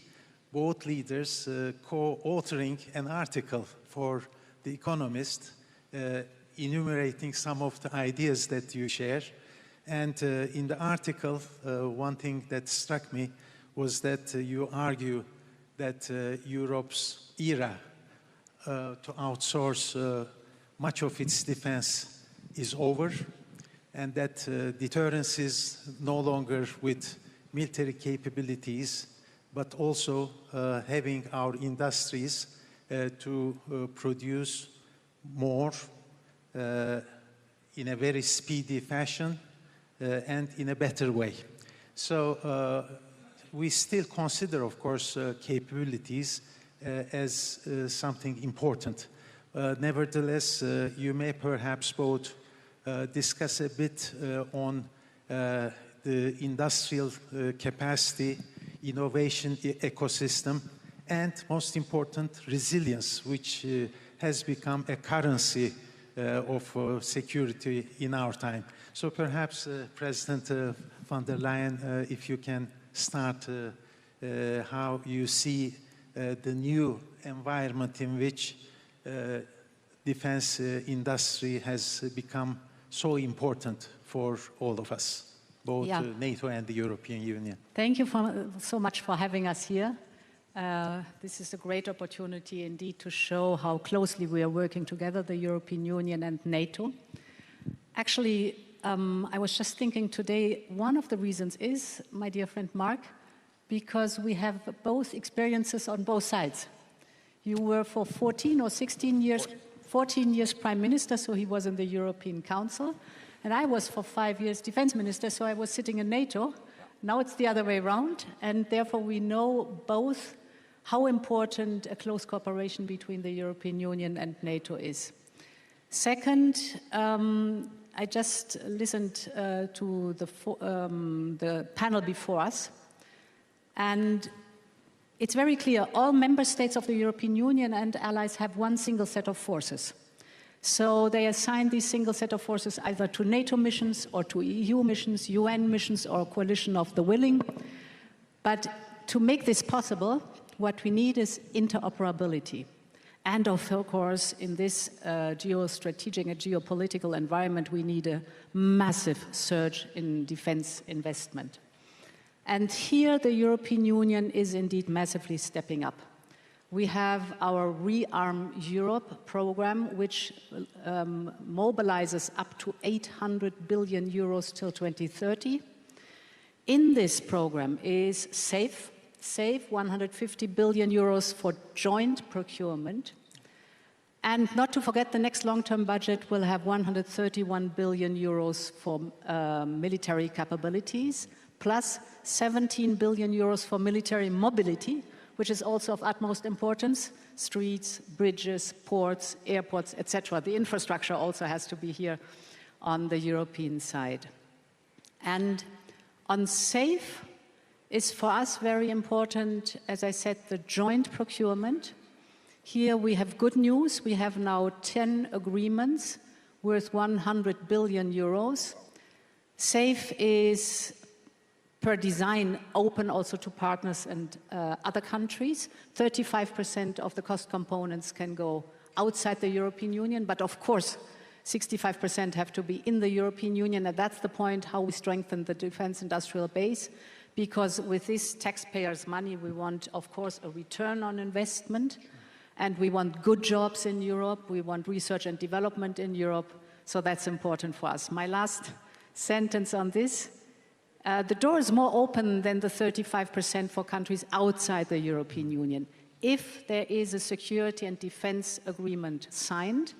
both leaders co-authoring an article for The Economist, enumerating some of the ideas that you share. And in the article, one thing that struck me was that you argue that Europe's era to outsource much of its defense is over, and that deterrence is no longer with military capabilities, but also having our industries to produce more in a very speedy fashion and in a better way. So we still consider, of course, capabilities as something important. Nevertheless, you may perhaps both discuss a bit on the industrial capacity, innovation ecosystem, and most important, resilience, which has become a currency of security in our time. So perhaps, President von der Leyen, if you can start how you see the new environment in which defense industry has become so important for all of us, both NATO and the European Union. Thank you so much for having us here. This is a great opportunity indeed to show how closely we are working together, the European Union and NATO. Actually, I was just thinking today, one of the reasons is, my dear friend Mark, because we have both experiences on both sides. You were for 14 or 16 years, 14 years Prime Minister, so he was in the European Council. And I was for 5 years Defense Minister, so I was sitting in NATO. Now it's the other way around, and therefore we know both how important a close cooperation between the European Union and NATO is. Second, I just listened to the panel before us, and it's very clear, all member states of the European Union and allies have one single set of forces. So they assign this single set of forces either to NATO missions or to EU missions, UN missions, or a coalition of the willing. But to make this possible, what we need is interoperability. And of course, in this geostrategic and geopolitical environment, we need a massive surge in defense investment. And here the European Union is indeed massively stepping up. We have our Rearm Europe program, which mobilizes up to 800 billion euros till 2030. In this program is SAFE, 150 billion euros for joint procurement. And not to forget, the next long-term budget will have 131 billion euros for military capabilities, plus 17 billion euros for military mobility, which is also of utmost importance: streets, bridges, ports, airports, etc. The infrastructure also has to be here on the European side. And on SAFE is for us very important, as I said, the joint procurement. Here we have good news. We have now 10 agreements worth 100 billion euros. SAFE is per design open also to partners and other countries. 35% of the cost components can go outside the European Union, but of course 65% have to be in the European Union, and that's the point how we strengthen the defense industrial base, because with this taxpayers' money we want, of course, a return on investment, and we want good jobs in Europe, we want research and development in Europe, so that's important for us. My last sentence on this: the door is more open than the 35% for countries outside the European Union. If there is a security and defense agreement signed,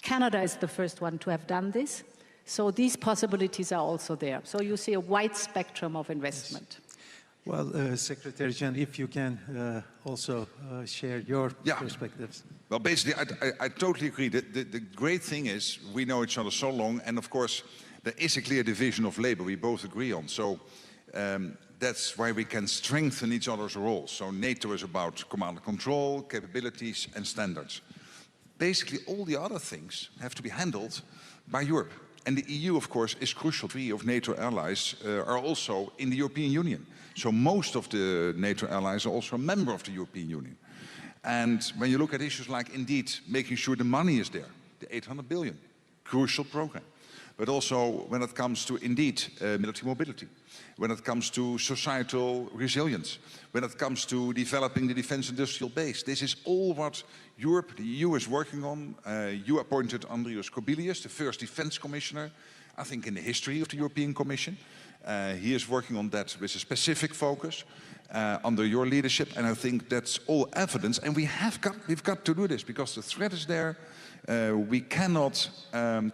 Canada is the first one to have done this. So these possibilities are also there. So you see a wide spectrum of investment. Yes. Well, Secretary General, if you can also share your perspectives. Well, basically, I totally agree. The great thing is we know each other so long, and of course, there is a clear division of labor we both agree on. So that's why we can strengthen each other's roles. So NATO is about command and control, capabilities, and standards. Basically, all the other things have to be handled by Europe. And the EU, of course, is crucial. 3 of NATO allies are also in the European Union. So most of the NATO allies are also a member of the European Union. And when you look at issues like, indeed, making sure the money is there, the 800 billion, crucial program. But also when it comes to, indeed, military mobility, when it comes to societal resilience, when it comes to developing the defense industrial base. This is all what Europe, the EU, is working on. You appointed Andrius Kubilius, the first defense commissioner, I think in the history of the European Commission. He is working on that with a specific focus under your leadership, and I think that's all evidence. And we've got to do this because the threat is there. We cannot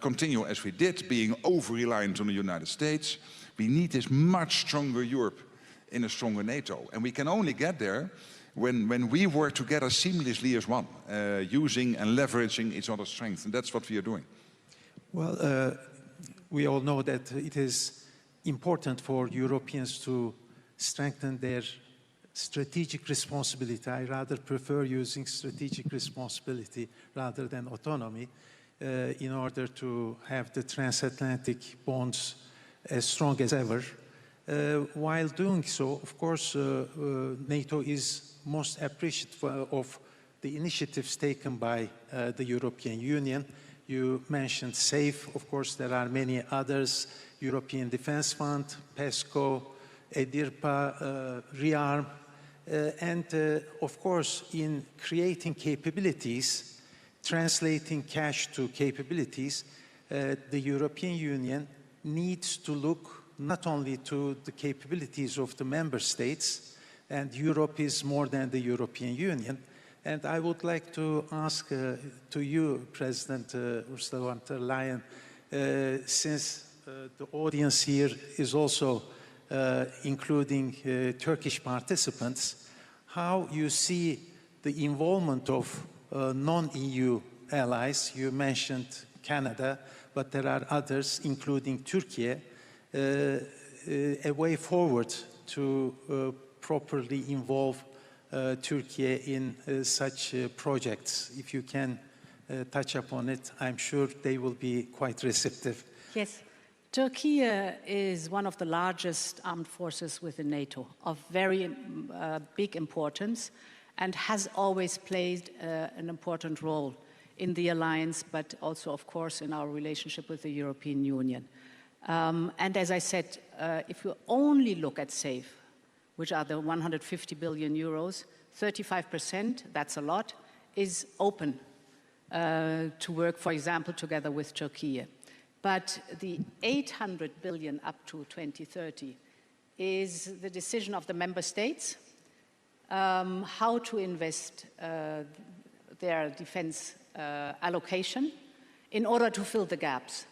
continue as we did, being over-reliant on the United States. We need this much stronger Europe in a stronger NATO. And we can only get there when we work together seamlessly as one, using and leveraging each other's strengths, and that's what we are doing. Well, we all know that it is important for Europeans to strengthen their strategic responsibility. I rather prefer using strategic responsibility rather than autonomy in order to have the transatlantic bonds as strong as ever. While doing so, of course, NATO is most appreciative of the initiatives taken by the European Union. You mentioned SAFE. Of course, there are many others: European Defence Fund, PESCO, EDIRPA, REARM, and of course, in creating capabilities, translating cash to capabilities, the European Union needs to look not only to the capabilities of the member states, and Europe is more than the European Union. And I would like to ask to you, President Ursula von der Leyen, since the audience here is also including Turkish participants, how you see the involvement of non-EU allies. You mentioned Canada, but there are others, including Turkey, a way forward to properly involve Turkey in such projects. If you can touch upon it, I'm sure they will be quite receptive. Yes. Turkey is one of the largest armed forces within NATO, of very big importance, and has always played an important role in the alliance, but also, of course, in our relationship with the European Union. And as I said, if you only look at SAFE, which are the 150 billion euros, 35%, that's a lot, is open to work, for example, together with Turkey. But the 800 billion up to 2030 is the decision of the member states how to invest their defense allocation in order to fill the gaps.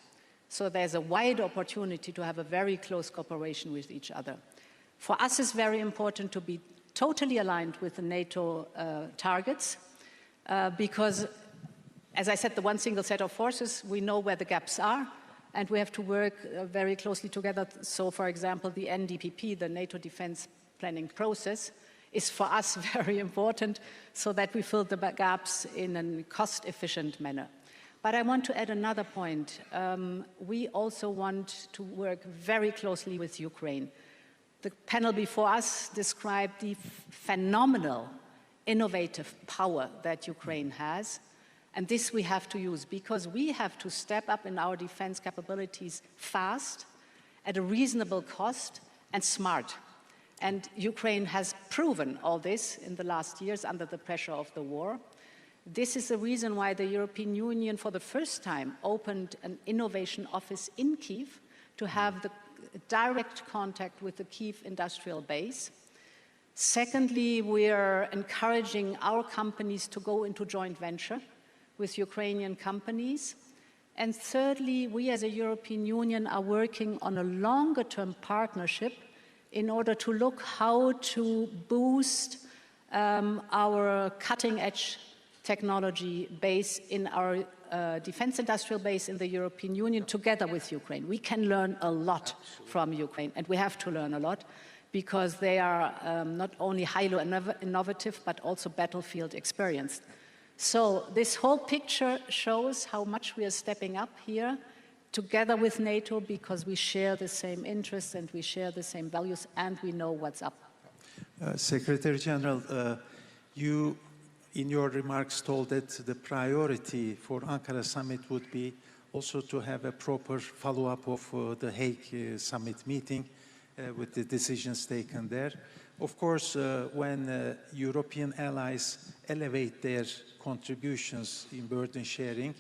So there's a wide opportunity to have a very close cooperation with each other. For us, it's very important to be totally aligned with the NATO targets because, as I said, the one single set of forces, we know where the gaps are, and we have to work very closely together. So, for example, the NDPP, the NATO defense planning process, is for us very important so that we fill the gaps in a cost-efficient manner. But I want to add another point. We also want to work very closely with Ukraine. The panel before us described the phenomenal, innovative power that Ukraine has. And this we have to use because we have to step up in our defense capabilities fast, at a reasonable cost, and smart. And Ukraine has proven all this in the last years under the pressure of the war. This is the reason why the European Union, for the first time, opened an innovation office in Kyiv to have the direct contact with the Kyiv industrial base. Secondly, we are encouraging our companies to go into joint venture with Ukrainian companies. And thirdly, we as a European Union are working on a longer-term partnership in order to look how to boost our cutting-edge technology base in our defense industrial base in the European Union together with Ukraine. We can learn a lot from Ukraine, and we have to learn a lot because they are not only highly innovative, but also battlefield experienced. So this whole picture shows how much we are stepping up here together with NATO because we share the same interests and we share the same values and we know what's up. Secretary General, you in your remarks told that the priority for Ankara summit would be also to have a proper follow-up of the Hague summit meeting with the decisions taken there. Of course, when European allies elevate their contributions in burden sharing,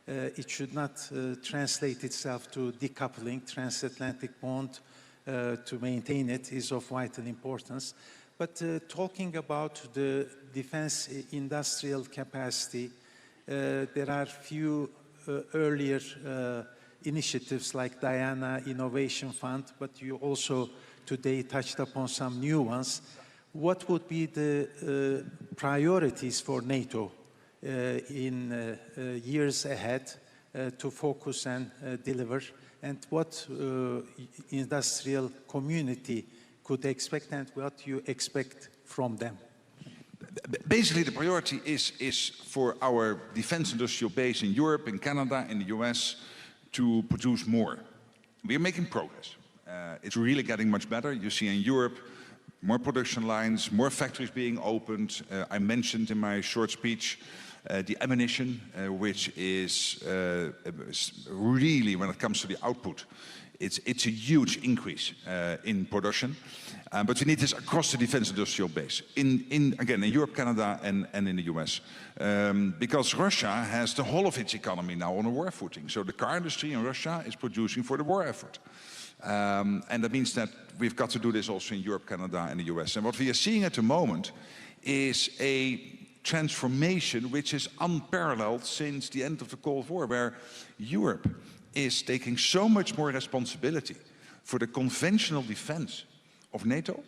it should not translate itself to decoupling. Transatlantic bond to maintain it is of vital importance. But talking about the defense industrial capacity, there are few earlier initiatives like Diana Innovation Fund, but you also today touched upon some new ones. what would be the priorities for NATO in years ahead to focus and deliver, and what industrial community could expect and what you expect from them? Basically, the priority is for our defense industrial base in Europe, in Canada, in the US to produce more. We are making progress. It's really getting much better. You see in Europe, more production lines, more factories being opened. I mentioned in my short speech the ammunition, which is really, when it comes to the output, it's a huge increase in production. But we need this across the defense industrial base, again, in Europe, Canada, and in the US. Because Russia has the whole of its economy now on a war footing. So the car industry in Russia is producing for the war effort. And that means that we've got to do this also in Europe, Canada, and the US. And what we are seeing at the moment is a transformation which is unparalleled since the end of the Cold War, where Europe is taking so much more responsibility for the conventional defense of NATO,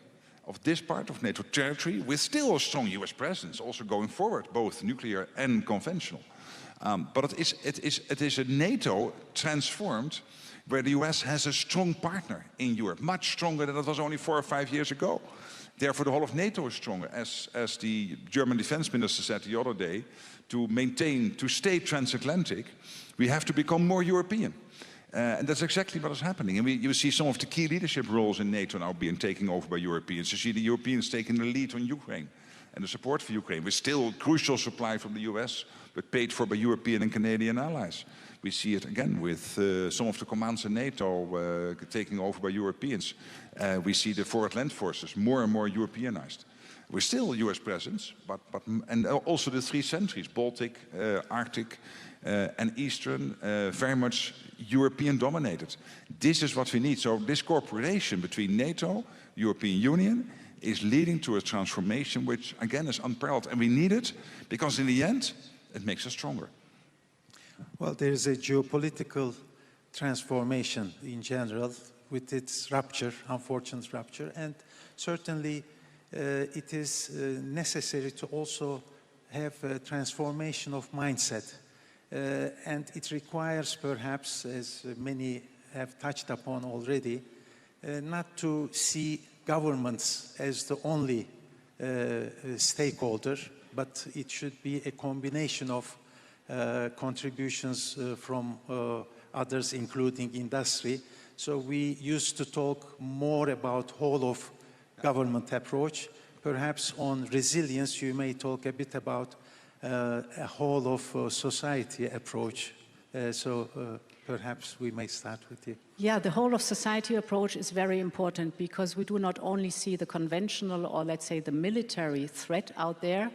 of this part of NATO territory, with still a strong US presence, also going forward, both nuclear and conventional. But it is a NATO transformed, where the US has a strong partner in Europe, much stronger than it was only 4 or 5 years ago. Therefore, the whole of NATO is stronger. As the German defense minister said the other day, to stay transatlantic, we have to become more European. And that's exactly what is happening. And you see some of the key leadership roles in NATO now being taken over by Europeans. You see the Europeans taking the lead on Ukraine and the support for Ukraine, with still crucial supply from the US, but paid for by European and Canadian allies. We see it again with some of the commands in NATO taking over by Europeans. We see the forward land forces more and more Europeanized. We're still a US presence, and also the 3 centuries, Baltic, Arctic, and Eastern, very much European dominated. This is what we need. So this cooperation between NATO, European Union, is leading to a transformation which, again, is unparalleled. And we need it because in the end, it makes us stronger. Well, there is a geopolitical transformation in general with its rupture, unfortunate rupture, and certainly it is necessary to also have a transformation of mindset. And it requires, perhaps, as many have touched upon already, not to see governments as the only stakeholder, but it should be a combination of contributions from others, including industry. So we used to talk more about whole of government approach. Perhaps on resilience, you may talk a bit about a whole of society approach. Perhaps we may start with you. Yeah, the whole of society approach is very important because we do not only see the conventional or, let's say, the military threat out there,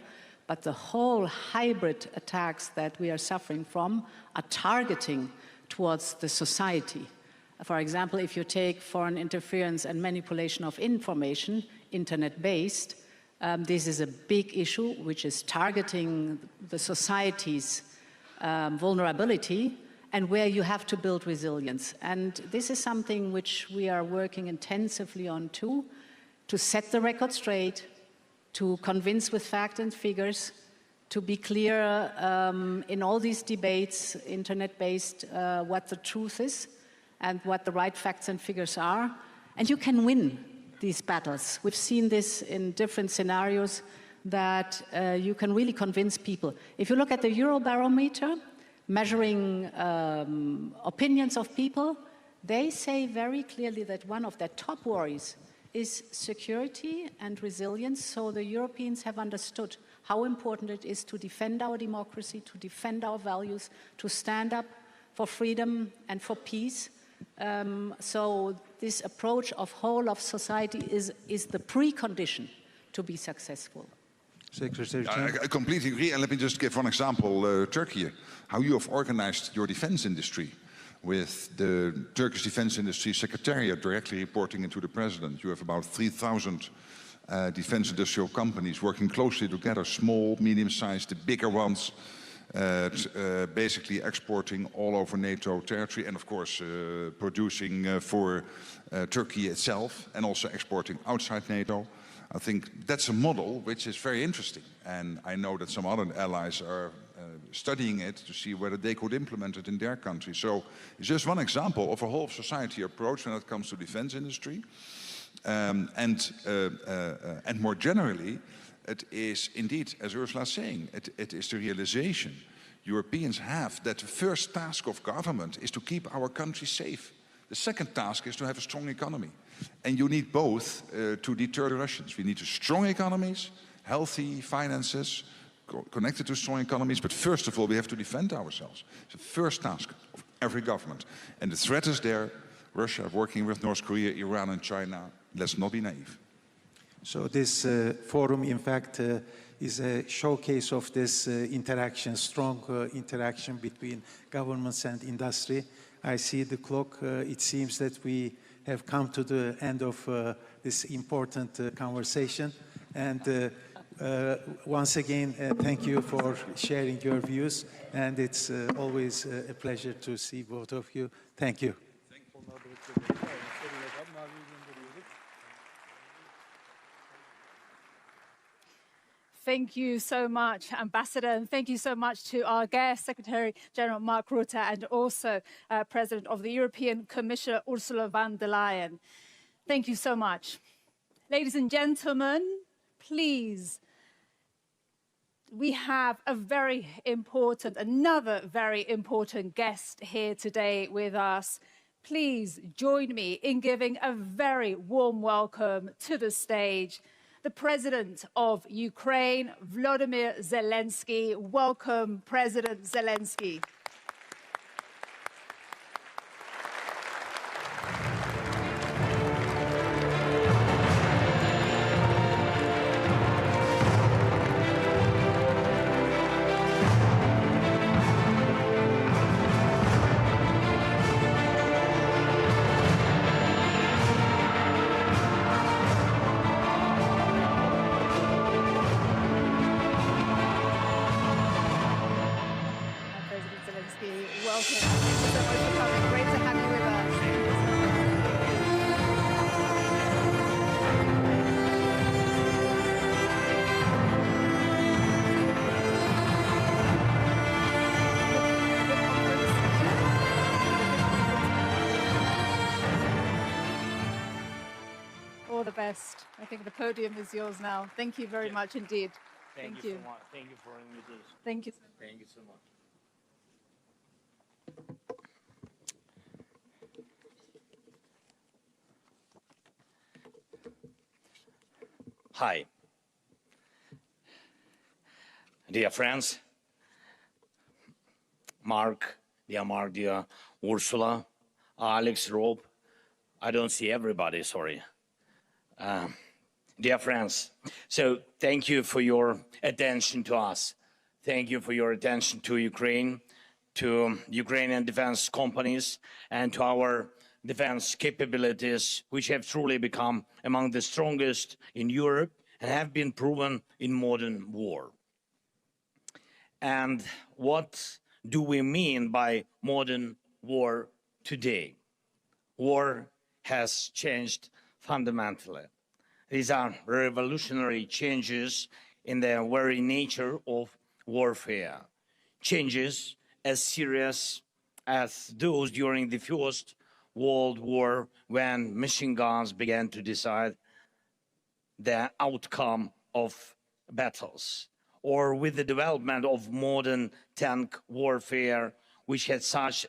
but the whole hybrid attacks that we are suffering from are targeting towards the society. For example, if you take foreign interference and manipulation of information, internet-based, this is a big issue which is targeting the society's vulnerability and where you have to build resilience. And this is something which we are working intensively on too, to set the record straight, to convince with facts and figures, to be clear in all these debates, internet-based, what the truth is and what the right facts and figures are. And you can win these battles. We've seen this in different scenarios that you can really convince people. If you look at the Eurobarometer, measuring opinions of people, they say very clearly that one of their top worries is security and resilience. So the Europeans have understood how important it is to defend our democracy, to defend our values, to stand up for freedom and for peace. So this approach of whole of society is the precondition to be successful. Secretary I completely agree. And let me just give one example, Turkey, how you have organized your defense industry with the Turkish Defense Industry Secretariat directly reporting into the president. You have about 3,000 defense industrial companies working closely together, small, medium-sized, the bigger ones, basically exporting all over NATO territory and, of course, producing for Turkey itself and also exporting outside NATO. I think that's a model which is very interesting. And I know that some other allies are studying it to see whether they could implement it in their country. So it's just one example of a whole society approach when it comes to defense industry. And more generally, it is indeed, as Ursula is saying, it is the realization Europeans have that the first task of government is to keep our country safe. The second task is to have a strong economy. And you need both to deter the Russians. We need strong economies, healthy finances, connected to strong economies, but first of all, we have to defend ourselves. It's the first task of every government. And the threat is there. Russia working with North Korea, Iran and China. Let's not be naive. So this forum, in fact, is a showcase of this interaction, strong interaction between governments and industry. I see the clock. It seems that we have come to the end of this important conversation. And once again, thank you for sharing your views. And it's always a pleasure to see both of you. Thank you. Thank you so much, Ambassador, and thank you so much to our guest, Secretary General Mark Rutte, and also President of the European Commission, Ursula von der Leyen. Thank you so much. Ladies and gentlemen, please, we have another very important guest here today with us. Please join me in giving a very warm welcome to the stage the President of Ukraine, Volodymyr Zelensky. Welcome, President Zelensky. The best. I think the podium is yours now. Thank you very much indeed. Thank you so much. Thank you for the invitation. Thank you. Thank you so much. Hi. Dear friends, Mark, dear Ursula, Alex, Rob. I don't see everybody, sorry. Dear friends, so thank you for your attention to us. Thank you for your attention to Ukraine, to Ukrainian defense companies, and to our defense capabilities, which have truly become among the strongest in Europe and have been proven in modern war. And what do we mean by modern war today? War has changed fundamentally. These are revolutionary changes in the very nature of warfare. Changes as serious as those during the First World War, when machine guns began to decide the outcome of battles, or with the development of modern tank warfare, which had such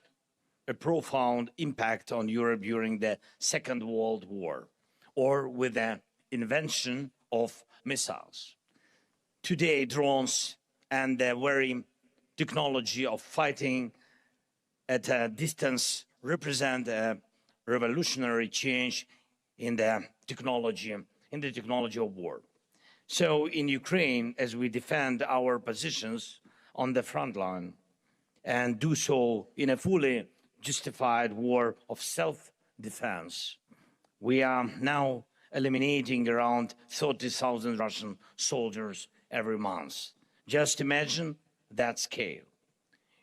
a profound impact on Europe during the Second World War, or with the invention of missiles. Today, drones and the very technology of fighting at a distance represent a revolutionary change in the technology of war. So in Ukraine, as we defend our positions on the front line and do so in a fully justified war of self-defense, we are now eliminating around 30,000 Russian soldiers every month. Just imagine that scale.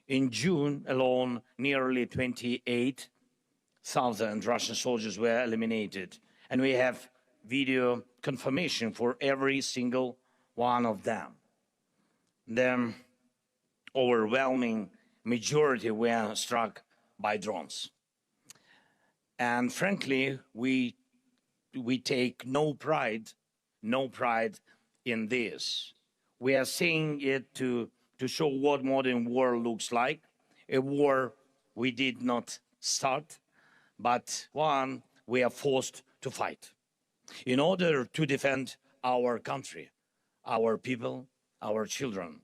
In June alone, nearly 28,000 Russian soldiers were eliminated. And we have video confirmation for every single one of them. The overwhelming majority were struck by drones. And frankly, we take no pride in this. We are saying it to show what modern war looks like, a war we did not start, but one we are forced to fight in order to defend our country, our people, our children.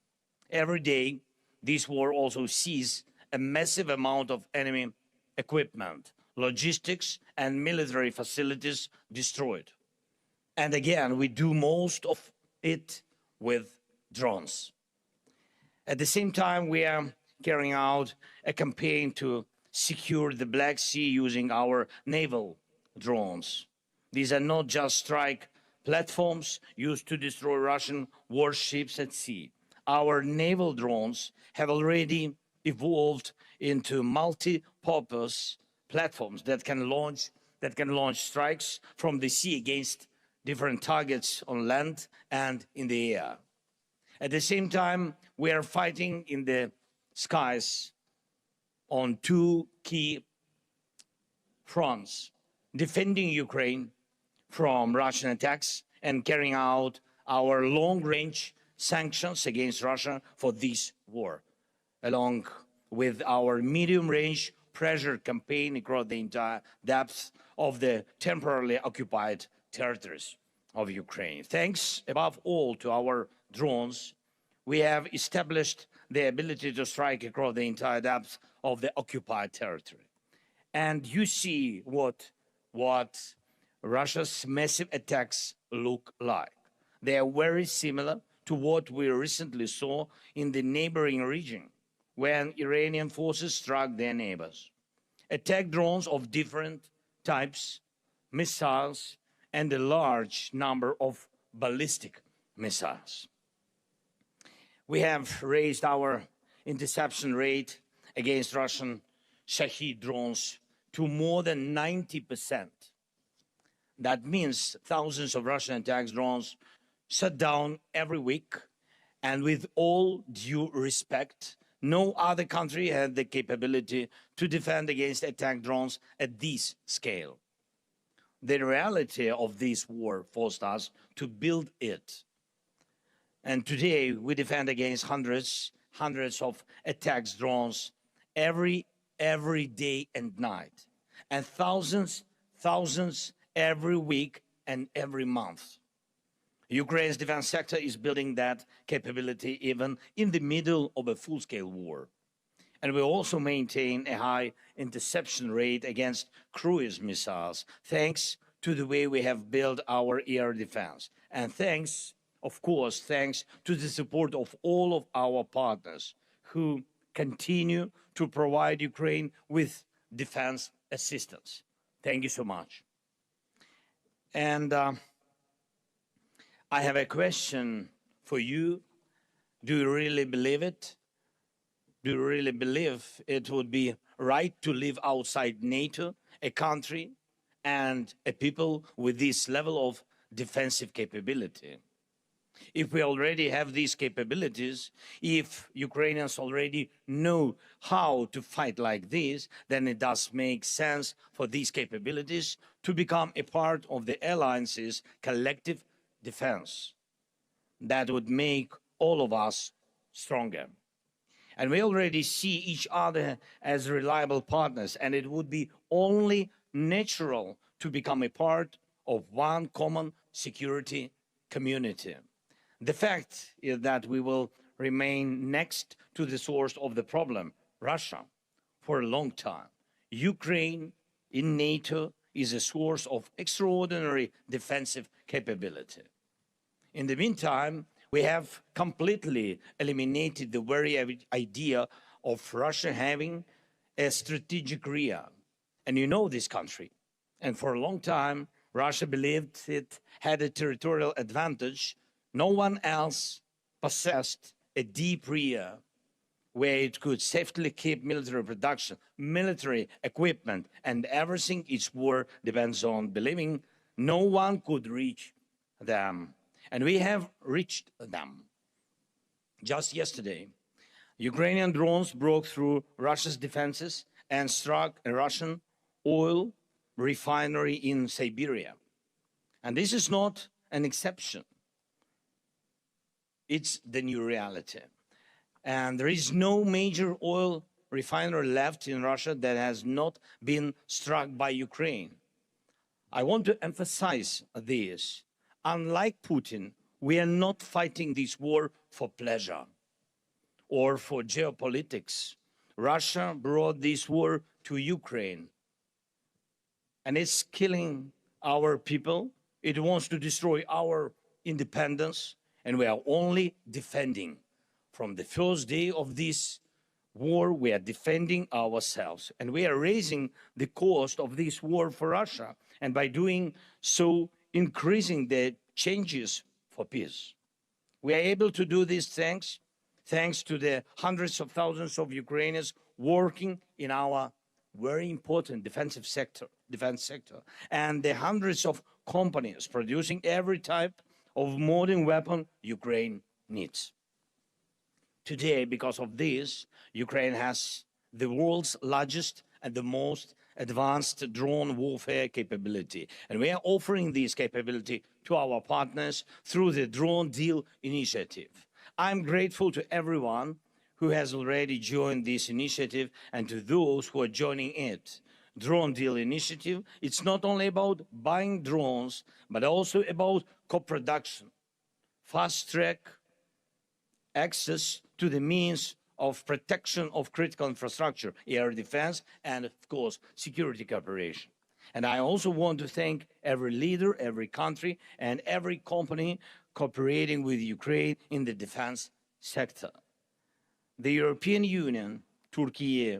Every day, this war also sees a massive amount of enemy equipment, logistics, and military facilities destroyed. And again, we do most of it with drones. At the same time, we are carrying out a campaign to secure the Black Sea using our naval drones. These are not just strike platforms used to destroy Russian warships at sea. Our naval drones have already evolved into multi-purpose platforms that can launch strikes from the sea against different targets on land and in the air. At the same time, we are fighting in the skies on two key fronts: defending Ukraine from Russian attacks and carrying out our long-range sanctions against Russia for this war, along with our medium-range pressure campaign across the entire depth of the temporarily occupied territories of Ukraine. Thanks above all to our drones, we have established the ability to strike across the entire depth of the occupied territory. And you see what Russia's massive attacks look like. They are very similar to what we recently saw in the neighboring region when Iranian forces struck their neighbors. Attack drones of different types, missiles, and a large number of ballistic missiles. We have raised our interception rate against Russian Shahed drones to more than 90%. That means thousands of Russian attack drones shut down every week, and with all due respect, no other country had the capability to defend against attack drones at this scale. The reality of this war forced us to build it. And today we defend against hundreds of attack drones every day and night, and thousands every week and every month. Ukraine's defense sector is building that capability even in the middle of a full-scale war. And we also maintain a high interception rate against cruise missiles, thanks to the way we have built our air defense. And thanks, of course, thanks to the support of all of our partners who continue to provide Ukraine with defense assistance. Thank you so much. And I have a question for you. Do you really believe it? Do you really believe it would be right to live outside NATO, a country and a people with this level of defensive capability? If we already have these capabilities, if Ukrainians already know how to fight like this, then it does make sense for these capabilities to become a part of the alliance's collective defense. That would make all of us stronger. And we already see each other as reliable partners, and it would be only natural to become a part of one common security community. The fact is that we will remain next to the source of the problem, Russia, for a long time. Ukraine in NATO is a source of extraordinary defensive capability. In the meantime, we have completely eliminated the very idea of Russia having a strategic rear. And you know this country. And for a long time, Russia believed it had a territorial advantage. No one else possessed a deep rear where it could safely keep military production, military equipment, and everything its war depends on, believing no one could reach them, and we have reached them. Just yesterday, Ukrainian drones broke through Russia's defenses and struck a Russian oil refinery in Siberia. And this is not an exception. It's the new reality. And there is no major oil refinery left in Russia that has not been struck by Ukraine. I want to emphasize this. Unlike Putin, we are not fighting this war for pleasure or for geopolitics. Russia brought this war to Ukraine, and it's killing our people. It wants to destroy our independence, and we are only defending. From the first day of this war, we are defending ourselves, and we are raising the cost of this war for Russia, and by doing so, increasing the changes for peace. We are able to do these things thanks to the hundreds of thousands of Ukrainians working in our very important defense sector, and the hundreds of companies producing every type of modern weapon Ukraine needs. Today, because of this, Ukraine has the world's largest and the most advanced drone warfare capability. And we are offering this capability to our partners through the Drone Deal Initiative. I'm grateful to everyone who has already joined this initiative and to those who are joining it. Drone Deal Initiative, it's not only about buying drones, but also about co-production, fast-track access to the means of protection of critical infrastructure, air defense, and of course, security cooperation. And I also want to thank every leader, every country, and every company cooperating with Ukraine in the defense sector. The European Union, Turkey,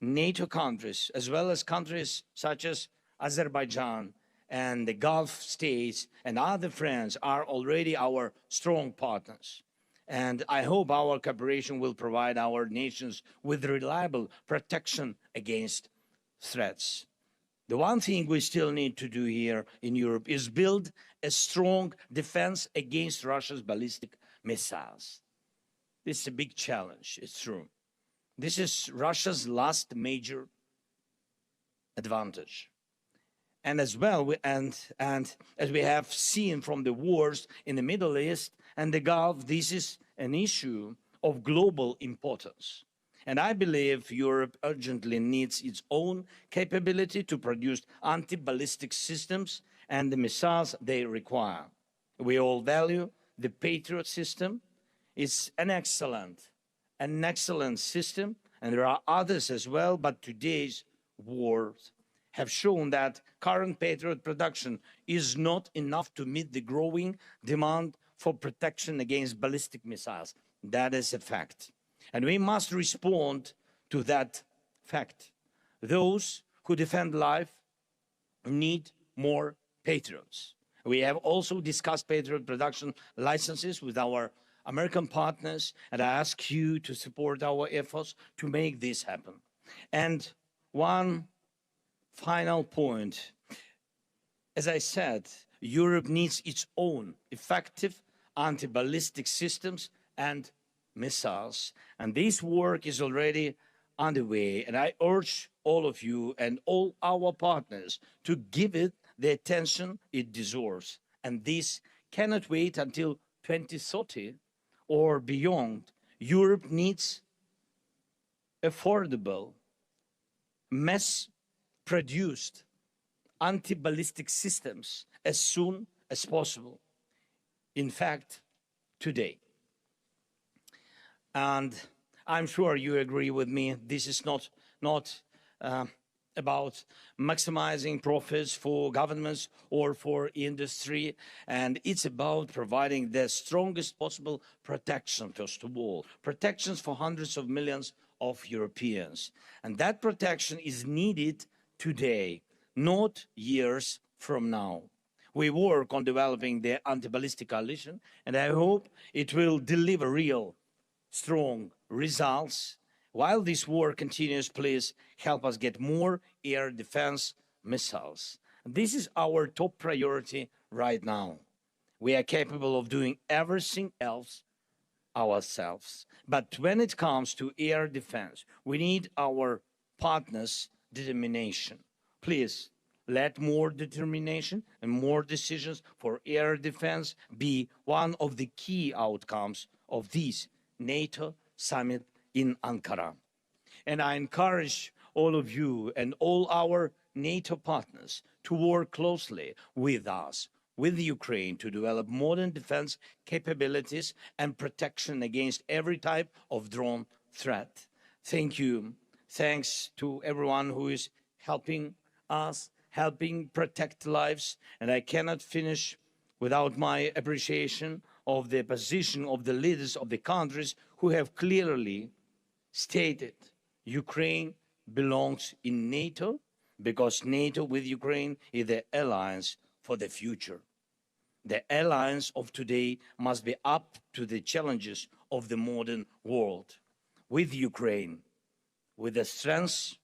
NATO countries, as well as countries such as Azerbaijan and the Gulf states and other friends are already our strong partners. And I hope our cooperation will provide our nations with reliable protection against threats. The one thing we still need to do here in Europe is build a strong defense against Russia's ballistic missiles. This is a big challenge, it's true. This is Russia's last major advantage. And as well, and as we have seen from the wars in the Middle East and the Gulf, this is an issue of global importance. And I believe Europe urgently needs its own capability to produce anti-ballistic systems and the missiles they require. We all value the Patriot system. It's an excellent system, and there are others as well, but today's wars have shown that current Patriot production is not enough to meet the growing demand for protection against ballistic missiles. That is a fact. And we must respond to that fact. Those who defend life need more Patriots. We have also discussed Patriot production licenses with our American partners, and I ask you to support our efforts to make this happen. And one final point. As I said, Europe needs its own effective anti-ballistic systems and missiles. And this work is already underway. And I urge all of you and all our partners to give it the attention it deserves. And this cannot wait until 2030 or beyond. Europe needs affordable, mass-produced anti-ballistic systems as soon as possible. In fact, today. And I'm sure you agree with me, this is not about maximizing profits for governments or for industry, and it's about providing the strongest possible protection, first of all, protections for hundreds of millions of Europeans. And that protection is needed today, not years from now. We work on developing the anti-ballistic coalition, and I hope it will deliver real, strong results. While this war continues, please help us get more air defense missiles. This is our top priority right now. We are capable of doing everything else ourselves. But when it comes to air defense, we need our partners' determination. Please, let more determination and more decisions for air defense be one of the key outcomes of this NATO summit in Ankara. And I encourage all of you and all our NATO partners to work closely with us, with Ukraine, to develop modern defense capabilities and protection against every type of drone threat. Thank you. Thanks to everyone who is helping us, helping protect lives. And I cannot finish without my appreciation of the position of the leaders of the countries who have clearly stated Ukraine belongs in NATO because NATO with Ukraine is the alliance for the future. The alliance of today must be up to the challenges of the modern world. With Ukraine, with the strength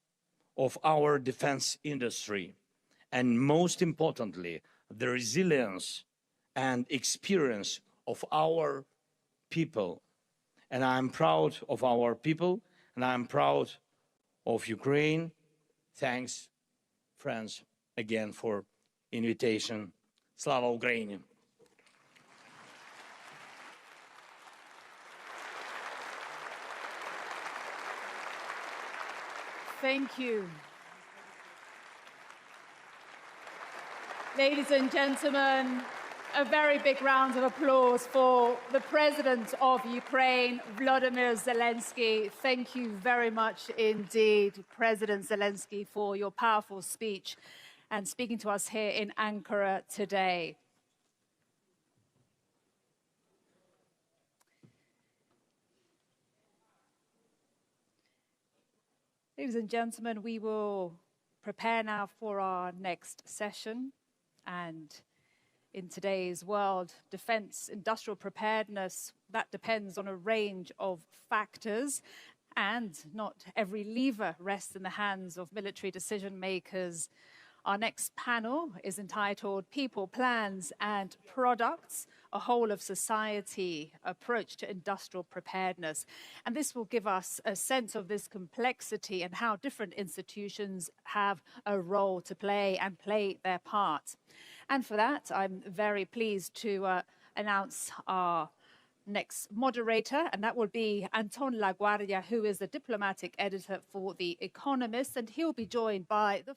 of our defense industry, and most importantly, the resilience and experience of our people. And I'm proud of our people, and I'm proud of Ukraine. Thanks, friends, again for invitation. Slava Ukraini! Thank you. Ladies and gentlemen, a very big round of applause for the President of Ukraine, Volodymyr Zelensky. Thank you very much indeed, President Zelensky, for your powerful speech and speaking to us here in Ankara today. Ladies and gentlemen, we will prepare now for our next session. And in today's world, defense industrial preparedness, that depends on a range of factors, and not every lever rests in the hands of military decision makers. Our next panel is entitled People, Plans and Products, a Whole of Society Approach to Industrial Preparedness. And this will give us a sense of this complexity and how different institutions have a role to play and play their part. And for that, I'm very pleased to announce our next moderator, and that will be Anton Laguardia, who is the diplomatic editor for The Economist, and he'll be joined by the